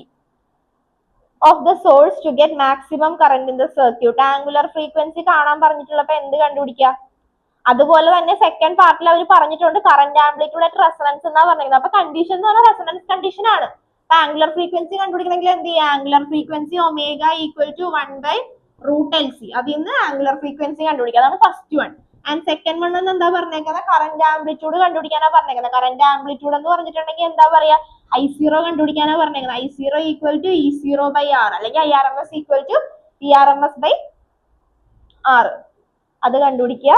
of the source to get maximum current in the circuit. Angular frequency കാണാൻ പറഞ്ഞിട്ടുള്ളപ്പോൾ എന്ത് കണ്ടുപിടിക്കുക? അതുപോലെ തന്നെ second പാർട്ടിൽ അവർ പറഞ്ഞിട്ടുണ്ട് current amplitude at resonance എന്നാ പറഞ്ഞിരിക്കുന്നത്. അപ്പൊ കണ്ടീഷൻ എന്ന് പറഞ്ഞാൽ റെസണൻസ് കണ്ടീഷൻ ആണ്. അപ്പൊ ആംഗുലർ ഫ്രീക്വൻസി കണ്ടുപിടിക്കണമെങ്കിൽ എന്ത് ചെയ്യുക? Angular frequency omega equal to 1/√LC. അതിൽ നിന്ന് ആംഗുലർ ഫ്രീക്വൻസി കണ്ടുപിടിക്കുക. അതാണ് first one. And second one എന്ന് എന്താ പറഞ്ഞേക്കുന്നത്? കറന്റ് ആംപ്ലിറ്റ്യൂഡ് കണ്ടുപിടിക്കാനാ പറഞ്ഞേക്കുന്നത്. കറന്റ് ആംപ്ലിറ്റ്യൂഡ് എന്ന് പറഞ്ഞിട്ടുണ്ടെങ്കിൽ എന്താ പറയാ? I0 കണ്ടുപിടിക്കാനാ പറഞ്ഞേക്കുന്നത്. I0 ഈക്വൽ ടു E0/R അല്ലെങ്കിൽ IRMS ഈക്വൽ ടു PRMS/R. അത് കണ്ടുപിടിക്കുക.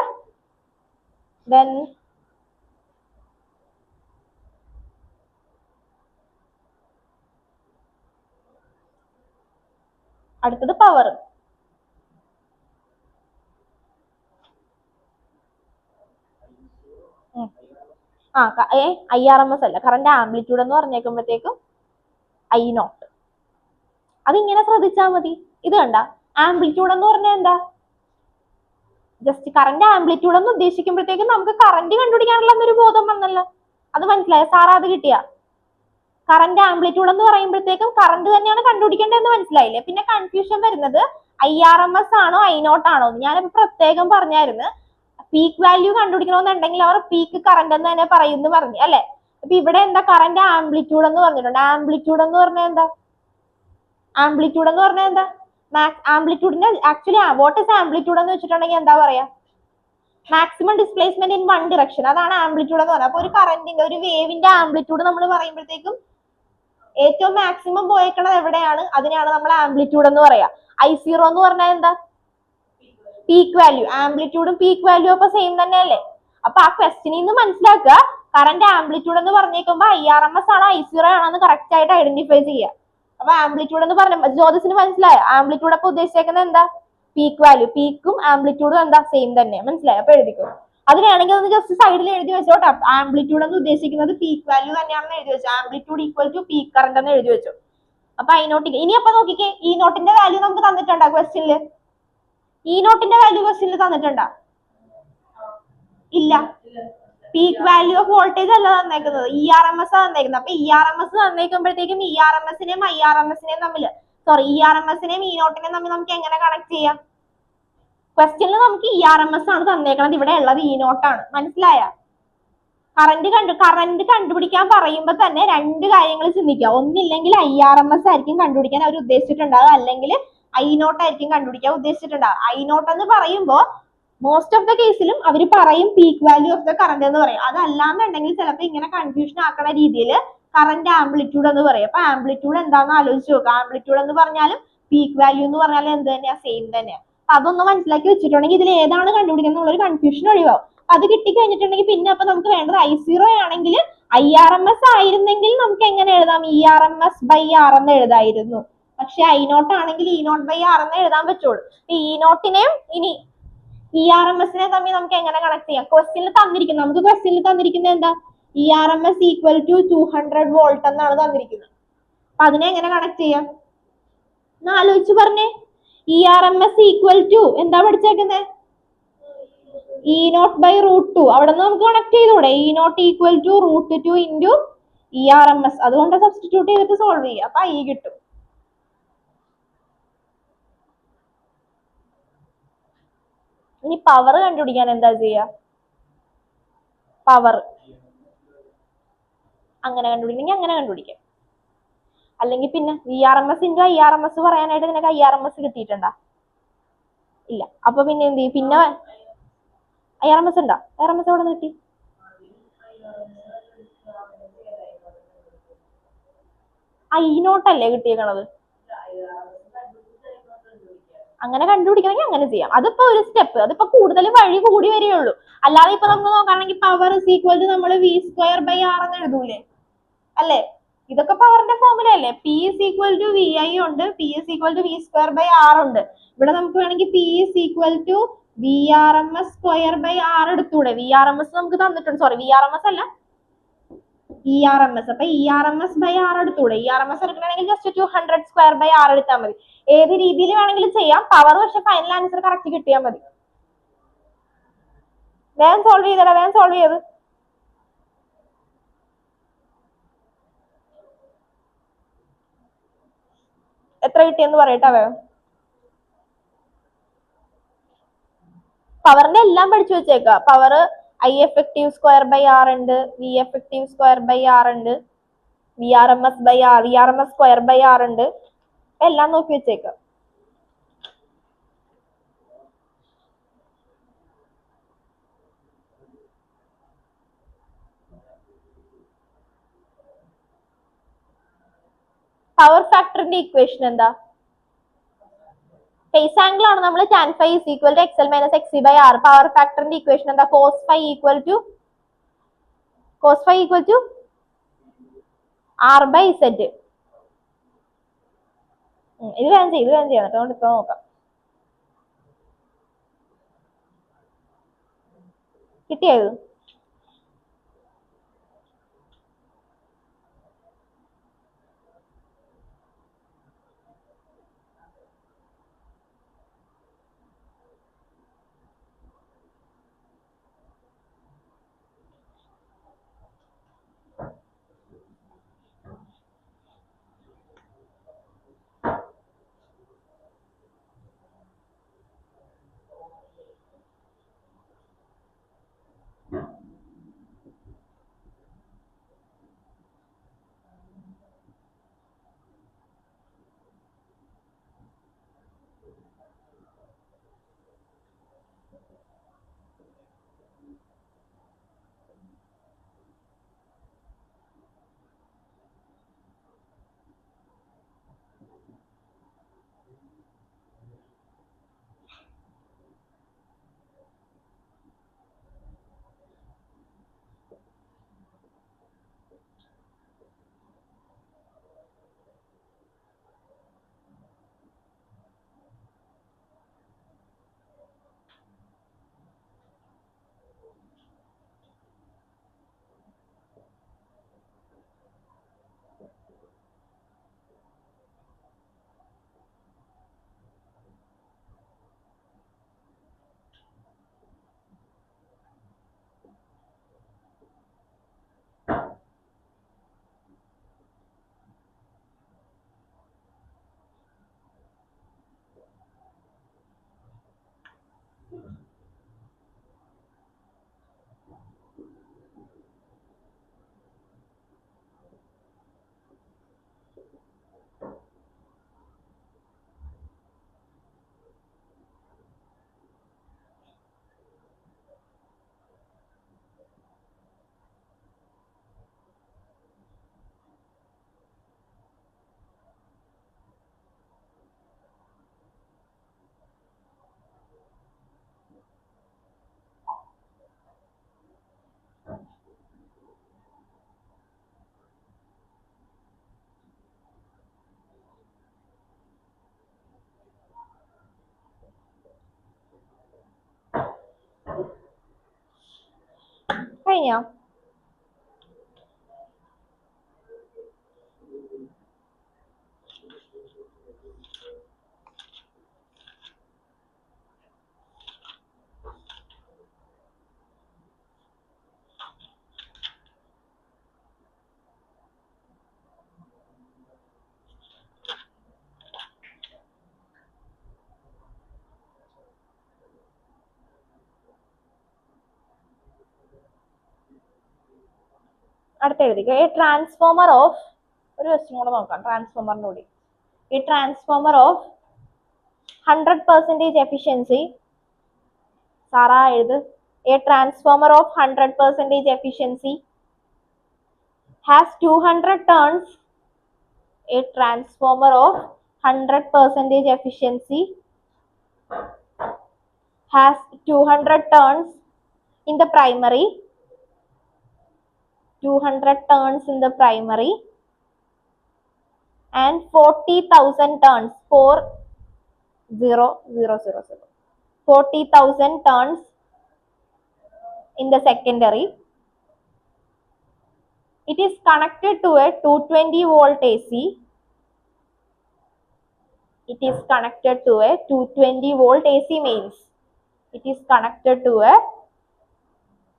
Then അടുത്തത് പവർ. IRMS അല്ല, കറന്റ് ആംപ്ലിറ്റ്യൂഡ് എന്ന് പറഞ്ഞേക്കുമ്പോഴത്തേക്കും I0. അതിങ്ങനെ ശ്രദ്ധിച്ചാൽ മതി. ഇത് കണ്ട ആംപ്ലിറ്റ്യൂഡ് എന്ന് പറഞ്ഞാൽ എന്താ? ജസ്റ്റ് കറന്റ് ആംപ്ലിറ്റ്യൂഡ് എന്ന് ഉദ്ദേശിക്കുമ്പോഴത്തേക്കും നമുക്ക് കറന്റ് കണ്ടുപിടിക്കാനുള്ള ഒരു ബോധം വന്നല്ലോ. അത് മനസ്സിലായോ? സാറാ അത് കിട്ടിയ കറന്റ് ആംപ്ലിറ്റ്യൂഡ് എന്ന് പറയുമ്പോഴത്തേക്കും കറന്റ് തന്നെയാണ് കണ്ടുപിടിക്കേണ്ടതെന്ന് മനസ്സിലായില്ലേ? പിന്നെ കൺഫ്യൂഷൻ വരുന്നത് IRMS ആണോ I0 ആണോ? ഞാനിപ്പോ പ്രത്യേകം പറഞ്ഞായിരുന്നു. പീക്ക് വാല്യൂ കണ്ടുപിടിക്കണമെന്നുണ്ടെങ്കിൽ അവർ പീക്ക് കറന്റ് എന്ന് തന്നെ പറയുന്നു പറഞ്ഞു അല്ലെ? അപ്പൊ ഇവിടെ എന്താ? കറന്റ് ആംപ്ലിറ്റ്യൂഡ് എന്ന് പറഞ്ഞിട്ടുണ്ട്. ആംപ്ലിറ്റ്യൂഡ് എന്ന് പറഞ്ഞാൽ എന്താ? ആംപ്ലിറ്റ്യൂഡിന്റെ ആക്ച്വലി വാട്ട് ഇസ് ആംപ്ലിറ്റ്യൂഡ് എന്ന് വെച്ചിട്ടുണ്ടെങ്കിൽ എന്താ പറയാ? Maximum displacement in one direction. അതാണ് ആംപ്ലിറ്റ്യൂഡ് എന്ന് പറയുന്നത്. അപ്പൊ ഒരു കറന്റിന്റെ ഒരു വേവിന്റെ ആംപ്ലിറ്റ്യൂഡ് നമ്മൾ പറയുമ്പോഴത്തേക്കും ഏറ്റവും മാക്സിമം പോയേക്കണത് എവിടെയാണ്? അതിനെയാണ് നമ്മൾ ആംപ്ലിറ്റ്യൂഡ് എന്ന് പറയാ. I0 എന്ന് പറഞ്ഞാൽ എന്താ? Peak value. ആംപ്ലിറ്റ്യൂഡും പീക്ക് വാല്യൂ അപ്പൊ സെയിം തന്നെയല്ലേ? അപ്പൊ ആ ക്വസ്റ്റ്യനിൽ നിന്ന് മനസ്സിലാക്കുക കറന്റ് ആംപ്ലിറ്റ്യൂഡ് എന്ന് പറഞ്ഞേക്കുമ്പോ IRMS ആണോ I0 ആണോ എന്ന് കറക്റ്റ് ആയിട്ട് ഐഡന്റിഫൈ ചെയ്യുക. അപ്പൊ ആംപ്ലിറ്റ്യൂഡ് എന്ന് പറഞ്ഞ ജ്യോതിസിന് മനസ്സിലായോ? ആംപ്ലിറ്റ്യൂഡ് അപ്പൊ ഉദ്ദേശിച്ചേക്കുന്നത് എന്താ? Peak value. പീക്കും ആംപ്ലിറ്റ്യൂഡും എന്താ? സെയിം തന്നെ. മനസ്സിലായോ? അപ്പൊ എഴുതിക്കോ. അതിനാണെങ്കിൽ ഒന്ന് ജസ്റ്റ് സൈഡിൽ എഴുതി വെച്ചോട്ടെ. ആംപ്ലിറ്റ്യൂഡ് എന്ന് ഉദ്ദേശിക്കുന്നത് പീക്ക് വാല്യൂ തന്നെയാണെന്ന് എഴുതി വെച്ചു. Amplitude equal to peak current എന്ന് എഴുതി വെച്ചു. അപ്പൊ I0. ഇനി അപ്പൊ നോക്കിക്കേ, E0ന്റെ വാല്യൂ നമുക്ക് തന്നിട്ടുണ്ടോ ക്വസ്റ്റ്യനില്? E0ന്റെ വാല്യൂ ക്വസ്റ്റ്യനിൽ തന്നിട്ടുണ്ടോ? ഇല്ല. പീക്ക് വാല്യൂ ഓഫ് വോൾട്ടേജ് അല്ല തന്നേക്കുന്നത്, ERMS ആണ് തന്നേക്കുന്നത്. അപ്പൊ ERMS തന്നേക്കുമ്പോഴത്തേക്കും ERMSനെയും IRMSനെയും തമ്മിൽ ERMSനെയും E0നെയും തമ്മിൽ നമുക്ക് എങ്ങനെ കണക്ട് ചെയ്യാം? ക്വസ്റ്റ്യനിൽ നമുക്ക് ERMS ആണ് തന്നേക്കുന്നത്, ഇവിടെ ഉള്ളത് E0 ആണ്. മനസ്സിലായ? കറന്റ് കണ്ടുപിടിക്കാൻ പറയുമ്പോ തന്നെ രണ്ട് കാര്യങ്ങൾ ചിന്തിക്കുക. ഒന്നില്ലെങ്കിൽ IRMS ആയിരിക്കും കണ്ടുപിടിക്കാൻ അവർ ഉദ്ദേശിച്ചിട്ടുണ്ടാവുക, അല്ലെങ്കിൽ I0 ആയിരിക്കും കണ്ടുപിടിക്കാൻ ഉദ്ദേശിച്ചിട്ടുണ്ടാവും. I0 എന്ന് പറയുമ്പോൾ മോസ്റ്റ് ഓഫ് ദ കേസിലും അവർ പറയും peak value of the current എന്ന് പറയും. അതല്ലാന്നുണ്ടെങ്കിൽ ചിലപ്പോൾ ഇങ്ങനെ കൺഫ്യൂഷൻ ആക്കണ രീതിയിൽ കറന്റ് ആംപ്ലിറ്റ്യൂഡ് എന്ന് പറയും. അപ്പൊ ആംപ്ലിറ്റ്യൂഡ് എന്താണെന്ന് ആലോചിച്ച് നോക്കുക. ആംപ്ലിറ്റ്യൂഡ് എന്ന് പറഞ്ഞാലും പീക്ക് വാല്യൂ എന്ന് പറഞ്ഞാലും എന്ത് തന്നെയാ, സെയിം തന്നെയാണ്. അതൊന്ന് മനസ്സിലാക്കി വെച്ചിട്ടുണ്ടെങ്കിൽ ഇതിൽ ഏതാണ് കണ്ടുപിടിക്കുന്നത് എന്നുള്ളൊരു കൺഫ്യൂഷൻ ഒഴിവാകും. അത് കിട്ടിക്കഴിഞ്ഞിട്ടുണ്ടെങ്കിൽ പിന്നെ അപ്പൊ നമുക്ക് വേണ്ടത് I0 ആണെങ്കിൽ IRMS ആയിരുന്നെങ്കിൽ നമുക്ക് എങ്ങനെ എഴുതാം, ERMS/R എന്ന് എഴുതായിരുന്നു. പക്ഷെ I0 ആണെങ്കിൽ E0/R എന്ന് എഴുതാൻ പറ്റുള്ളൂ. E0നെയും ഇനി ERMS തമ്മിൽ നമുക്ക് എങ്ങനെ കണക്ട് ചെയ്യാം? ക്വസ്റ്റ്യനിൽ തന്നിരിക്കുന്നത്, നമുക്ക് ക്വസ്റ്റ്യനിൽ തന്നിരിക്കുന്നത് എന്താ, ERMS = 200 വോൾട്ട് എന്നാണ് തന്നിരിക്കുന്നത്. അപ്പൊ അതിനെ എങ്ങനെ കണക്ട് ചെയ്യാം എന്ന് ആലോചിച്ച് പറഞ്ഞേ. ERMS = എന്താ പഠിച്ചേക്കുന്നത്, E0/√2. അവിടെ നിന്ന് നമുക്ക് കണക്ട് ചെയ്തൂടെ, E0 = √2 into ERMS. അതുകൊണ്ട് സബ്സ്റ്റിറ്റ്യൂട്ട് ചെയ്തിട്ട് സോൾവ് ചെയ്യുക. അപ്പൊ I കിട്ടും. ഇനി പവർ കണ്ടുപിടിക്കാൻ എന്താ ചെയ്യുക, പവർ അങ്ങനെ കണ്ടുപിടിക്കണമെങ്കിൽ അങ്ങനെ കണ്ടുപിടിക്കാം. അല്ലെങ്കിൽ പിന്നെ VRMS × IRMS പറയാനായിട്ട് നിനക്ക് IRMS കിട്ടിയിട്ടുണ്ടോ? ഇല്ല. അപ്പൊ പിന്നെ എന്ത് ചെയ്യും, പിന്നെ IRMS ഉണ്ടോ, IRMS എവിടെ നിന്ന് കിട്ടി? I0 അല്ലേ കിട്ടിയേക്കണത്. അങ്ങനെ കണ്ടുപിടിക്കണമെങ്കിൽ അങ്ങനെ ചെയ്യാം. അതിപ്പോ ഒരു സ്റ്റെപ്പ്, അതിപ്പോ കൂടുതൽ വഴി കൂടി വരികയുള്ളൂ. അല്ലാതെ ഇപ്പൊ നമുക്ക് നോക്കുകയാണെങ്കിൽ പവർ = നമ്മൾ V²/R എന്ന് എഴുതൂലേ, അല്ലേ? ഇതൊക്കെ പവറിന്റെ ഫോർമുല അല്ലേ. P = VI ഉണ്ട്, P = V²/R ഉണ്ട്. ഇവിടെ നമുക്ക് വേണമെങ്കിൽ P = VRMS²/R എടുത്തൂടെ. VRMS നമുക്ക് തന്നിട്ടുണ്ട്, സോറി VRMS അല്ല ERMS. അപ്പൊ ERMS/R എടുത്തൂടെ. ERMS എടുക്കണമെങ്കിൽ ജസ്റ്റ് 200² എടുത്താൽ മതി. ഏത് രീതിയിൽ വേണമെങ്കിലും ചെയ്യാം. പവർ പക്ഷെ ഫൈനൽ ആൻസർ കറക്റ്റ് കിട്ടിയാൽ മതി. വേഗം സോൾവ് ചെയ്തടാ, വേഗം സോൾവ് ചെയ്ത്. എത്ര കിട്ടിയെന്ന് പറയട്ടാ വേഗം. പവറിന്റെ എല്ലാം പഠിച്ചു വെച്ചേക്ക. പവർ I_effective²/R ഉണ്ട്, V_effective²/R ഉണ്ട്, VRMS²/R ഉണ്ട്. എല്ലാം നോക്കി വെച്ചേക്ക. പവർ ഫാക്ടറിന്റെ ഇക്വേഷൻ എന്താ? ഫേസ് ആംഗിൾ ആണ് നമ്മൾ tan phi = XL - XC/R. Power ഫാക്ടറിന്റെ ഇക്വേഷൻ എന്താ? cos phi = R/Z. ഇത് വേണം ചെയ്യാം, അതുകൊണ്ട് ഇപ്പൊ നോക്കാം. കിട്ടിയത് കഴിഞ്ഞാ? അടുത്ത എഴുതിക്കോ. എ ട്രാൻസ്ഫോമർ ഓഫ്, ഒരു ക്വസ്റ്റ്യൻ കൂടെ നോക്കാം ട്രാൻസ്ഫോമറിനൂടെ. എ ട്രാൻസ്ഫോമർ ഓഫ് 100% efficiency, സാറാ എഴുത്. A transformer of 100% efficiency has 200 turns. A transformer of 100% efficiency has 200 turns in the primary, 200 turns in the primary, and 40,000 turns, 40,000 turns in the secondary. It is connected to a 220 volt AC. It is connected to a 220 volt AC mains. It is connected to a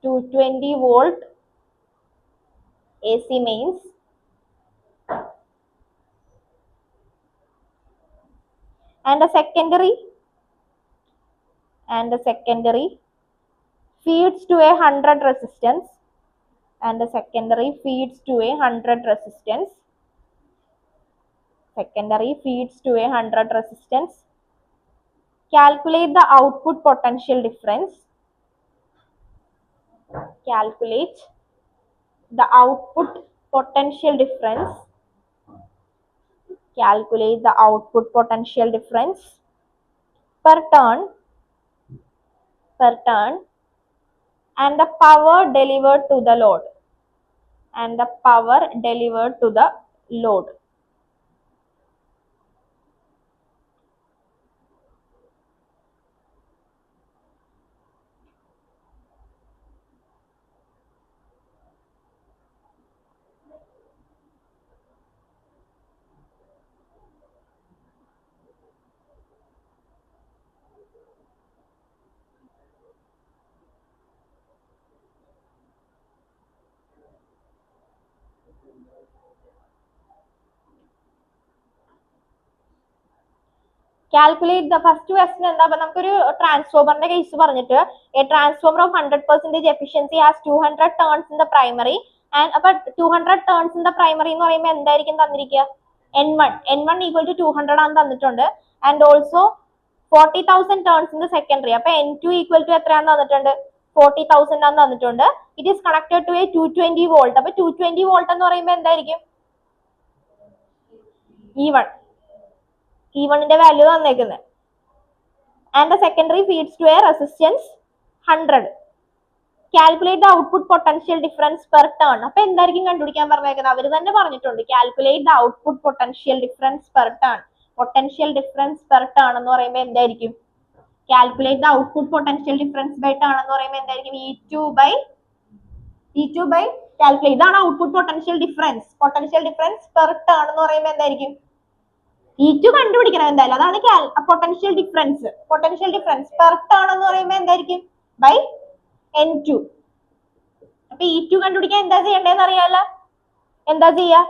220 volt AC mains. And the secondary feeds to a 100 resistance. And the secondary feeds to a 100 resistance. Secondary feeds to a 100 resistance. Calculate the output potential difference. Calculate the output potential difference. Calculate the output potential difference per turn and the power delivered to the load. And the power delivered to the load. Calculate the first question എന്താ? അപ്പൊ നമുക്കൊരു ട്രാൻസ്ഫോമറിന്റെ case പറഞ്ഞിട്ട് a transformer of 100% efficiency has 200 turns in the primary and അപ്പൊ 200 turns in the primary എന്ന് പറയുമ്പോൾ എന്തായിരിക്കും തന്നിരിക്കുക? n1 equal to 200 ആണ് തന്നിട്ടുണ്ട്. And also 40,000 turns in the secondary. അപ്പൊ n2 equal to എത്രയാണെന്ന് തന്നിട്ടുണ്ട്? 40,000 ആണ് തന്നിട്ടുണ്ട്. It is connected to a 220 volt. അപ്പൊ 220 volt എന്ന് പറയുമ്പോൾ എന്തായിരിക്കും? E1ന്റെ value തന്നേക്കുന്നത്. And the secondary feeds to a resistance 100. Calculate the output potential difference per turn. അപ്പൊ എന്തായിരിക്കും കണ്ടുപിടിക്കാൻ പറഞ്ഞേക്കുന്നത്? അവർ തന്നെ പറഞ്ഞിട്ടുണ്ട്. Calculate the output potential difference per turn. Potential difference per turn എന്ന് പറയുമ്പോൾ എന്തായിരിക്കും? Calculate the output potential difference by turn എന്ന് പറയുമ്പോൾ എന്തായിരിക്കും? E2 by calculate. ഇതാണ് output potential difference. Potential difference per turn എന്ന് പറയുമ്പോൾ എന്തായിരിക്കും? E2 കണ്ടുപിടിക്കണം എന്തായാലും. അതാണ് potential difference. Potential difference per turn എന്ന് പറയുമ്പോൾ എന്തായിരിക്കും? By N2. അപ്പൊ E2 കണ്ടുപിടിക്കാൻ എന്താ ചെയ്യേണ്ടതെന്ന് അറിയാലോ. എന്താ ചെയ്യാ?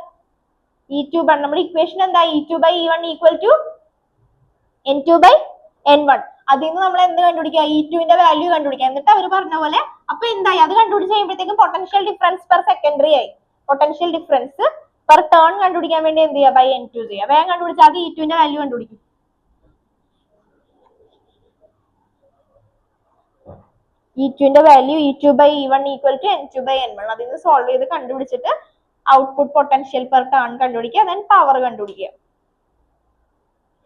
E2 നമ്മുടെ ഇക്വേഷൻ എന്താ? E2 by E1 equal to N2 by N1. അതിൽ നിന്ന് നമ്മൾ എന്ത് കണ്ടുപിടിക്കുക? E2ന്റെ വാല്യൂ കണ്ടുപിടിക്കുക. എന്നിട്ട് അവർ പറഞ്ഞ പോലെ അപ്പൊ എന്തായി? അത് കണ്ടുപിടിച്ച് കഴിയുമ്പോഴത്തേക്കും പൊട്ടൻഷ്യൽ ഡിഫറൻസ് പെർ സെക്കൻഡറി ആയി. പൊട്ടൻഷ്യൽ ഡിഫറൻസ് പെർ ടേൺ കണ്ടുപിടിക്കാൻ വേണ്ടി എന്ത് ചെയ്യുക? ബൈ N2 ചെയ്യുക. വേഗം കണ്ടുപിടിച്ചാൽ അത് E2ന്റെ വാല്യൂ കണ്ടുപിടിക്കും. E2ന്റെ value E2 by E1 equal to N2 by N1. അതിൽ നിന്ന് സോൾവ് ചെയ്ത് കണ്ടുപിടിച്ചിട്ട് ഔട്ട്പുട്ട് പൊട്ടൻഷ്യൽ പെർ ടേൺ കണ്ടുപിടിക്കുക. ദെൻ പവർ കണ്ടുപിടിക്കുക.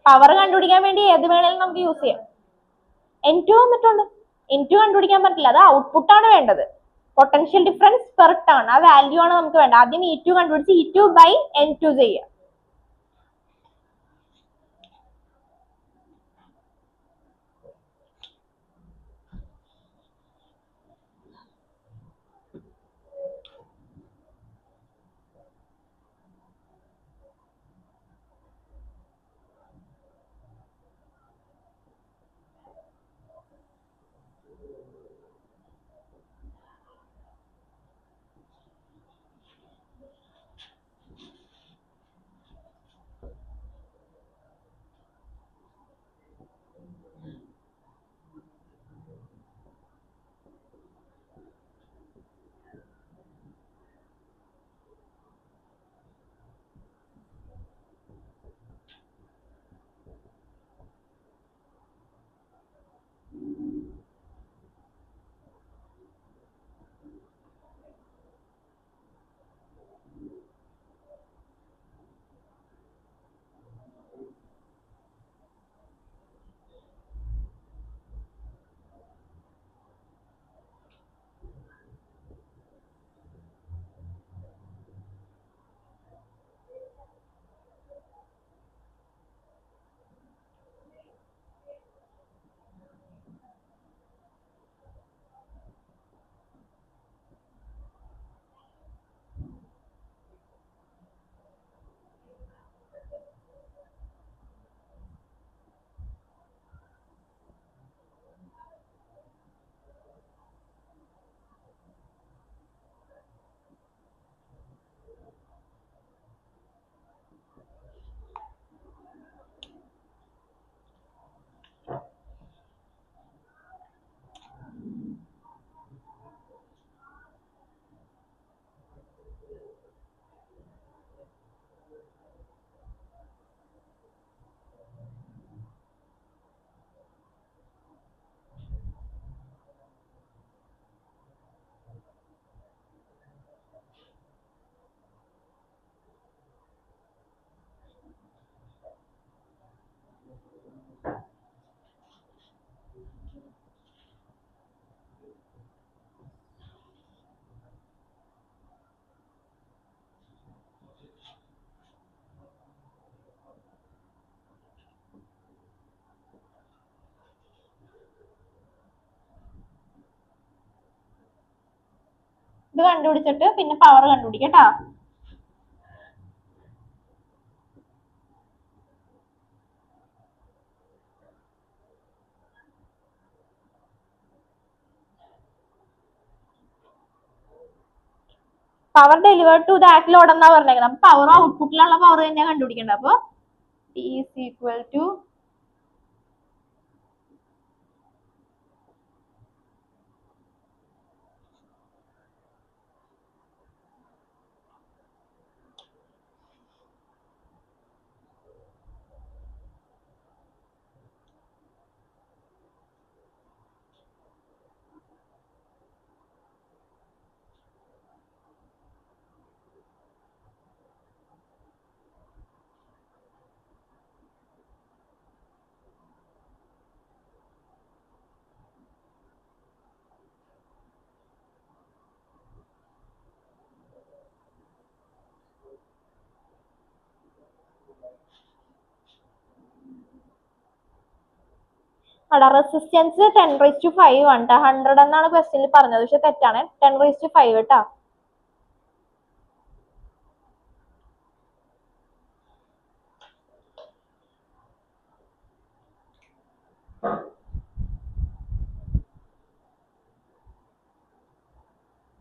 പവർ കണ്ടുപിടിക്കാൻ വേണ്ടി ഏത് വേണേലും നമുക്ക് യൂസ് ചെയ്യാം. N2 വന്നിട്ടുണ്ട്. N2 കണ്ടുപിടിക്കാൻ പറ്റില്ല. അത് ഔട്ട്പുട്ട് ആണ് വേണ്ടത്. പൊട്ടൻഷ്യൽ ഡിഫറൻസ് പെർ ടേൺ ആ വാല്യൂ ആണ് നമുക്ക് വേണ്ടത്. ആദ്യം E2 കണ്ടുപിടിച്ച് E2 by N2 ചെയ്യുക. ഇത് കണ്ടുപിടിച്ചിട്ട് പിന്നെ പവർ കണ്ടുപിടിക്കാം കേട്ടോ. Power delivered to that load എന്നാ പറഞ്ഞേക്കുന്നത്. അപ്പൊ പവർ ഔട്ട്പുട്ടിലുള്ള പവർ തന്നെയാണ് കണ്ടുപിടിക്കേണ്ടത്. അപ്പൊ P is equal to അവിടെ റെസിസ്റ്റൻസ് 10⁵ ആണ് കേട്ടോ. 100 എന്നാണ് ക്വസ്റ്റ്യനിൽ പറഞ്ഞത്, പക്ഷെ തെറ്റാണ്. 10⁵ കേട്ടോ.